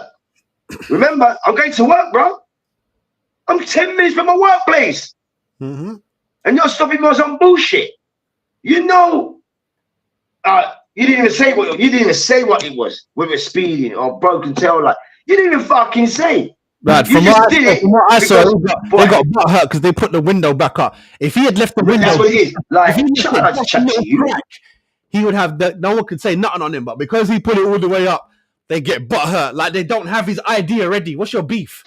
Remember, I'm going to work, bro. I'm 10 minutes from my workplace. Mm-hmm. And you're stopping me on some bullshit. You know, you didn't even say what it was, whether it's speeding or broken tail light. You didn't even fucking say. Right, from what I saw, they got butt hurt because they put the window back up. If he had left the window, that's what it is. Like, he would have no one could say nothing on him. But because he put it all the way up, they get butt hurt. Like they don't have his idea ready. What's your beef?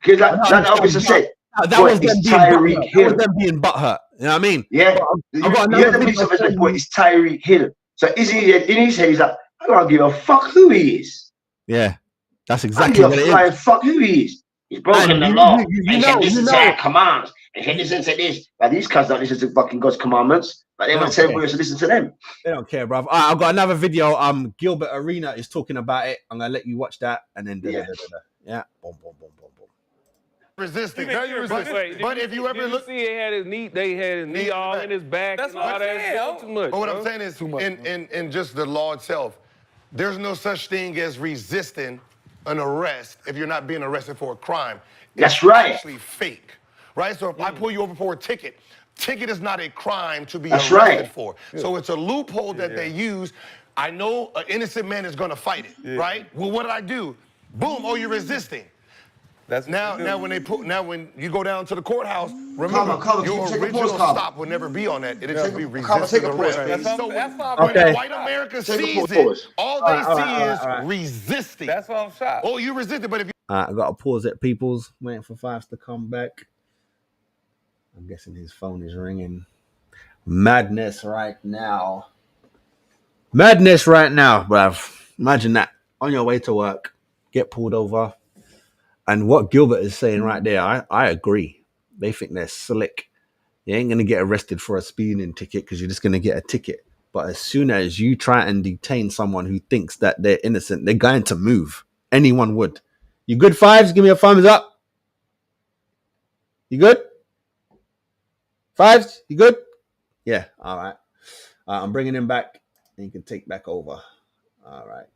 Because like the officer said, that was them being butt hurt. You know what I mean? Yeah. You heard the police officer report, it's Tyreek Hill. So in his head, he's like, I don't give a fuck who he is. Yeah. That's exactly what it is. Fuck who he is. He's broken the law. And he listens to our commands. And he listens to this. But these cunts don't listen to fucking God's commandments. But they want to tell everyone to listen to them. They don't care, bruv. All right, I've got another video. Gilbert Arena is talking about it. I'm gonna let you watch that, and then yeah. Boom, boom, boom, boom, boom. Resisting. Now you're resisting. But if you ever look, see, they had his knee all in his back. That's what I'm saying. Too much. But what I'm saying is, in just the law itself, there's no such thing as resisting an arrest if you're not being arrested for a crime. That's right. It's actually fake, right? So if I pull you over for a ticket is not a crime to be That's arrested right. for. So it's a loophole that they use. I know an innocent man is going to fight it, right? Well, what did I do? Boom! Oh, you're resisting. That's now when you go down to the courthouse, remember your original stop would never be on that. It'll just be resisting arrest. So when white America sees it, all they see is resisting. That's why I'm shocked. Oh, you resisted, but if you I gotta pause it, peoples. Waiting for Fives to come back. I'm guessing his phone is ringing. Madness right now. Madness right now, bruv. Imagine that. On your way to work, get pulled over. And what Gilbert is saying right there, I agree. They think they're slick. You ain't going to get arrested for a speeding ticket because you're just going to get a ticket. But as soon as you try and detain someone who thinks that they're innocent, they're going to move. Anyone would. You good, Fives? Give me a thumbs up. You good? Fives? You good? Yeah. All right. I'm bringing him back. And you can take back over. All right.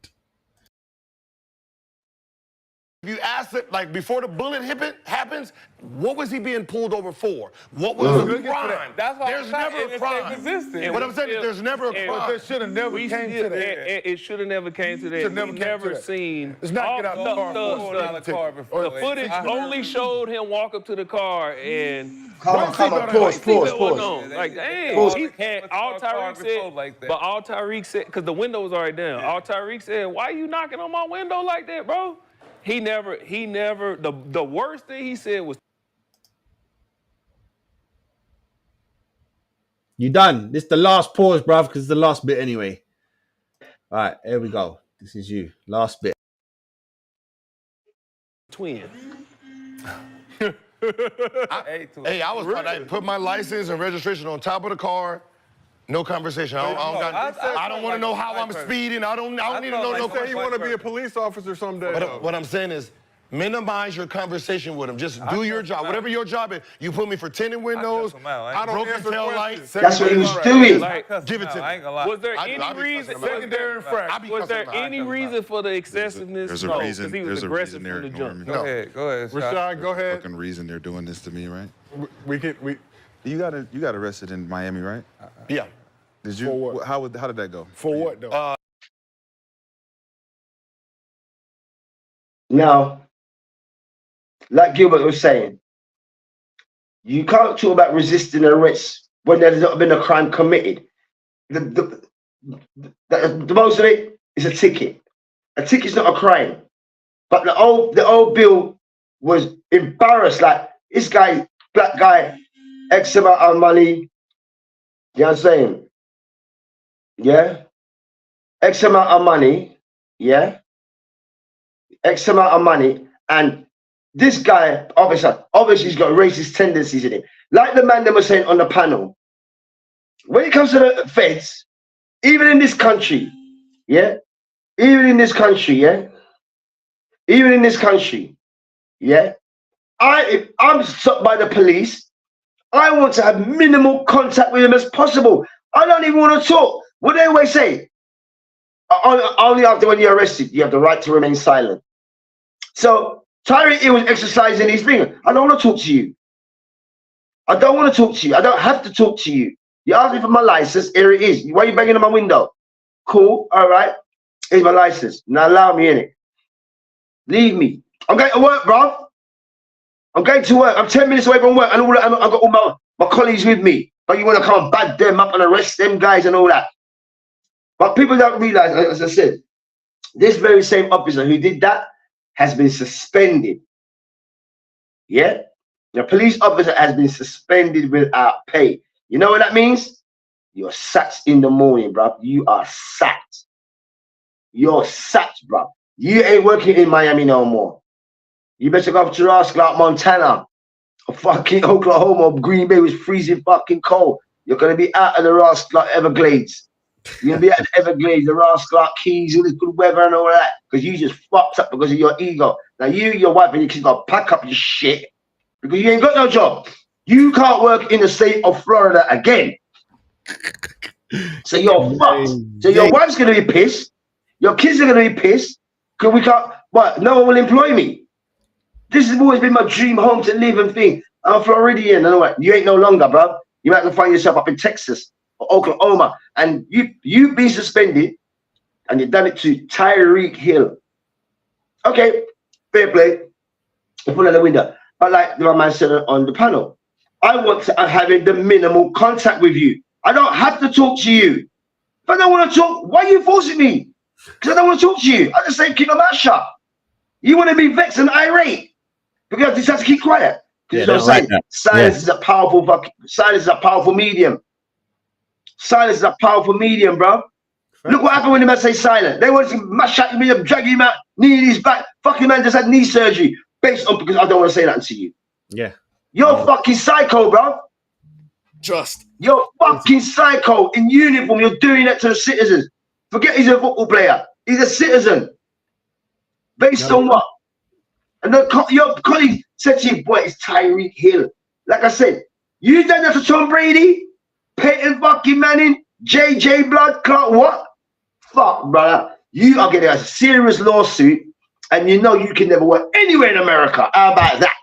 If you ask it, like, before the bullet happens, what was he being pulled over for? What was the crime? There's never a crime. What I'm saying is there's never a crime. There should have never came to that. It should have never came to that. We've never seen. It's not get out the car. The footage only showed him walk up to the car and. Come on, pause. Like, dang, he had all Tyreek said, but all Tyreek said, because the window was already down. All Tyreek said, why you knocking on my window like that, bro? He never, the worst thing he said was. You done. This is the last pause, bruv, because it's the last bit anyway. All right, here we go. This is you. Last bit. Twin. I was trying to put my license and registration on top of the car. No conversation. I don't want to know how I'm speeding. I don't need to know no question. You want to be a police officer someday. What I'm saying is, minimize your conversation with him. Just do your job. Whatever your job is. You put me for tinted windows, broken tail lights. That's what he was doing. Give it to me. Was there any reason? Secondary infraction. Was there any reason for the excessiveness? There's a reason. There's a reason they're ignoring me. Go ahead. Rashad, go ahead. Fucking reason they're doing this to me, right? You got arrested in Miami, right? Yeah. Did you? For what? How did that go? For what though? Now, like Gilbert was saying, you can't talk about resisting arrest when there's not been a crime committed. The most of it is a ticket. A ticket's not a crime. But the old Bill was embarrassed. Like, this guy, black guy, X amount of money. You know what I'm saying? Yeah? X amount of money. Yeah? X amount of money. And this guy, obviously he's got racist tendencies in him. Like the man that was saying on the panel, when it comes to the feds, even in this country, yeah? Even in this country, yeah? Even in this country, yeah? If I'm stopped by the police, I want to have minimal contact with him as possible. I don't even want to talk. What do they always say? Only after when you're arrested, you have the right to remain silent. So Teir, he was exercising his thing. I don't want to talk to you. I don't want to talk to you. I don't have to talk to you. You asked me for my license. Here it is. Why are you banging on my window? Cool. All right. Here's my license. Now allow me in it. Leave me. I'm going to work, bro. I'm going to work. I'm 10 minutes away from work, and I've got all my colleagues with me. But you want to come and bad them up and arrest them guys and all that. But people don't realize, as I said, this very same officer who did that has been suspended. Yeah? The police officer has been suspended without pay. You know what that means? You're sacked in the morning, bro. You are sacked. You're sacked, bro. You ain't working in Miami no more. You better go up to Rascal, Montana, or fucking Oklahoma, or Green Bay, was freezing fucking cold. You're going to be out of the Rascal Everglades. You're going to be out of the Everglades, the Rascal Keys, all this good weather and all that, because you just fucked up because of your ego. Now you, your wife, and your kids got to pack up your shit because you ain't got no job. You can't work in the state of Florida again. So you're fucked. So your wife's going to be pissed. Your kids are going to be pissed because we can't, what? No one will employ me. This has always been my dream home to live and think. I'm a Floridian and all that. You ain't no longer, bro. You might have to find yourself up in Texas or Oklahoma, and you've been suspended, and you've done it to Tyreek Hill. Okay, fair play. Put it out the window. But like the man said on the panel, I want to have the minimal contact with you. I don't have to talk to you. If I don't want to talk, why are you forcing me? Because I don't want to talk to you. I just say keep my mouth shut. You want to be vexed and irate because this has to keep quiet. Because you know what I'm saying? Silence is a powerful silence is a powerful medium. Silence is a powerful medium, bro. Look what happened when the man say silent. They want to mash at me up, drag him out, knee in his back. Fucking man just had knee surgery based on because I don't want to say that to you. Yeah. You're fucking psycho, bro. Trust. You're fucking psycho in uniform. You're doing that to the citizens. Forget he's a football player. He's a citizen. Based on what? And your colleague said to you, boy, it's Tyreek Hill. Like I said, you done that to Tom Brady, Peyton fucking Manning, JJ Blood Clot, what? Fuck, brother. You are getting a serious lawsuit, and you know you can never work anywhere in America. How about that?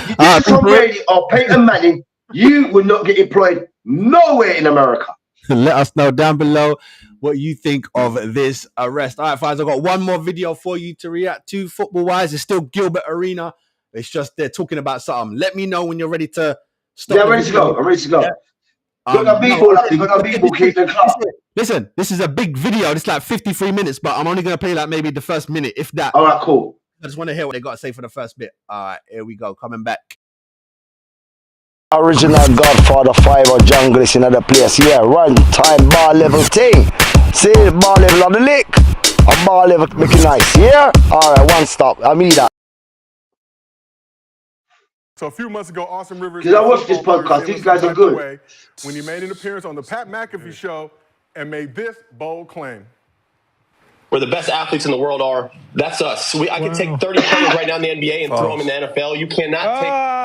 You did Tom Brady or Peyton Manning, you will not get employed nowhere in America. Let us know down below what you think of this arrest. All right, guys, I've got one more video for you to react to. Football-wise, it's still Gilbert Arena. It's just they're talking about something. Let me know when you're ready to stop. Yeah, I'm ready to go. I'm ready to go. Yeah. Listen, this is a big video. It's like 53 minutes, but I'm only going to play like maybe the first minute, if that. All right, cool. I just want to hear what they got to say for the first bit. All right, here we go. Coming back. Original Godfather 5 or junglist in other place. Yeah, run time ball level thing. See, ball level on the lick. A ball level make it nice. Yeah? Alright, one stop. I mean that. So a few months ago, Arsene Rivers. Because I watched this podcast. These guys are good. When he made an appearance on the Pat McAfee show and made this bold claim. Where the best athletes in the world are, that's us. I can take 30 players right now in the NBA and throw them in the NFL. You cannot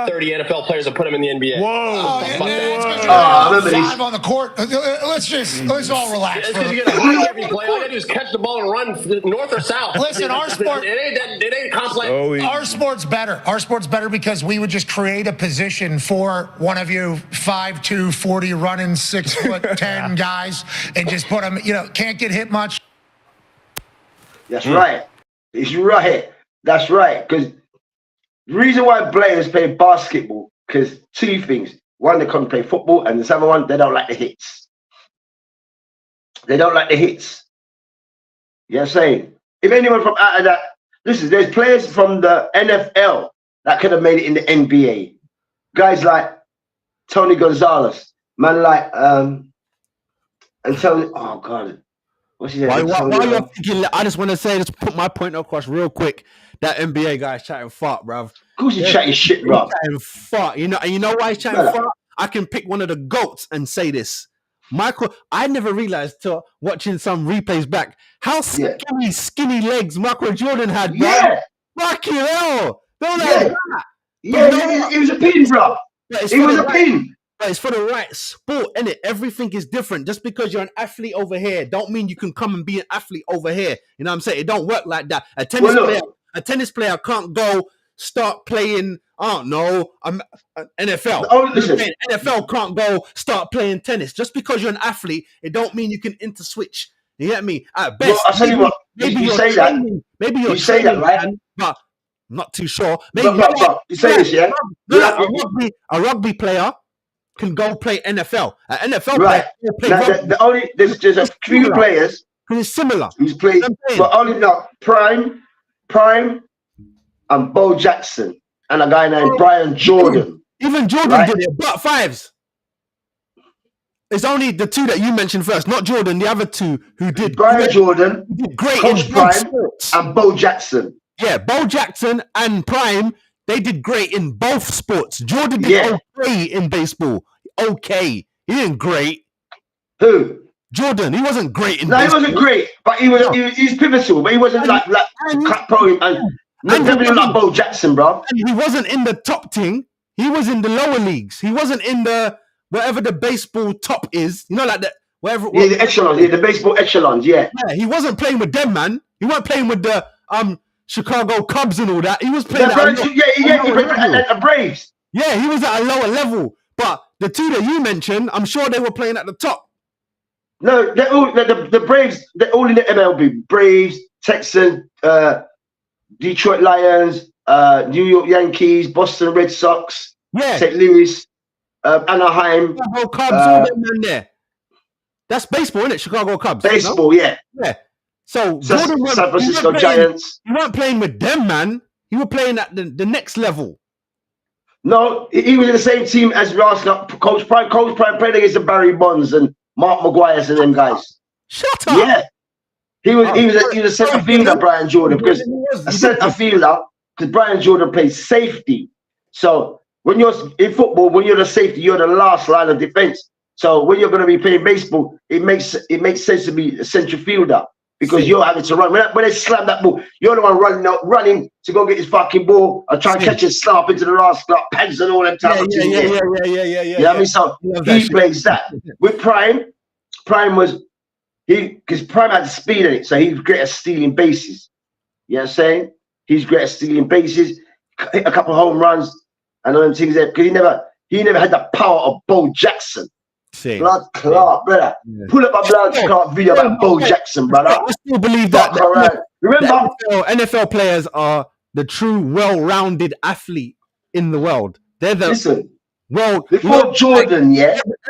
take 30 NFL players and put them in the NBA. Whoa! I remember 5 on the court. Let's all relax. It's because you get a high every play. All you gotta do is catch the ball and run north or south. Listen, our sport. It ain't complex. Our sport's better. Our sport's better because we would just create a position for one of you 5'2", 40 running 6'10" guys and just put them. You know, can't get hit much. That's right. It's right. That's right. Because the reason why players play basketball, because 2 things. One, they come play football, and the second one, they don't like the hits. They don't like the hits. You know what I'm saying? If anyone from out of that, listen, there's players from the NFL that could have made it in the NBA. Guys like Tony Gonzalez, man like and Tony, oh God. What's his name? While you're thinking, I just want to say, just put my point across real quick. That NBA guy's chatting fart, bruv. Of course he's chatting shit, bruv. He's chatting fart. You know, and you know why he's chatting fart? I can pick one of the GOATs and say this. Michael, I never realized till watching some replays back how skinny legs Michael Jordan had, bro. Yeah. Fucking hell. Don't that. Yeah, it was a pin, bro. It was a pin. But it's for the right sport, innit? Everything is different. Just because you're an athlete over here, don't mean you can come and be an athlete over here. You know what I'm saying? It don't work like that. A tennis player can't go start playing, I don't know, NFL. NFL can't go start playing tennis. Just because you're an athlete, it don't mean you can interswitch. You get me? At best, well, I'll tell you what, maybe you say that. Maybe you're you say that, right? But I'm not too sure. Maybe you say this, yeah? A rugby player can go play NFL. An NFL player can play there's a few players who's similar. Who's played, but only not Prime, and Bo Jackson, and a guy named Brian Jordan. Even Jordan did it, but fives. It's only the 2 that you mentioned first, not Jordan. The other 2 who did Brian Jordan, did great Coach in Prime, sports. and Bo Jackson. Yeah, Bo Jackson and Prime. They did great in both sports. Jordan did okay in baseball. Okay. He didn't great. Who? Jordan. He wasn't great in baseball. No, he wasn't great, but he was pivotal, but he wasn't like pro and definitely like Bo Jackson, bro. And he wasn't in the top team. He was in the lower leagues. He wasn't in the whatever the baseball top is. You know, like that whatever the echelons, the baseball echelons, Yeah, he wasn't playing with them, man. He wasn't playing with the Chicago Cubs and all that. He was playing at Braves. Yeah, he was at a lower level. But the 2 that you mentioned, I'm sure they were playing at the top. No, they're all the Braves. They're all in the MLB. Braves, Texans, Detroit Lions, New York Yankees, Boston Red Sox, St. Louis, Anaheim. Chicago Cubs, all them in there. That's baseball, isn't it? Chicago Cubs. Baseball, Yeah. So Jordan San Francisco Giants. You weren't playing with them, man. You were playing at the next level. No, he was in the same team as Coach Prime. Coach Prime played against the Barry Bonds and Mark Maguires and them guys. Shut up. Yeah. He was a centre fielder, Brian Jordan, because a centre fielder, because Brian Jordan plays safety. So when you're in football, when you're the safety, you're the last line of defence. So when you're going to be playing baseball, it makes sense to be a central fielder because you're having to run. When they slam that ball, you're the one running to go get his fucking ball and try and catch it, slap into the rascal, pads and all them type of things. Yeah. You know what I mean? So he plays that. With Prime was because Prime had the speed in it, so he's great at stealing bases. You know what I'm saying? He's great at stealing bases, hit a couple of home runs and all them things there because he never had the power of Bo Jackson. Blood Clark, brother. Yeah. Pull up a Blood Clark video about Bo Jackson, brother. I still believe that. Remember, NFL players are the true well-rounded athlete in the world. They're the before Jordan,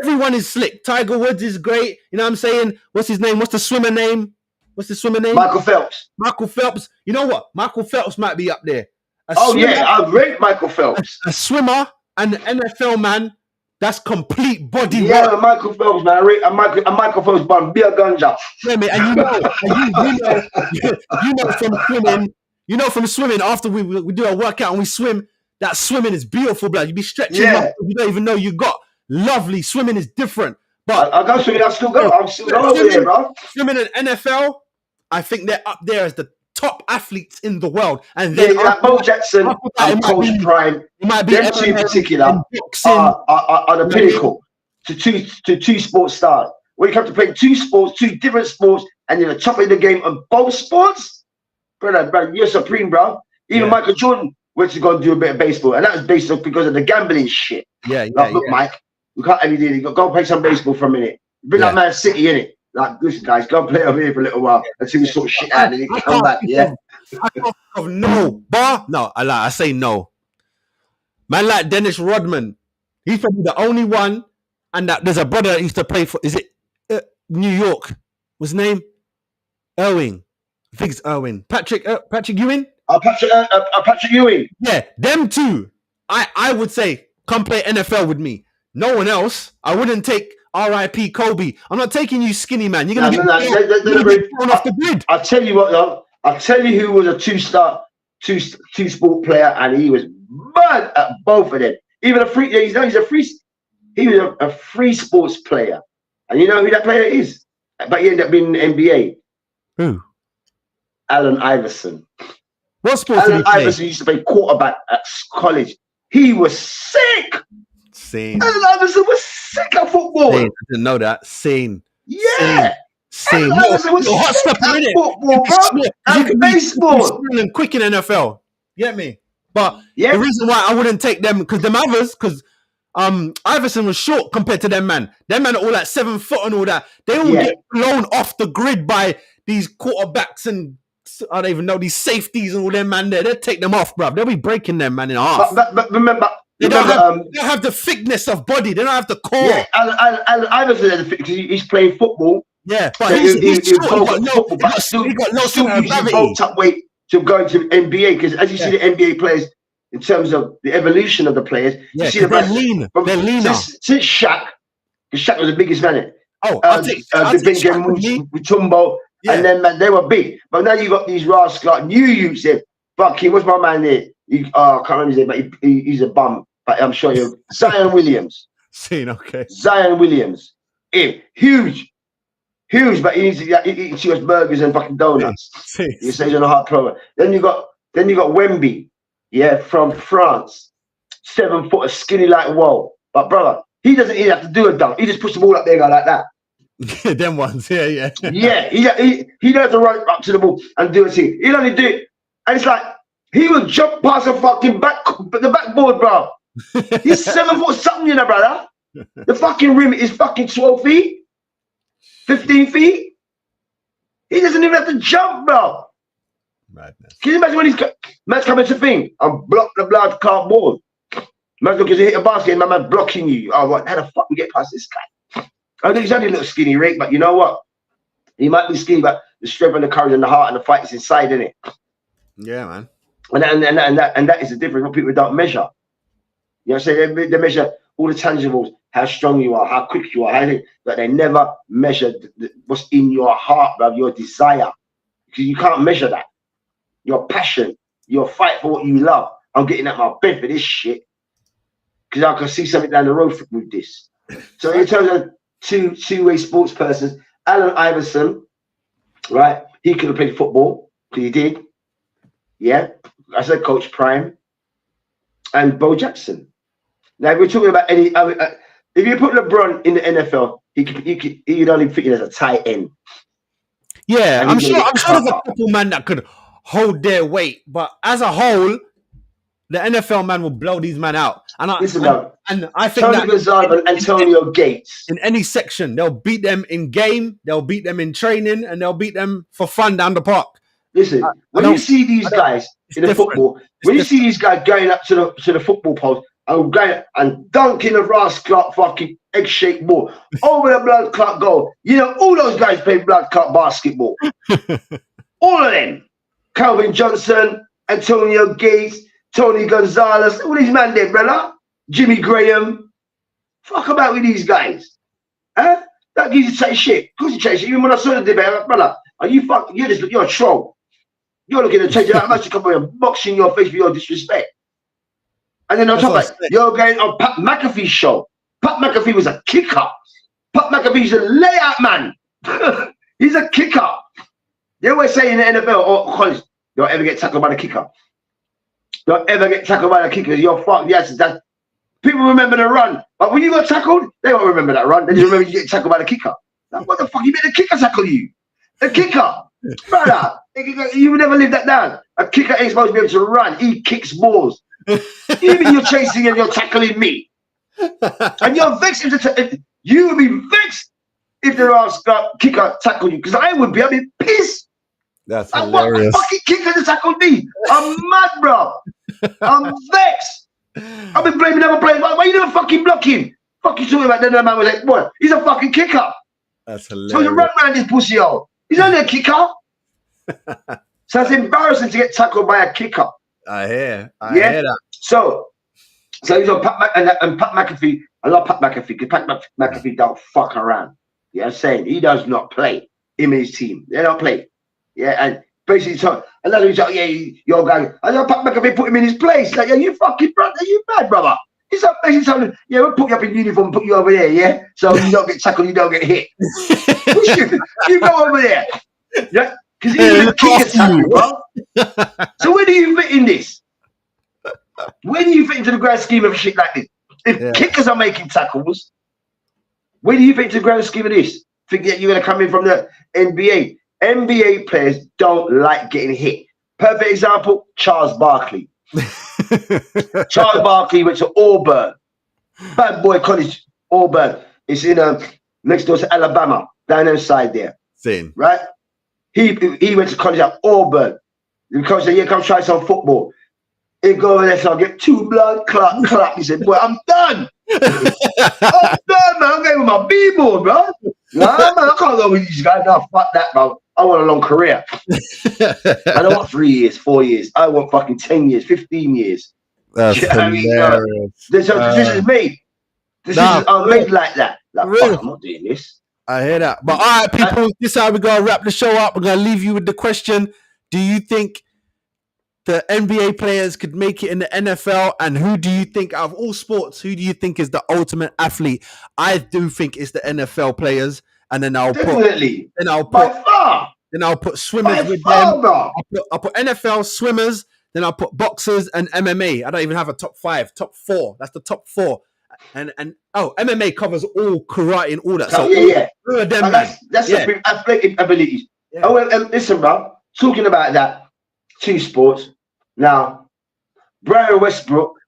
everyone is slick. Tiger Woods is great. You know what I'm saying? What's his name? What's the swimmer name? Michael Phelps. Michael Phelps. You know what? Michael Phelps might be up there. I rate Michael Phelps. A swimmer and an NFL man. That's complete body. Yeah, Michael Phelps, man. Michael Phelps bun beer ganja. Yeah, man. And you know from swimming. You know from swimming. After we do a workout and we swim, that swimming is beautiful, blood. You be stretching up. You don't even know you got lovely. Swimming is different. But I go swimming. I'm still going over there, bro. Swimming in NFL, I think they're up there as the top athletes in the world. And then Bo Jackson and Coach Prime, them two in particular are the pinnacle to two sports stars. When you come to playing two different sports, and you're the top of the game on both sports, brother, you're supreme, bro. Even Michael Jordan went to go and do a bit of baseball, and that was based off because of the gambling shit. Look, Mike, we can't have you do it. Go play some baseball for a minute. Bring that Man City in it. Like, listen, guys, go play over here for a little while until we sort shit out and then you come back. Yeah. I can't think of no bar. No, I say no. Man, like Dennis Rodman, he's probably the only one. And that there's a brother that used to play for. Is it New York? What's his name? Irwin. I think it's Irwin. Patrick Ewing. Patrick Ewing. Yeah, them two. I would say come play NFL with me. No one else. I wouldn't take R.I.P. Kobe. I'm not taking you, skinny man. You're gonna get thrown off the grid. I'll tell you what, though. I'll tell you who was a two-sport player, and he was bad at both of them. Even he was a free sports player, and you know who that player is. But he ended up being in the NBA. Who? Allen Iverson. What sport? Allen Iverson used to play quarterback at college. He was sick. Same. Allen Iverson was sick at football. I didn't know that. Same. Yeah. Same. Allen Iverson was sick at football, bro. And baseball. And quick in NFL. Get me? But the reason why I wouldn't take them, because them others, because Iverson was short compared to them man. Them man are all like 7 foot and all that. They all get blown off the grid by these quarterbacks and I don't even know these safeties and all them man there. They'll take them off, bruv. They'll be breaking them man in half. But remember, they don't have the thickness of body. They don't have the core. Yeah, and Iverson because he's playing football. Yeah, but so he's he got no up weight to go into NBA because as you see the NBA players in terms of the evolution of the players, you see they're lean. They're leaner. Since Shaq, because Shaq was the biggest man. The big game with Tumbo, and then man, they were big. But now you got these rascals like new youths there. Fucking, what's my man there? I can't remember his name, but he's a bum. But I'm sure you, Zion Williams. Zion Williams, huge, but he needs to eat too much burgers and fucking donuts. He says on a hard program. Then you got Wemby, from France, 7 foot, skinny like wall. But brother, he doesn't even have to do a dunk. He just puts the ball up there, go like that. Them ones, yeah. He don't have to run up to the ball and do a thing. He'll only do it, and it's like he will jump past the fucking backboard, bro. He's 7 foot something, you know, brother. The fucking rim is fucking 12 feet, 15 feet. He doesn't even have to jump, bro. Madness. Can you imagine when man's coming to thing and block the blood cardboard? Man, because you hit a basket and my man blocking you. Oh, what? How the fuck we get past this guy? I think he's only a little skinny, Rick, but you know what? He might be skinny, but the strength and the courage and the heart and the fight is inside, isn't it? Yeah, man. And that is the difference. What people don't measure. You know what I'm saying? They measure all the tangibles, how strong you are, how quick you are, but they never measure what's in your heart, bro, your desire. Because you can't measure that. Your passion, your fight for what you love. I'm getting out my bed for this shit. Because I can see something down the road with this. So in terms of two-way sports persons, Allen Iverson, right? He could have played football, because he did. Yeah. I said Coach Prime. And Bo Jackson. Now, if we're talking about any other, if you put LeBron in the NFL, he'd only fit in as a tight end. Yeah, I'm sure there's a couple man that could hold their weight, but as a whole, the NFL man will blow these men out. And I think Tony Gonzalez and Antonio Gates. In any section, they'll beat them in game, they'll beat them in training, and they'll beat them for fun down the park. Listen, when you see these guys in the football, when you see these guys going up to the football post and going and dunking the Ross Clark fucking egg-shaped ball over the blood clot goal, you know, all those guys play blood clot basketball. All of them. Calvin Johnson, Antonio Gates, Tony Gonzalez, all these men there, brother. Jimmy Graham. Fuck about with these guys. Huh? That gives you say shit. Of course you say shit. Even when I saw the debate, I'm like, brother, are you fucking, you're a troll. You're looking to change it. I'm actually coming and boxing your face for your disrespect. And then on top of that, you're going on Pat McAfee's show. Pat McAfee was a kicker. Pat McAfee's a layout man. He's a kicker. They always say in the NFL or college, don't ever get tackled by the kicker. Don't ever get tackled by the kicker. You're fucked. Yes, that people remember the run. But when you got tackled, they won't remember that run. They just remember you get tackled by the kicker. Like, what the fuck? You made the kicker tackle you? The kicker. Brother, you would never live that down. A kicker ain't supposed to be able to run. He kicks balls. Even you're chasing and you're tackling me. And you're vexed. You would be vexed if the kicker tackled you. Because I would be. I'd be pissed. That's hilarious. What the fucking kicker to tackle me? I'm mad, bro. I'm vexed. I've been blaming other players. Why you never fucking block him? Fuck you talking about that? That man was like, what? He's a fucking kicker. That's hilarious. So you run around this pussy hole. He's only a kicker. So it's embarrassing to get tackled by a kicker. I hear that. So he's on Pat and Pat McAfee. I love Pat McAfee because Pat McAfee don't fuck around. Yeah, I'm saying he does not play. Him and his team, they don't play. Yeah, and basically, another he's like, yeah, your guy. I know Pat McAfee put him in his place. Like, yeah, you fucking brother, you mad, brother. He's like basically telling him, yeah, we'll put you up in uniform and put you over there, yeah? So you don't get tackled, you don't get hit. you go over there. Yeah, because he's a kicker tackle, bro. So where do you fit in this? Where do you fit into the grand scheme of shit like this? If kickers are making tackles, where do you fit into the grand scheme of this? Think that you're going to come in from the NBA? NBA players don't like getting hit. Perfect example, Charles Barkley. Charles Barkley went to Auburn. Bad boy college, Auburn. It's in next door to Alabama, down inside there. Same. Right? He went to college at Auburn. The coach said, yeah, come try some football. He go over there, so I get 2 blood clot. He said, boy, I'm done. I'm done, man. I'm going with my B-board, bro. Nah, man, I can't go with these guys. No, fuck that, bro. I want a long career. I don't want 3 years, 4 years. I want fucking 10 years, 15 years. That's hilarious. This is me. I'm made like that. Like, really? Fuck, I'm not doing this. I hear that. But all right, people, this is how we're going to wrap the show up. We're going to leave you with the question. Do you think the NBA players could make it in the NFL? And who do you think, out of all sports, who do you think is the ultimate athlete? I do think it's the NFL players. And then I'll put swimmers with them. I'll put NFL swimmers. Then I'll put boxers and MMA. I don't even have a top 5, top 4. That's the top 4. And MMA covers all karate and all that. So all of them, that's athletic abilities. Yeah. Oh, well, listen, bro. Talking about that, 2 sports. Now, Brian Westbrook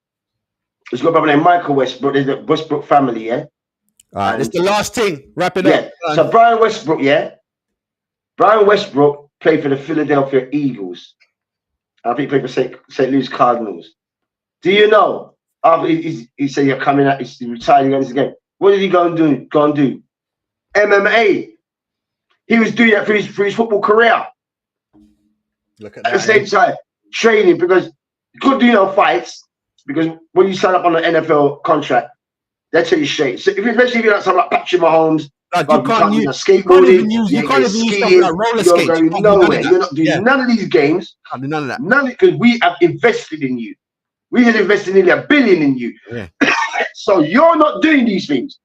has got a brother named Michael Westbrook. There's the Westbrook family, yeah. All right, it's the last thing. Wrap it up. So Brian Westbrook, Brian Westbrook played for the Philadelphia Eagles. I think he played for St. Louis Cardinals. Do you know? After he said you're coming out, he's retiring again. Again. What did he go and do? MMA. He was doing that for his football career. Look at that. At the same time, training because he couldn't do no fights. because when you sign up on an NFL contract, they tell you straight. So especially if you're like something like Patrick Mahomes, Like, you can't do skateboarding, you can't even use something like roller skates. You're going nowhere. You're not doing none of these games. Can't do none of that. None because we have invested in you. We have invested nearly $1 billion in you. Yeah. So you're not doing these things.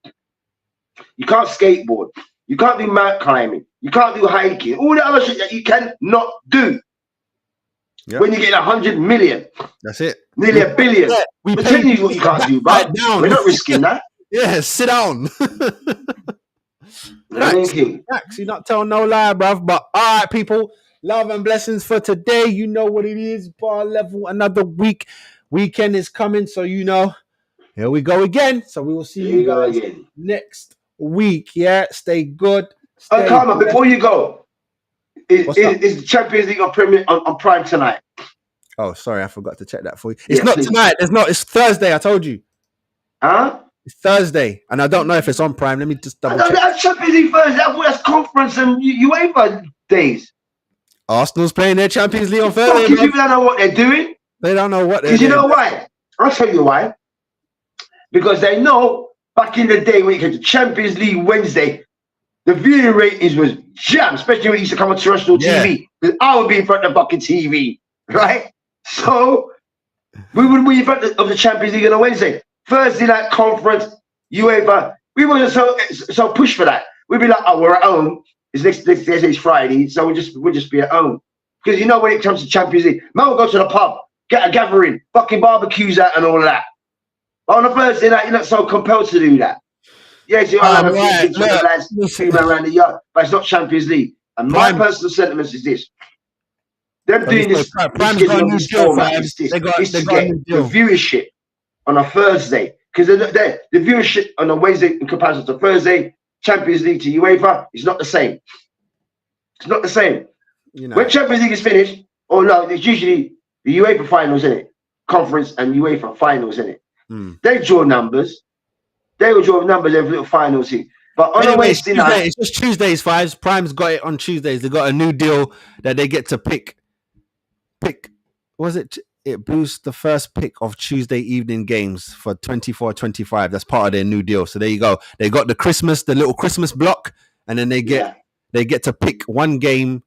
You can't skateboard. You can't do mountain climbing. You can't do hiking. All the other shit that you cannot do. Yep. When you get 100 million. That's it. Nearly $1 billion. Yeah, we're telling you what you can't do, but we're not risking that. Yeah, sit down. Max, you're not telling no lie, bruv. But all right, people, love and blessings for today. You know what it is. Bar level, another week. Weekend is coming, so you know. Here we go again. So we will see you guys next week. Yeah, stay good. Stay Karma, before you go, is the Champions League on Prime tonight? Oh, sorry, I forgot to check that for you. It's not tonight. It's Thursday. I told you. Huh? It's Thursday, and I don't know if it's on Prime. Let me just double check. That's Champions League Thursday. That's conference and UEFA days. Arsenal's playing their Champions League on Thursday. Fucking people don't know what they're doing. They don't know what they're doing. Because you know why? I'll tell you why. Because they know back in the day when it came to Champions League Wednesday, the viewing ratings was jammed, especially when it used to come on terrestrial TV. Because I would be in front of the fucking TV, right? So we would be in front of the Champions League on a Wednesday. Thursday night conference, UEFA. We wasn't so push for that. We'd be like, oh, we're at home. It's next day is Friday, so we'll just be at home. Because you know when it comes to Champions League, man will go to the pub, get a gathering, fucking barbecues out and all of that. But on a Thursday night, you're not so compelled to do that. Yes, you are having kids with the lads, female around the yard, but it's not Champions League. And my personal sentiments is this. Them doing this, to get the viewership on a Thursday. Because the viewership on a Wednesday in comparison to Thursday, Champions League to UEFA, is not the same. It's not the same. You know. When Champions League is finished, no, it's usually the UEFA finals, in it, conference and UEFA finals, in it. They draw numbers. They will draw numbers every little finals here. But on a Wednesday night, it's just Tuesdays, Fives. Prime's got it on Tuesdays. They got a new deal that they get to pick. Was it? It boosts the first pick of Tuesday evening games for 24-25. That's part of their new deal. So there you go. They got the little Christmas block, and then they get to pick one game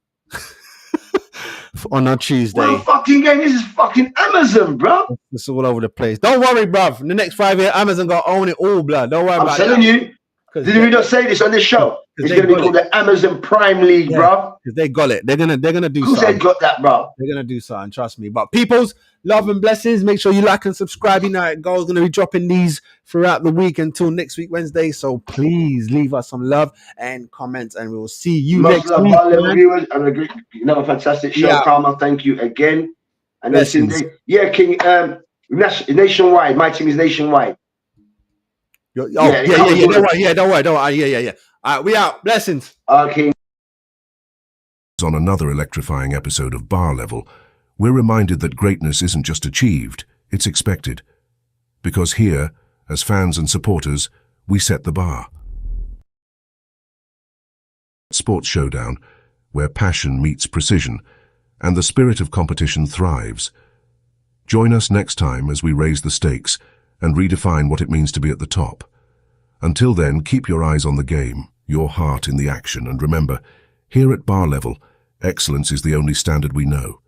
on a Tuesday. What fucking game? This is fucking Amazon, bro. It's all over the place. Don't worry, bruv. In the next 5 years, Amazon gonna own it all, blood. Don't worry about it. I'm telling you. Did we not say this on this show? It's going to be called the Amazon Prime League, bro. Because they got it. They're gonna do something. Who said got that, bro? They're gonna do something. Trust me. But people's love and blessings. Make sure you like and subscribe. You know it goes. Going to be dropping these throughout the week until next week Wednesday. So please leave us some love and comments, and we will see you next week. Viewers, another fantastic show, Karma. Thank you again. And then King. Nationwide. My team is nationwide. Don't worry. All right, we out. Blessings. Okay. On another electrifying episode of Bar Level, we're reminded that greatness isn't just achieved, it's expected. Because here, as fans and supporters, we set the bar. Sports Showdown, where passion meets precision, and the spirit of competition thrives. Join us next time as we raise the stakes and redefine what it means to be at the top. Until then, keep your eyes on the game, your heart in the action, and remember, here at Bar Level, excellence is the only standard we know.